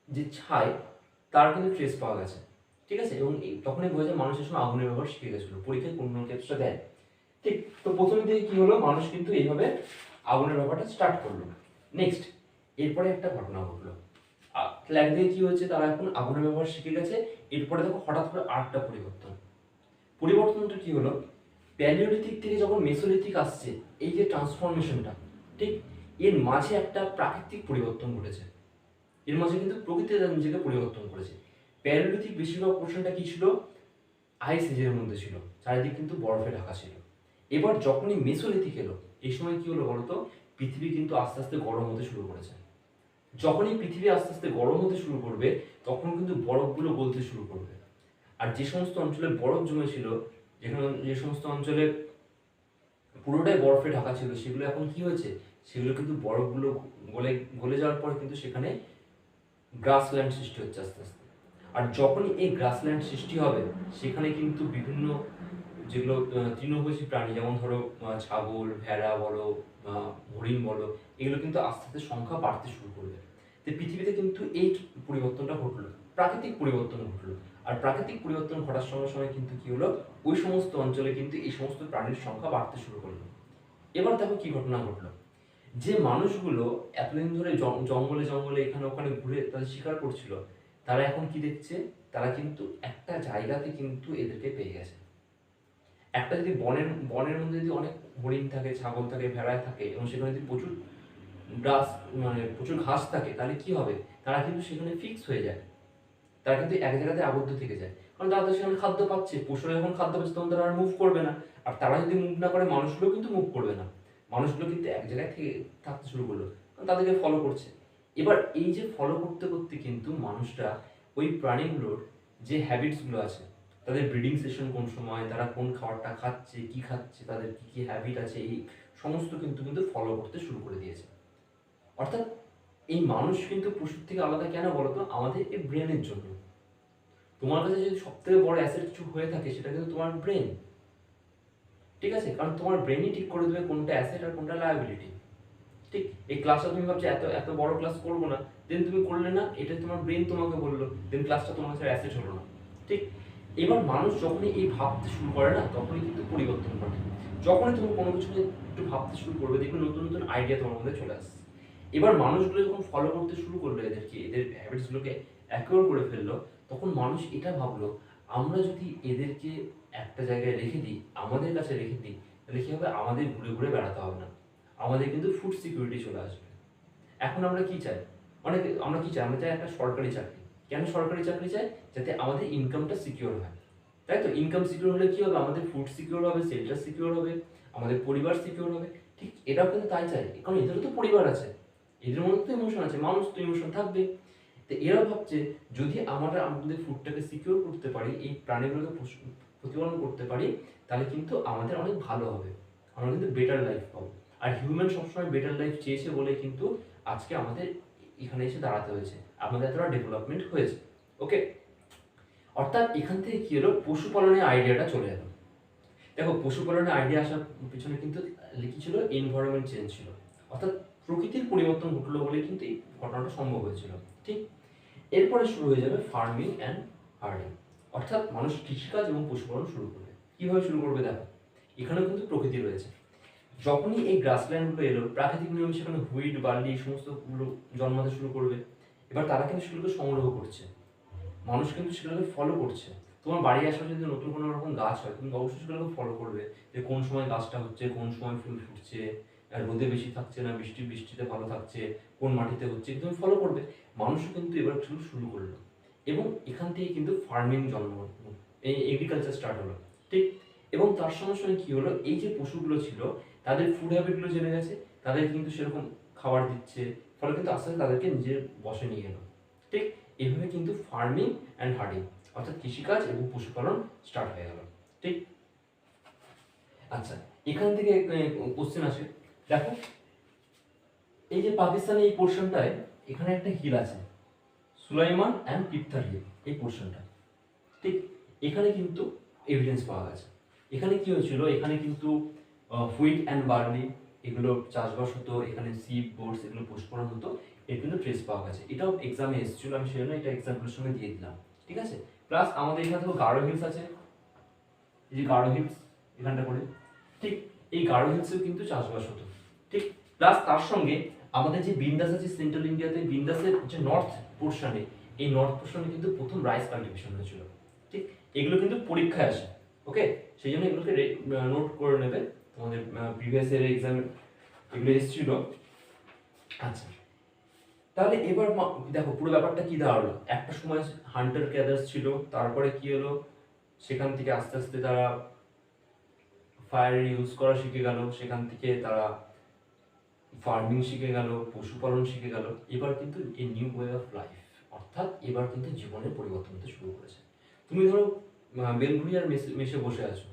যে ছাই তার কিন্তু ট্রেস পাওয়া গেছে, ঠিক আছে। এবং তখনই বোঝা যায় মানুষের সময় আগুনের ব্যবহার শিখে গেছিল, পরীক্ষায় কুন্নল কেভসটা দেয়, ঠিক। তো প্রথমে থেকে কি হলো, মানুষ কিন্তু এইভাবে আগুনের ব্যাপারটা স্টার্ট করলো। নেক্সট এরপরে একটা ঘটনা ঘটলো, ফ্ল্যাগ দিয়ে কি হয়েছে, তারা এখন আগুনের ব্যবহার শিখে গেছে। এরপরে দেখো হঠাৎ করে আরেকটা পরিবর্তনটা কি হলো, প্যালিওলিথিক থেকে যখন মেসোলিথিক আসছে, এই যে ট্রান্সফরমেশনটা, ঠিক, এর মাঝে একটা প্রাকৃতিক পরিবর্তন ঘটেছে, এর মাঝে কিন্তু প্রকৃতি তার নিজেকে পরিবর্তন করেছে। প্যালিওলিথিক বেশিরভাগ পোর্শনটা কি ছিল, আইস এজের মধ্যে ছিল, চারিদিক কিন্তু বরফে ঢাকা ছিল। এবার যখনই মেসোলিথিক এলো, এই সময় কি হলো বলতো, পৃথিবী কিন্তু আস্তে আস্তে গরম হতে শুরু করেছে। যখনই পৃথিবী আস্তে আস্তে গরম হতে শুরু করবে, তখন কিন্তু বরফগুলো গলতে শুরু করবে। আর যে সমস্ত অঞ্চলে বরফ জমেছিল, যেখানে যে সমস্ত অঞ্চলে পুরোটাই বরফে ঢাকা ছিল, সেগুলো এখন কি হয়েছে, সেগুলো কিন্তু বরফগুলো গলে গলে যাওয়ার পর কিন্তু সেখানে গ্রাসল্যান্ড সৃষ্টি হচ্ছে আস্তে আস্তে। আর যখনই এই গ্রাসল্যান্ড সৃষ্টি হবে, সেখানে কিন্তু বিভিন্ন যেগুলো তৃণভোজী প্রাণী, যেমন ধরো ছাগল, ভেড়া বলো, হরিণ বলো, এগুলো কিন্তু আস্তে আস্তে সংখ্যা বাড়তে শুরু করবে। তো পৃথিবীতে কিন্তু এই পরিবর্তনটা ঘটলো, প্রাকৃতিক পরিবর্তন ঘটলো। আর প্রাকৃতিক পরিবর্তন ঘটার সঙ্গে সঙ্গে কিন্তু কি হলো, ওই সমস্ত অঞ্চলে কিন্তু এই সমস্ত প্রাণীর সংখ্যা বাড়তে শুরু করলো। এবার দেখো কি ঘটনা ঘটলো, যে মানুষগুলো এতদিন ধরে জঙ্গলে জঙ্গলে এখানে ওখানে ঘুরে তাদের শিকার করছিল, তারা এখন কি দেখছে, তারা কিন্তু একটা জায়গাতে কিন্তু এদেরকে পেয়ে গেছে। একটা যদি বনের মধ্যে যদি অনেক হরিণ থাকে, ছাগল থাকে, ভেড়া থাকে এবং সেখানে যদি প্রচুর গ্রাস মানে প্রচুর ঘাস থাকে, তাহলে কি হবে, তারা কিন্তু সেখানে ফিক্স হয়ে যায়, তারা কিন্তু এক জায়গাতে আবদ্ধ থেকে যায়, কারণ তারা তো সেখানে খাদ্য পাচ্ছে। পশুরা যখন খাদ্য পাচ্ছে তখন তারা আর মুভ করবে না, আর তারা যদি মুভ না করে মানুষগুলো কিন্তু মুভ করবে না, মানুষগুলো কিন্তু এক জায়গায় থেকে থাকতে শুরু করলো, কারণ তাদেরকে ফলো করছে। এবার এই যে ফলো করতে করতে কিন্তু মানুষরা ওই প্রাণীগুলোর যে হ্যাবিটসগুলো আছে, তাদের ব্রিডিং সেশন কোন সময়, তারা কোন খাবারটা খাচ্ছে, কি খাচ্ছে, তাদের কি কি হ্যাবিট আছে, এই সমস্ত কিন্তু কিন্তু ফলো করতে শুরু করে দিয়েছে। অর্থাৎ এই মানুষ কিন্তু পশুর থেকে আলাদা কেন বলতো, আমাদের এই ব্রেনের জন্য। তোমার কাছে যদি সব থেকে বড় অ্যাসেট কিছু হয়ে থাকে সেটা কিন্তু তোমার ব্রেন, ঠিক আছে, কারণ তোমার ব্রেনই ঠিক করে দেবে কোনটা অ্যাসেট আর কোনটা লায়াবিলিটি। ঠিক, এই ক্লাসটা তুমি ভাবছো এত এত বড় ক্লাস করবো না, দেন তুমি করলে না, এটা তোমার ব্রেন তোমাকে বললো, দেন ক্লাসটা তোমার কাছে অ্যাসেট হলো না। ঠিক, এবার মানুষ যখনই এই ভাবতে শুরু করে না, তখনই কিন্তু পরিবর্তন ঘটে। যখনই তুমি কোনো কিছু নিয়ে একটু ভাবতে শুরু করবে, দেখবে নতুন নতুন আইডিয়া তোমার মধ্যে চলে আসছে। এবার মানুষগুলো যখন ফলো করতে শুরু করলো এদেরকে, এদের হ্যাবিটসগুলোকে অ্যাকোয়ার করে ফেললো, তখন মানুষ এটা ভাবলো, আমরা যদি এদেরকে একটা জায়গায় রেখে দিই, আমাদের কাছে রেখে দিই, তাহলে কি হবে, আমাদের ঘুরে ঘুরে বেড়াতে হবে না, আমাদের কিন্তু ফুড সিকিউরিটি চলে আসবে। এখন আমরা কি চাই, আমরা কি চাই, আমরা চাই একটা সরকারি চাকরি। কেন সরকারি চাকরি চাই, যাতে আমাদের ইনকামটা সিকিউর হয়, তাই তো। ইনকাম সিকিউর হলে কি হবে, আমাদের ফুড সিকিউর হবে, শেল্টার সিকিউর হবে, আমাদের পরিবার সিকিউর হবে। ঠিক, এটাও কিন্তু তাই চাই, কারণ এদেরও তো পরিবার আছে, এদের মধ্যে তো ইমোশন আছে, মানুষ তো ইমোশন থাকবে। তো এরা ভাবছে, যদি আমরা আমাদের ফুডটাকে সিকিউর করতে পারি, এই প্রাণীগুলোকে প্রতিপালন করতে পারি, তাহলে কিন্তু আমাদের অনেক ভালো হবে, আমরা কিন্তু বেটার লাইফ পাবো। আর হিউম্যান সবসময় বেটার লাইফ চেয়েছে বলে কিন্তু আজকে আমাদের এখানে এসে দাঁড়াতে হয়েছে, আমাদের এতটা ডেভেলপমেন্ট হয়েছে। ওকে, অর্থাৎ এখান থেকে কি হলো, পশুপালনের আইডিয়াটা চলে এলো। দেখো, পশুপালনের আইডিয়া আসার পিছনে কিন্তু কি ছিল, এনভায়রনমেন্ট চেঞ্জ ছিল, অর্থাৎ প্রকৃতির পরিবর্তন ঘটলো বলে কিন্তু এই ঘটনাটা সম্ভব হয়েছিল। ঠিক, এরপরে শুরু হয়ে যাবে ফার্মিং অ্যান্ড হার্ডিং, অর্থাৎ মানুষ কৃষিকাজ এবং পশুপালন শুরু করবে। কিভাবে শুরু করবে দেখো, এখানেও কিন্তু প্রকৃতি রয়েছে। যখনই এই গ্রাসল্যান্ডগুলো এলো, প্রাকৃতিক নিয়মে সেখানে হুইট, বার্লি, এই সমস্তগুলো জন্মাতে শুরু করবে। এবার তারা কিন্তু সেগুলোকে সংগ্রহ করছে, মানুষ কিন্তু সেগুলোকে ফলো করছে। তোমার বাড়ি আসার যদি নতুন কোনো রকম গাছ হয়, তুমি অবশ্যই সেগুলোকে ফলো করবে, যে কোন সময় গাছটা হচ্ছে, কোন সময় ফুল ফুটছে, আর রোদে বেশি থাকছে না বৃষ্টিতে ভালো থাকছে, কোন মাটিতে হচ্ছে, তুমি ফলো করবে। মানুষও কিন্তু এবার শুরু করলো, এবং এখান থেকে কিন্তু ফার্মিং জন্ম, এই এগ্রিকালচার স্টার্ট হলো। ঠিক, এবং তার সঙ্গে সঙ্গে কি হলো, এই যে পশুগুলো ছিল তাদের ফুড হ্যাবিটগুলো জেনে গেছে, তাদের কিন্তু সেরকম খাবার দিচ্ছে, ফলে কিন্তু আস্তে আস্তে তাদেরকে নিজের বশে নিয়ে এলো। ঠিক, এইভাবে কিন্তু ফার্মিং অ্যান্ড হার্ডিং, অর্থাৎ কৃষিকাজ এবং পশুপালন স্টার্ট হয়ে গেল। ঠিক, আচ্ছা, এখান থেকে কোশ্চেন আসে, দেখো এই যে পাকিস্তানের এই পোর্শনটায় এখানে একটা হিল আছে, সুলাইমান অ্যান্ড পিপথার হিল, এই পোর্শনটা। ঠিক, এখানে কিন্তু এভিডেন্স পাওয়া গেছে। এখানে কি হয়েছিল, এখানে কিন্তু হুইট অ্যান্ড বার্লি এগুলো চাষবাস হতো, এখানে সিপ বোটস এগুলো পশুপালন হতো, এর কিন্তু ট্রেস পাওয়া গেছে। এটাও এক্সামে এসেছিল, আমি সেজন্য এটা এক্সাম্পলের সঙ্গে দিয়ে দিলাম। ঠিক আছে, প্লাস আমাদের এখানে তো গারো হিলস আছে, এই যে গারো হিলস এখানটা করে, ঠিক, এই গারো হিলসেও কিন্তু চাষবাস হতো। ঠিক, প্লাস তার সঙ্গে আমাদের যে বিন্দাস আছে সেন্ট্রাল ইন্ডিয়াতে, বিন্দাসের যে নর্থ পোর্শনে, এই নর্থ পোর্শনে কিন্তু প্রথম রাইস কাল্টিভেশন হয়েছিল। ঠিক, এগুলো কিন্তু পরীক্ষায় আসে। ওকে, সেই জন্য এগুলোকে নোট করে নেবে, তোমাদের প্রিভিয়াস ইয়ারের এক্সামে এগুলো এসেছিল। আচ্ছা, তাহলে এবার দেখো পুরো ব্যাপারটা কি দাঁড়ালো, একটা সময় হান্টার গ্যাদার্স ছিল, তারপরে কি হলো, সেখান থেকে আস্তে আস্তে তারা ফায়ার ইউজ করা শিখে গেল, সেখান থেকে তারা ফার্মিং শিখে গেল, পশুপালন শিখে গেল। এবার কিন্তু এই নিউ ওয়ে অফ লাইফ, অর্থাৎ এবার কিন্তু জীবনের পরিবর্তন হতে শুরু করেছে। তুমি ধরো বেলঘুরিয়ার মেসে বসে আছো,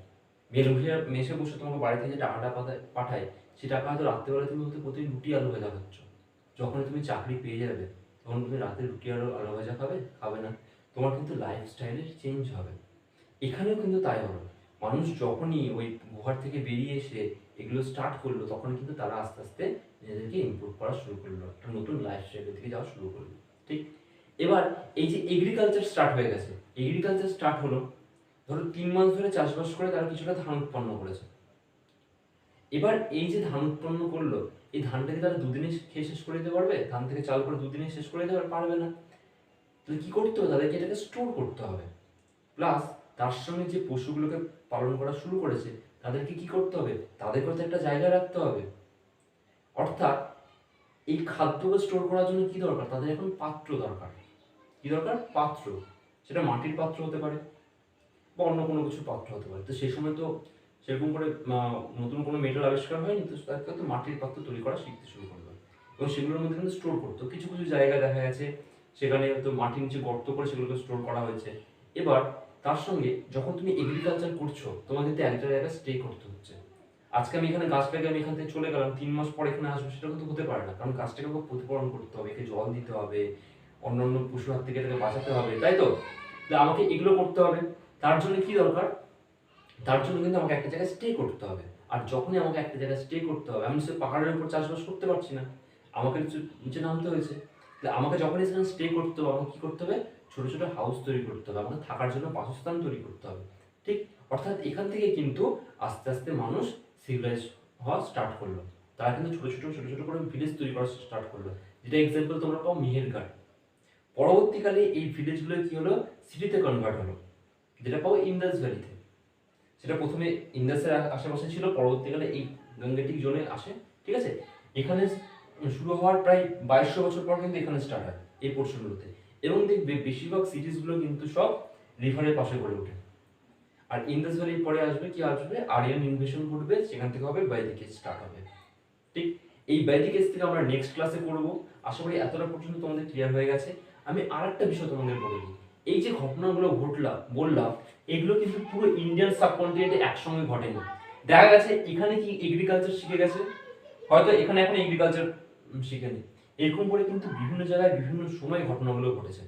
বেলঘুরিয়ার মেসে বসে তোমাকে বাড়ি থেকে যে টাকাটা পাঠায়, সেই টাকা হয়তো রাত্রেবেলা তুমি হয়তো প্রতিদিন রুটি আলু ভাজা খাচ্ছ। যখন তুমি চাকরি পেয়ে যাবে, তখন তুমি রাতে রুটি আলু ভাজা খাবে না, তোমার কিন্তু লাইফস্টাইলের চেঞ্জ হবে। এখানেও কিন্তু তাই হলো, মানুষ যখনই ওই গুহার থেকে বেরিয়ে এসে এগুলো স্টার্ট করলো, তখন কিন্তু তারা আস্তে আস্তে নিজেদেরকে ইমপ্রুভ করা শুরু করলো, একটা নতুন লাইফস্টাইলের দিকে যাওয়া শুরু করলো। ঠিক, এবার এই যে এগ্রিকালচার স্টার্ট হয়ে গেছে, এগ্রিকালচার স্টার্ট হলো, ধরো 3 মাস ধরে চাষবাস করে তারা কিছুটা ধান উৎপন্ন করেছে। এবার এই যে ধান উৎপন্ন করলো, এই ধানটাকে তারা দুদিনে খেয়ে শেষ করে দিতে পারবে? ধান থেকে চাল করে দুদিনে শেষ করে দিতে পারবে না। তাহলে কি করতে হবে, তাদেরকে এটাকে স্টোর করতে হবে। প্লাস তার সঙ্গে যে পশুগুলোকে পালন করা শুরু করেছে তাদেরকে কি করতে হবে, তাদেরকেও তো একটা জায়গায় রাখতে হবে। অর্থাৎ এই খাদ্যকে স্টোর করার জন্য কি দরকার, তাদের এখন পাত্র দরকার। কি দরকার, পাত্র। সেটা মাটির পাত্র হতে পারে বা অন্য কোনো কিছু পাত্র হতে পারে। তো সেই সময় তো সেরকম করে নতুন কোনো মেটাল আবিষ্কার হয়নি, তো তাকে তো মাটির পাত্র তৈরি করা শিখতে শুরু করলো এবং সেগুলোর মধ্যে কিন্তু স্টোর করতো। কিছু কিছু জায়গায় দেখা গেছে সেখানে হয়তো মাটির নিচে গর্ত করে সেগুলোকে স্টোর করা হয়েছে। এবার তার সঙ্গে যখন তুমি এগ্রিকালচার করছো, তোমাকে কিন্তু একটা জায়গায় স্টে করতে হচ্ছে। আজকে আমি এখানে গাছ লাগিয়ে আমি এখান থেকে চলে গেলাম, 3 মাস পরে এখানে আসবো, সেটা কিন্তু হতে পারে না, কারণ গাছটাকে আমাকে প্রতিপালন করতে হবে, একে জল দিতে হবে, অন্যান্য পশুর হাত থেকে এটাকে বাঁচাতে হবে, তাই তো? আমাকে এগুলো করতে হবে। তার জন্য কি দরকার, তার জন্য কিন্তু আমাকে একটা জায়গায় স্টে করতে হবে। আর যখনই আমাকে একটা জায়গায় স্টে করতে হবে, আমি সে পাহাড়ের উপর চাষবাস করতে পারছি না, আমাকে নিচে নামতে হয়েছে। আমাকে যখনই সেখানে স্টে করতে হবে, আমাকে কি করতে হবে, ছোট ছোট হাউস তৈরি করতে হবে, আমাকে থাকার জন্য বাসস্থান তৈরি করতে হবে। ঠিক, অর্থাৎ এখান থেকে কিন্তু আস্তে আস্তে মানুষ সিভিলাইজ হওয়া স্টার্ট করলো। তারা কিন্তু ছোট ছোট ছোট ছোট করে ভিলেজ তৈরি করা স্টার্ট করলো, যেটা এক্সাম্পল তোমরা পাও মেহেরগড়। পরবর্তীকালে এই ভিলেজগুলো কি হলো, সিটিতে কনভার্ট হলো, যেটা পাও ইন্দাস ভ্যালিতে। সেটা প্রথমে ইন্দাসের আশেপাশে ছিল, পরবর্তীকালে এই গঙ্গেটিক জোনে আসে। ঠিক আছে, এখানে শুরু হওয়ার প্রায় 2200 বছর পর কিন্তু এখানে স্টার্ট হয় এই পোর্শনগুলোতে। এবং দেখবে বেশিরভাগ সিটিসগুলো কিন্তু সব রিভারের পাশে গড়ে ওঠে। আর ইন্দাস ভ্যালির পরে আসবে কি, আসবে আরিয়ান ইনভেশন ঘটবে, সেখান থেকে হবে বৈদিক এজ স্টার্ট হবে। ঠিক, এই বৈদিক এজ থেকে আমরা নেক্সট ক্লাসে করব। আশা করি এতটা পর্যন্ত তোমাদের ক্লিয়ার হয়ে গেছে। আমি আরেকটা বিষয় তোমাদের বলে দিই, এই যে ঘটনাগুলো বললাম, এগুলো কিন্তু পুরো ইন্ডিয়ান সাবকন্টিনেন্টে একসঙ্গে ঘটেনি। দেখা গেছে এখানে কি এগ্রিকালচার শিখে গেছে, হয়তো এখানে এখন এগ্রিকালচার শিখেনি, এরকম করে কিন্তু বিভিন্ন জায়গায় বিভিন্ন সময় ঘটনাগুলো ঘটেছে।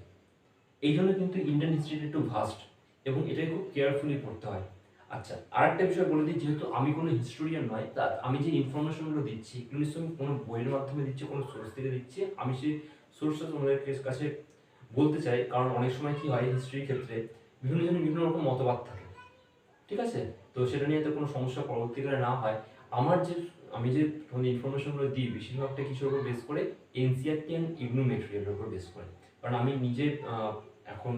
এই জন্য কিন্তু ইন্ডিয়ান হিস্ট্রিটা একটু ভাস্ট এবং এটাকে খুব কেয়ারফুলি পড়তে হয়। আচ্ছা, আরেকটা বিষয় বলে দিই, যেহেতু আমি কোনো হিস্টোরিয়ান নয়, তা আমি যে ইনফরমেশনগুলো দিচ্ছি এগুলো নিশ্চয়ই কোনো বইয়ের মাধ্যমে দিচ্ছি, কোনো সোর্স থেকে দিচ্ছি। আমি সেই সোর্সটা তোমাদের কাছে বলতে চাই, কারণ অনেক সময় কি হয় হিস্ট্রির ক্ষেত্রে বিভিন্ন জনের বিভিন্ন রকম মতবাদ থাকে। ঠিক আছে, তো সেটা নিয়ে তো কোনো সমস্যা পরবর্তীকালে না হয়। আমি যে তোমাদের ইনফরমেশনগুলো দিই বেশিরভাগটা কিছুর উপর বেস করে, এনসিইআরটি অ্যান্ড ইগনু মেটেরিয়ালের উপর বেস করে। কারণ আমি নিজে এখন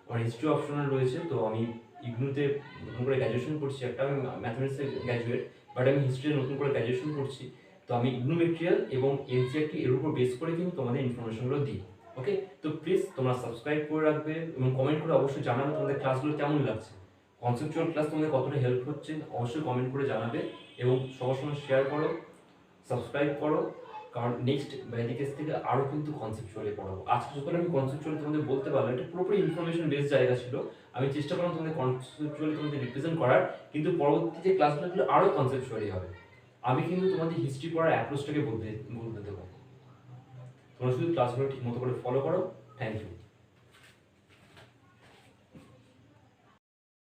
আমার হিস্ট্রি অপশনাল রয়েছে, তো আমি ইগনুতে নতুন করে গ্র্যাজুয়েশন করছি, একটা আমি ম্যাথমেটিক্সে গ্র্যাজুয়েট, বাট আমি হিস্ট্রিতে নতুন করে গ্র্যাজুয়েশন করছি। তো আমি ইগনু মেটেরিয়াল এবং এনসিইআরটি এর উপর বেস করে কিন্তু তোমাদের ইনফরমেশনগুলো দিই। ওকে, তো প্লিজ তোমরা সাবস্ক্রাইব করে রাখবে এবং কমেন্ট করে অবশ্যই জানাবে তোমাদের ক্লাসগুলো কেমন লাগছে, কনসেপচুয়াল ক্লাস তোমাদের কতটা হেল্প হচ্ছে, অবশ্যই কমেন্ট করে জানাবে এবং সবার সঙ্গে শেয়ার করো, সাবস্ক্রাইব করো, কারণ নেক্সট ভ্যালিকেস থেকে আরও কিন্তু কনসেপচুয়ালি পড়াবো। আজকে যতটা আমি কনসেপচুয়ালি তোমাদের বলতে পারলাম, এটা পুরোপুরি ইনফরমেশন বেস জায়গা ছিল। আমি চেষ্টা করলাম তোমাদের কনসেপচুয়ালি তোমাদের রিপ্রেজেন্ট করার, কিন্তু পরবর্তী যে ক্লাসগুলো আরও কনসেপচুয়ালি হবে। আমি কিন্তু তোমাদের হিস্ট্রি পড়ার অ্যাপ্রোচটাকে বদলে দেবো। তোমরা শুধু ক্লাসগুলো ঠিক মতো করে ফলো করো। Thank you.